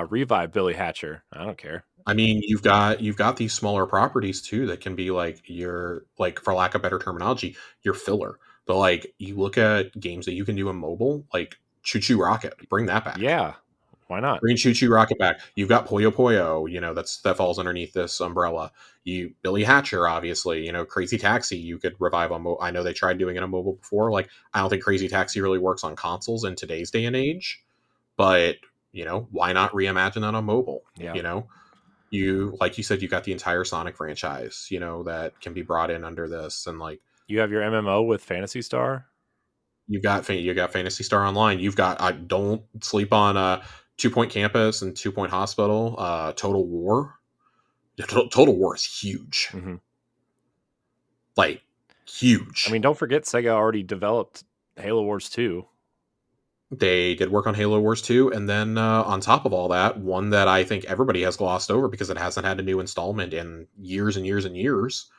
revive Billy Hatcher. I don't care. I mean, you've got these smaller properties too that can be like your, like, for lack of better terminology, your filler. But like you look at games that you can do in mobile, like Choo Choo Rocket, bring that back. Yeah, why not? Bring Choo Choo Rocket back. You've got Puyo Puyo, that falls underneath this umbrella. Billy Hatcher, obviously, Crazy Taxi, you could revive on mobile. I know they tried doing it on mobile before. Like, I don't think Crazy Taxi really works on consoles in today's day and age, but why not reimagine that on mobile? Yeah. You, like you said, you got the entire Sonic franchise, that can be brought in under this, and like you have your MMO with Phantasy Star. You got Phantasy Star Online. You've got don't sleep on 2 Point Campus and 2 Point Hospital. Total War. Total War is huge. Mm-hmm. Like huge. I mean, don't forget Sega already developed Halo Wars 2. They did work on Halo Wars 2, and then on top of all that, one that I think everybody has glossed over because it hasn't had a new installment in years and years and years,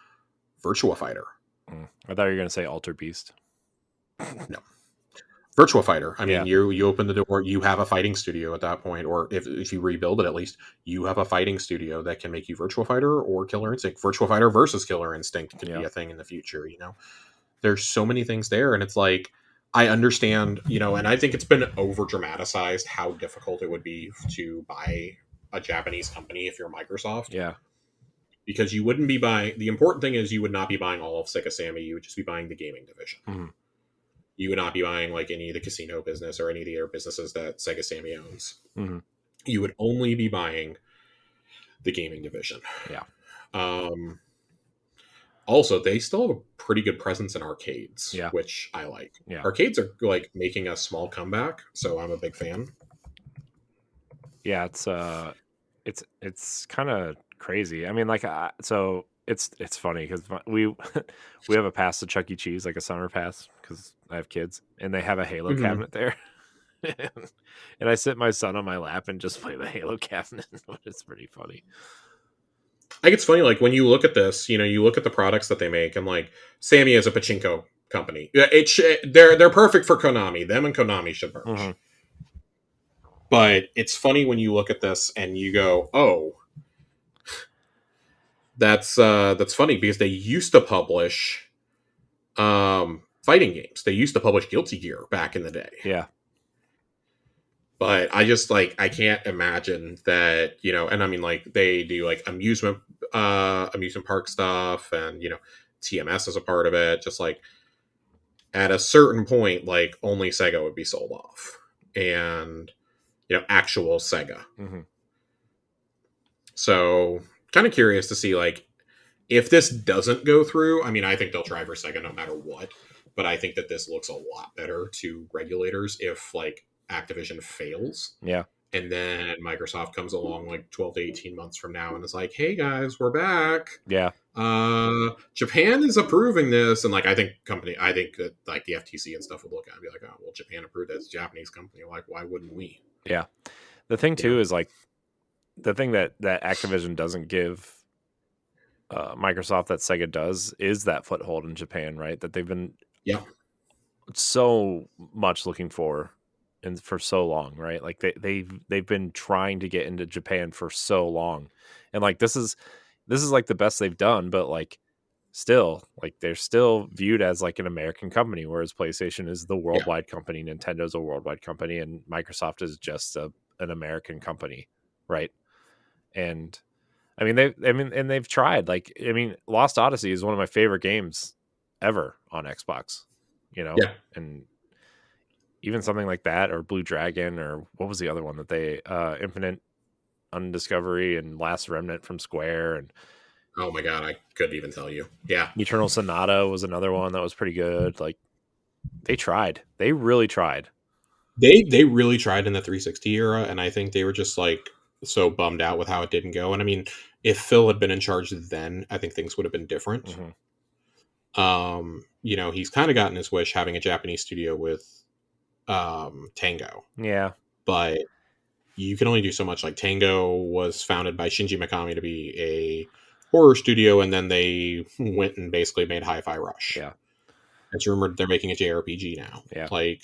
Virtua Fighter. I thought you were going to say Alter Beast. No. Virtua Fighter. I mean, you open the door, you have a fighting studio at that point, or if you rebuild it, at least you have a fighting studio that can make you Virtua Fighter or Killer Instinct. Virtua Fighter versus Killer Instinct could be a thing in the future. There's so many things there, and it's like, I understand, and I think it's been over dramatized how difficult it would be to buy a Japanese company if you're Microsoft. Yeah. Because you wouldn't be buying, the important thing is you would not be buying all of Sega Sammy, you would just be buying the gaming division. Mm-hmm. You would not be buying like any of the casino business or any of the other businesses that Sega Sammy owns. Mm-hmm. You would only be buying the gaming division. Yeah. Also, they still have a pretty good presence in arcades, which I like. Yeah. Arcades are like making a small comeback, so I'm a big fan. Yeah, it's kind of crazy. I mean, like, so It's funny because we we have a pass to Chuck E. Cheese, like a summer pass, because I have kids, and they have a Halo cabinet there. And I sit my son on my lap and just play the Halo cabinet. It's pretty funny. I think it's funny, like when you look at this, you look at the products that they make, and like Sammy is a pachinko company. They're perfect for Konami. Them and Konami should merge. Mm-hmm. But it's funny when you look at this and you go, "Oh, that's funny," because they used to publish fighting games. They used to publish Guilty Gear back in the day. Yeah. But I just I can't imagine that, and I mean, like, they do like amusement park stuff, and TMS is a part of it. Just like at a certain point, like only Sega would be sold off, and actual Sega. Mm-hmm. So kind of curious to see, like, if this doesn't go through. I mean, I think they'll try for Sega no matter what, but I think that this looks a lot better to regulators if like Activision fails. Yeah. And then Microsoft comes along like 12 to 18 months from now and is like, "Hey guys, we're back. Yeah. Japan is approving this." And like, I think that like the FTC and stuff would look at it and be like, "Oh, well, Japan approved it. It's a Japanese company. Like, why wouldn't we?" Yeah. The thing too is like the thing that Activision doesn't give Microsoft that Sega does is that foothold in Japan, right? That they've been so much looking for and for so long, right? Like they've been trying to get into Japan for so long, and like this is like the best they've done, but like still, like they're still viewed as like an American company, whereas PlayStation is the worldwide company, Nintendo's a worldwide company, and Microsoft is just an American company, right? And I mean they've tried. Like, I mean, Lost Odyssey is one of my favorite games ever on Xbox, and even something like that, or Blue Dragon, or what was the other one that they Infinite Undiscovery and Last Remnant from Square, and oh my god, I couldn't even tell you. Yeah, Eternal Sonata was another one that was pretty good. Like, they tried. They really tried. They really tried in the 360 era, and I think they were just like so bummed out with how it didn't go. And I mean, if Phil had been in charge then, I think things would have been different. Mm-hmm. He's kind of gotten his wish having a Japanese studio with Tango. Yeah. But you can only do so much. Like, Tango was founded by Shinji Mikami to be a horror studio, and then they went and basically made Hi-Fi Rush. Yeah. It's rumored they're making a JRPG now. Yeah. Like,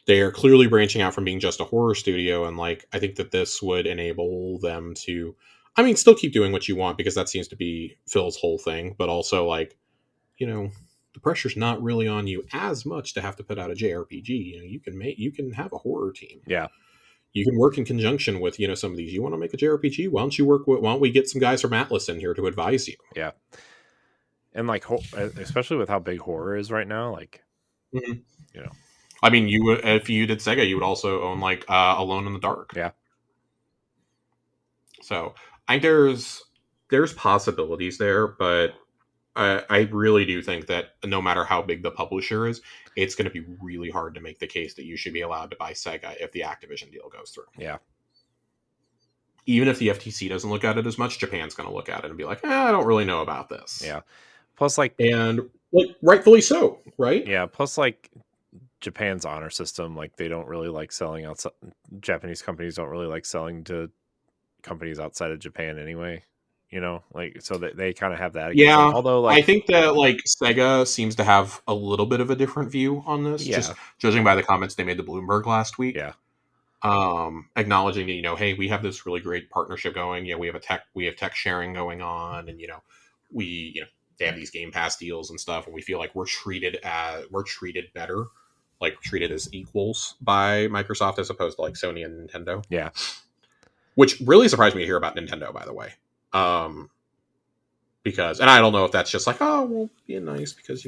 they're clearly branching out from being just a horror studio, and like, I think that this would enable them to, I mean, still keep doing what you want, because that seems to be Phil's whole thing, but also like, the pressure's not really on you as much to have to put out a JRPG. You can have a horror team. Yeah. You can work in conjunction with, some of these. You want to make a JRPG? Why don't we get some guys from Atlas in here to advise you? Yeah. And like, especially with how big horror is right now, like, I mean, if you did Sega, you would also own like Alone in the Dark. Yeah. So I think there's possibilities there, but I really do think that no matter how big the publisher is, it's going to be really hard to make the case that you should be allowed to buy Sega if the Activision deal goes through. Yeah. Even if the FTC doesn't look at it as much, Japan's going to look at it and be like, I don't really know about this. Yeah. Plus, like, and like, rightfully so, right? Yeah. Plus, like, Japan's honor system, like, they don't really like selling outside. Japanese companies don't really like selling to companies outside of Japan anyway. Like, so they kind of have that. Yeah. Although, like, I think that like Sega seems to have a little bit of a different view on this, just judging by the comments they made to Bloomberg last week. Yeah. Acknowledging that, hey, we have this really great partnership going. We have tech sharing going on, and they have these Game Pass deals and stuff, and we feel like we're treated better, like treated as equals by Microsoft as opposed to like Sony and Nintendo. Yeah. Which really surprised me to hear about Nintendo, by the way. Because, and I don't know if that's just like, oh, well, being nice, because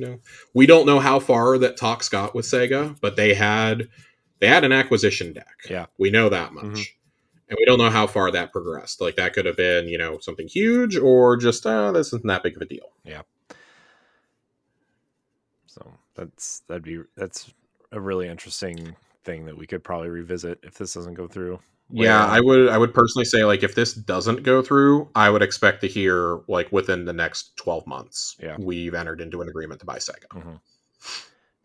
we don't know how far that talks got with Sega, but they had an acquisition deck. Yeah, we know that much, and we don't know how far that progressed. Like, that could have been something huge, or just this isn't that big of a deal. Yeah. So that's a really interesting thing that we could probably revisit if this doesn't go through. Yeah, later I on. would personally say, like, if this doesn't go through, I would expect to hear, like, within the next 12 months, Yeah. we've entered into an agreement to buy Sega. Mm-hmm.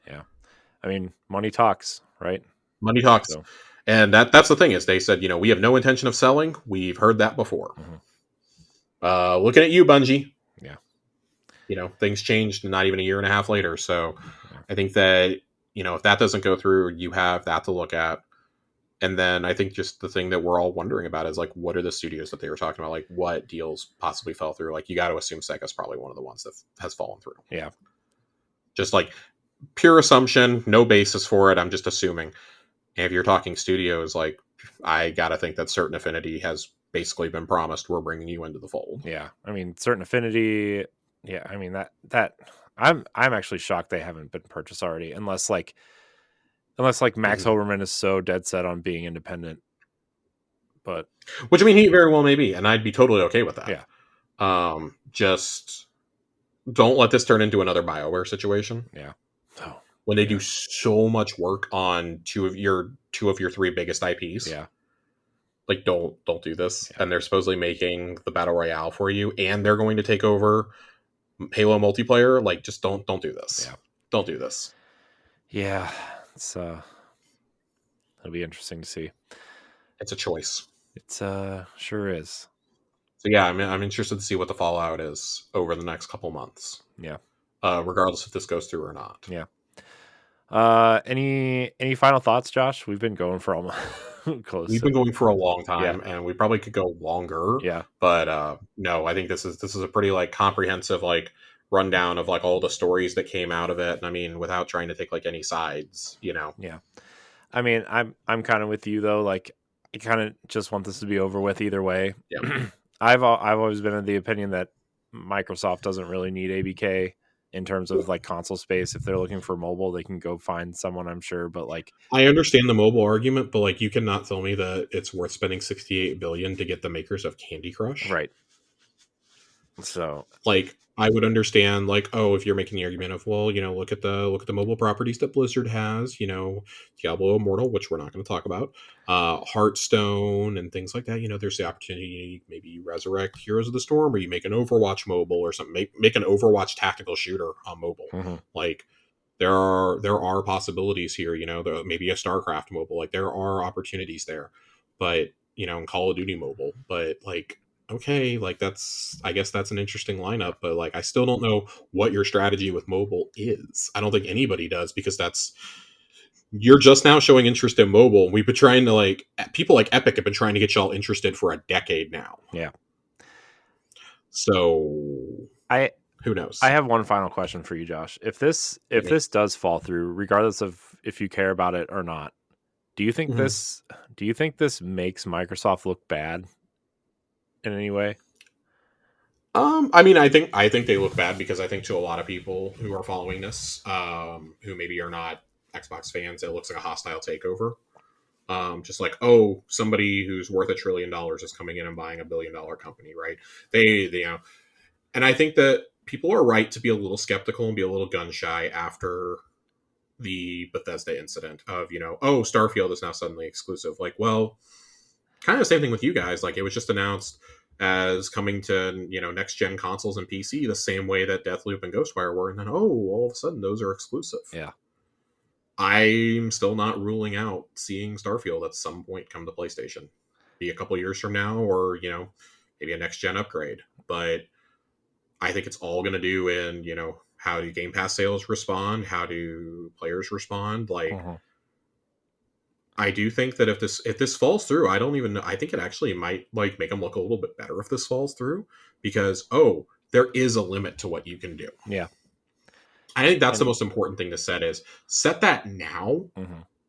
Yeah. I mean, money talks, right? Money talks. So. And that's the thing is they said, we have no intention of selling. We've heard that before. Mm-hmm. Looking at you, Bungie. Yeah. Things changed not even a year and a half later. So Yeah. I think that, if that doesn't go through, you have that to look at. And then I think just the thing that we're all wondering about is, like, what are the studios that they were talking about? Like, what deals possibly fell through? Like, you got to assume Sega's probably one of the ones that has fallen through. Yeah. Just like pure assumption, no basis for it. I'm just assuming. And if you're talking studios, like, I got to think that Certain Affinity has basically been promised we're bringing you into the fold. Yeah. I mean, Certain Affinity. Yeah. I mean, that I'm actually shocked they haven't been purchased already, unless like Max Hoberman is so dead set on being independent. But which, I mean, he very well may be, and I'd be totally okay with that. Yeah. Just don't let this turn into another BioWare situation. Yeah. Oh, when they do so much work on two of your three biggest IPs. Yeah. Like, don't do this. Yeah. And they're supposedly making the Battle Royale for you, and they're going to take over Halo multiplayer. Like, just don't do this. Yeah. Don't do this. Yeah. It's it'll be interesting to see. It's a choice. It's sure is. So yeah, I'm interested to see what the fallout is over the next couple months. Yeah. Regardless if this goes through or not. Yeah. Any final thoughts, Josh? We've been going for almost close. We've been going for a long time, and we probably could go longer. Yeah. But no, I think this is a pretty, like, comprehensive, like, rundown of, like, all the stories that came out of it. And I mean, without trying to take, like, any sides, Yeah. I mean, I'm kind of with you though. Like, I kind of just want this to be over with either way. Yeah. I've always been of the opinion that Microsoft doesn't really need ABK in terms of, like, console space. If they're looking for mobile, they can go find someone, I'm sure. But, like, I understand the mobile argument, but, like, you cannot tell me that it's worth spending $68 billion to get the makers of Candy Crush. Right. So, like, I would understand, like, oh, if you're making the argument of, well, look at the mobile properties that Blizzard has, Diablo Immortal, which we're not going to talk about, Hearthstone and things like that. There's the opportunity, maybe you resurrect Heroes of the Storm, or you make an Overwatch mobile or something, make an Overwatch tactical shooter on mobile. mm-hmm. Like, there are possibilities here, maybe a StarCraft mobile. Like, there are opportunities there, but, in Call of Duty mobile, but, like, okay, like, I guess that's an interesting lineup, but, like, I still don't know what your strategy with mobile is. I don't think anybody does, because you're just now showing interest in mobile. We've been trying to, like, people like Epic have been trying to get y'all interested for a decade now. Yeah. So who knows? I have one final question for you, Josh. If this does fall through, regardless of if you care about it or not, do you think this makes Microsoft look bad in any way? I mean, I think they look bad, because I think to a lot of people who are following this, who maybe are not Xbox fans, it looks like a hostile takeover. Just like, oh, somebody who's worth $1 trillion is coming in and buying $1 billion company, right? They and I think that people are right to be a little skeptical and be a little gun shy after the Bethesda incident of, oh, Starfield is now suddenly exclusive. Like, well, kind of the same thing with you guys. Like, it was just announced as coming to, next gen consoles and PC, the same way that Deathloop and Ghostwire were, and then, oh, all of a sudden those are exclusive. Yeah. I'm still not ruling out seeing Starfield at some point come to PlayStation, be a couple years from now, or, maybe a next gen upgrade. But I think it's all going to do in, how do Game Pass sales respond? How do players respond? Like, I do think that if this falls through, I don't even know. I think it actually might, like, make them look a little bit better if this falls through, because, oh, there is a limit to what you can do. Yeah. I think that's the most important thing to set that now,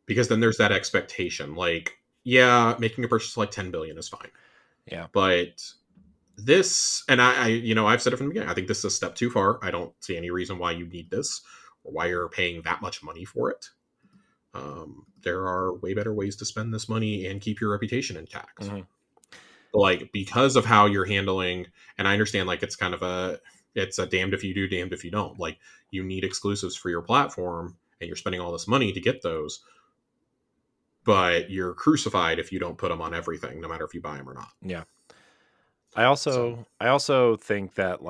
because then there's that expectation. Like, yeah, making a purchase like $10 billion is fine. Yeah. But this, and I've said it from the beginning, I think this is a step too far. I don't see any reason why you need this, or why you're paying that much money for it. There are way better ways to spend this money and keep your reputation intact. Like, because of how you're handling, and I understand, like, it's kind of it's a damned if you do, damned if you don't. Like, you need exclusives for your platform, and you're spending all this money to get those. but you're crucified if you don't put them on everything, no matter if you buy them or not. Yeah. So I also think that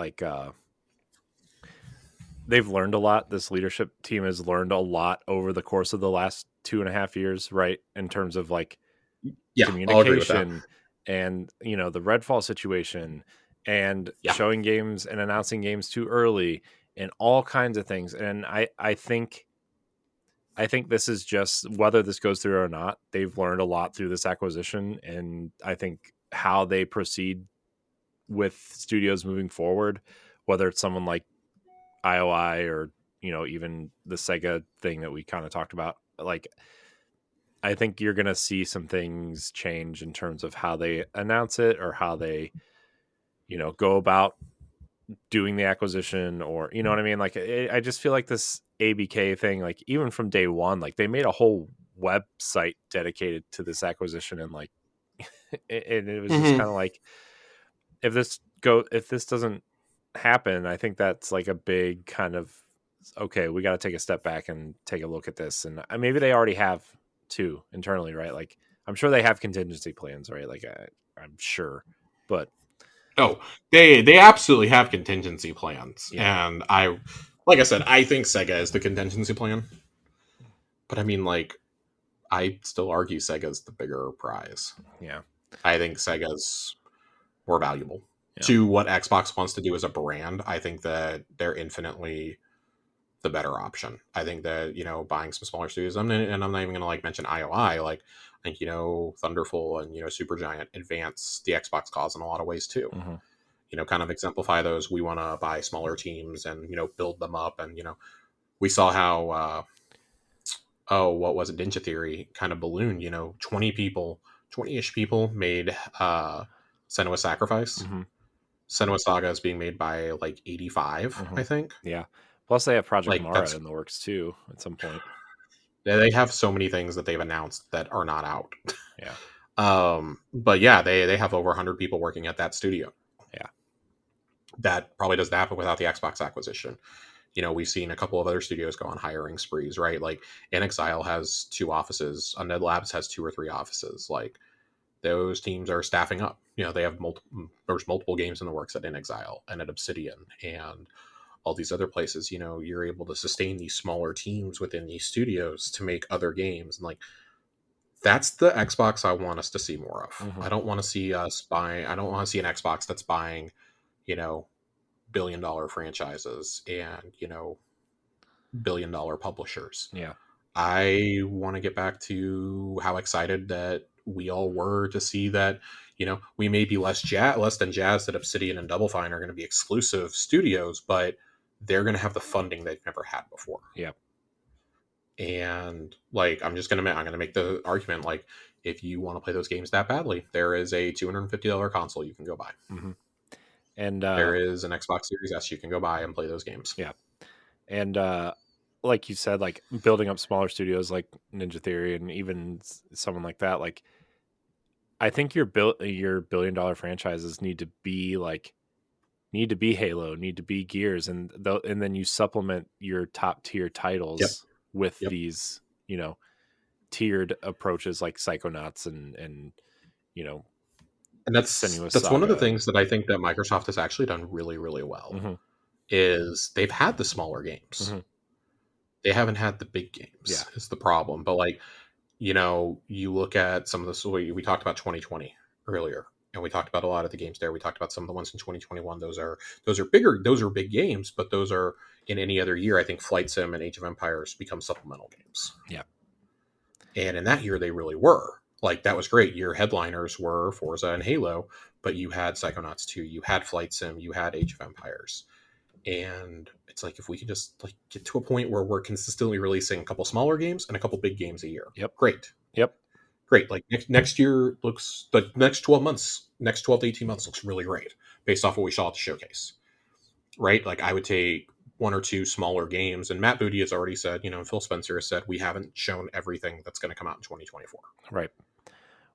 they've learned a lot. This leadership team has learned a lot over the course of the last 2.5 years, right? In terms of yeah, I'll agree with that. communication and the Redfall situation and Yeah. showing games and announcing games too early and all kinds of things. And I think this is just, whether this goes through or not, they've learned a lot through this acquisition, and I think how they proceed with studios moving forward, whether it's someone like IOI or even the Sega thing that we kind of talked about, I think you're going to see some things change in terms of how they announce it or how they go about doing the acquisition, or what I mean. I just feel like this ABK thing, even from day one, they made a whole website dedicated to this acquisition, and and it was just Mm-hmm. kind of if this doesn't happen, I think that's a big kind of, okay, we got to take a step back and take a look at this. And maybe they already have too internally, right? I'm sure they have contingency plans, right? I'm sure, but Oh, they absolutely have contingency plans, yeah, and like I said, I think Sega is the contingency plan. But I mean, I still argue Sega's the bigger prize. yeah, I think Sega's more valuable yeah. to what Xbox wants to do as a brand. I think that they're infinitely the better option. I think that buying some smaller studios, and I'm not even going to mention IOI. I think Thunderful and Supergiant advance the Xbox cause in a lot of ways too. Mm-hmm. Kind of exemplify those. We want to buy smaller teams and build them up, and we saw how what was it, Ninja Theory kind of ballooned. 20-ish people made Senua's Sacrifice. Mm-hmm. Senua Saga is being made by 85, Mm-hmm. I think. Yeah. Plus, they have Project Mara That's in the works too at some point. they have so many things that they've announced that are not out. Yeah. But yeah, they have over 100 people working at that studio. Yeah. That probably doesn't happen without the Xbox acquisition. We've seen a couple of other studios go on hiring sprees, right? InXile has 2 offices, Undead Labs has 2 or 3 offices. Those teams are staffing up. They have there's multiple games in the works at InXile and at Obsidian and all these other places. You're able to sustain these smaller teams within these studios to make other games, and that's the Xbox I want us to see more of. Mm-hmm. I don't want to see us buying. I don't want to see an Xbox that's buying, billion-dollar franchises and billion-dollar publishers. Yeah. I want to get back to how excited that we all were to see that, we may be less than jazzed that Obsidian and Double Fine are going to be exclusive studios, but they're going to have the funding they've never had before. Yeah. And I'm going to make the argument, if you want to play those games that badly, there is a $250 console you can go buy. Mm-hmm. And there is an Xbox Series S you can go buy and play those games. Yeah. And like you said, building up smaller studios like Ninja Theory and even someone like that, I think your billion-dollar franchises need to be Halo, need to be Gears, and then you supplement your top tier titles with these tiered approaches like Psychonauts and and that's one of the things that I think that Microsoft has actually done really, really well. Mm-hmm. Is they've had the smaller games. Mm-hmm. They haven't had the big games. Yeah. Is the problem. But you look at some of this, we talked about 2020 earlier, and we talked about a lot of the games there. We talked about some of the ones in 2021. Those are big games, but those are, in any other year, I think Flight Sim and Age of Empires become supplemental games. Yeah. And in that year, they really were. That was great. Your headliners were Forza and Halo, but you had Psychonauts 2, you had Flight Sim, you had Age of Empires. And it's if we can just get to a point where we're consistently releasing a couple smaller games and a couple big games a year. Yep. Great. Yep. Great. Next year looks, the next 12 to 18 months looks really great based off what we saw at the showcase. Right? I would take 1 or 2 smaller games, and Matt Booty has already said, and Phil Spencer has said, we haven't shown everything that's going to come out in 2024. Right.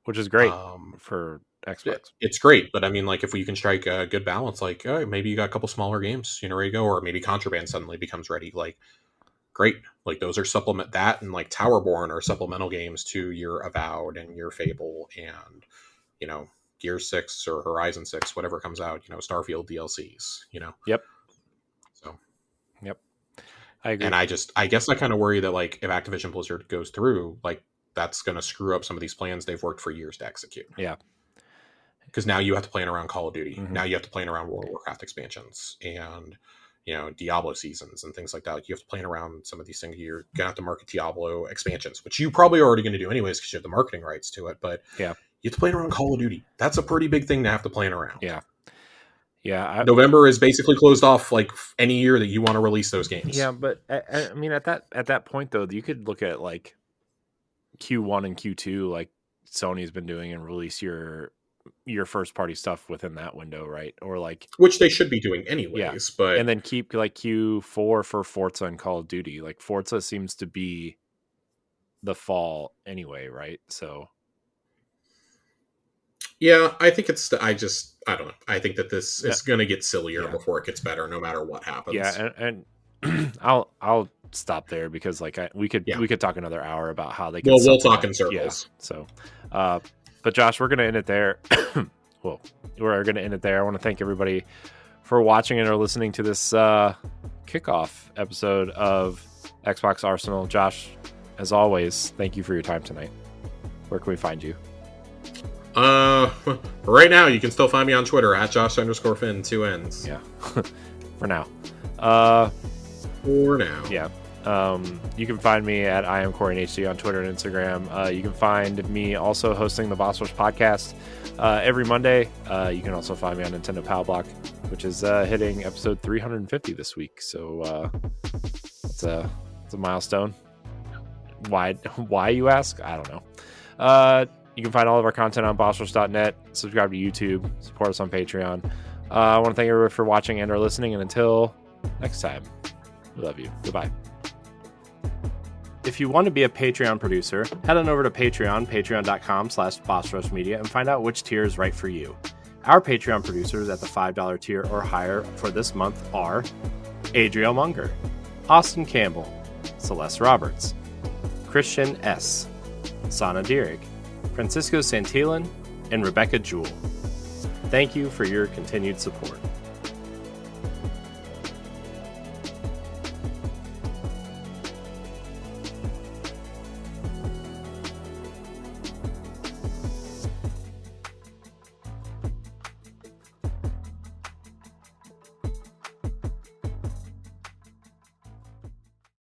Which is great for Xbox. It's great, but I mean, if we can strike a good balance, maybe you got a couple smaller games, ready to go, or maybe Contraband suddenly becomes ready. great. Like those are that and like Towerborn are supplemental games to your Avowed and your Fable and, you know, Gear 6 or Horizon 6, whatever comes out, you know, Starfield DLCs, you know? Yep. So, yep. I agree. And I guess I kind of worry that like if Activision Blizzard goes through, like that's going to screw up some of these plans they've worked for years to execute. Yeah. Because now you have to plan around Call of Duty. Mm-hmm. Now you have to plan around World of Warcraft expansions and, you know, Diablo seasons and things like that. Like you have to plan around some of these things. You're going to have to market Diablo expansions, which you probably are already going to do anyways because you have the marketing rights to it. But yeah, you have to plan around Call of Duty. That's a pretty big thing to have to plan around. Yeah. Yeah. November is basically closed off like any year that you want to release those games. Yeah, but I mean, at that point though, you could look at like Q1 and Q2, like Sony's been doing, and release your first party stuff within that window, right? Or like, which they should be doing anyways, but and then keep like Q4 for Forza and Call of Duty. Like Forza seems to be the fall anyway, right? So yeah, I think I don't know. I think that this is going to get sillier before it gets better, no matter what happens. Yeah, and I'll stop there because like we could talk another hour about how they can. Well, we'll talk in circles. Yeah, so, but Josh, we're gonna end it there. Well, we're gonna end it there. I want to thank everybody for watching and or listening to this kickoff episode of Xbox Arsenal. Josh, as always, thank you for your time tonight. Where can we find you? Right now you can still find me on Twitter at Josh_Finn 2 N's. Yeah. For now. For now. Yeah. You can find me at I am Corey HD on Twitter and Instagram. You can find me also hosting the Boss Rush podcast every Monday. You can also find me on Nintendo Power Block, which is hitting episode 350 this week. So it's a milestone. Why you ask? I don't know. You can find all of our content on bossrush.net. Subscribe to YouTube. Support us on Patreon. I want to thank everybody for watching and or listening. And until next time, we love you. Goodbye. If you want to be a Patreon producer, head on over to Patreon, patreon.com/bossrushmedia, and find out which tier is right for you. Our Patreon producers at the $5 tier or higher for this month are Adriel Munger, Austin Campbell, Celeste Roberts, Christian S., Sana Dirrig, Francisco Santillan, and Rebecca Jewell. Thank you for your continued support.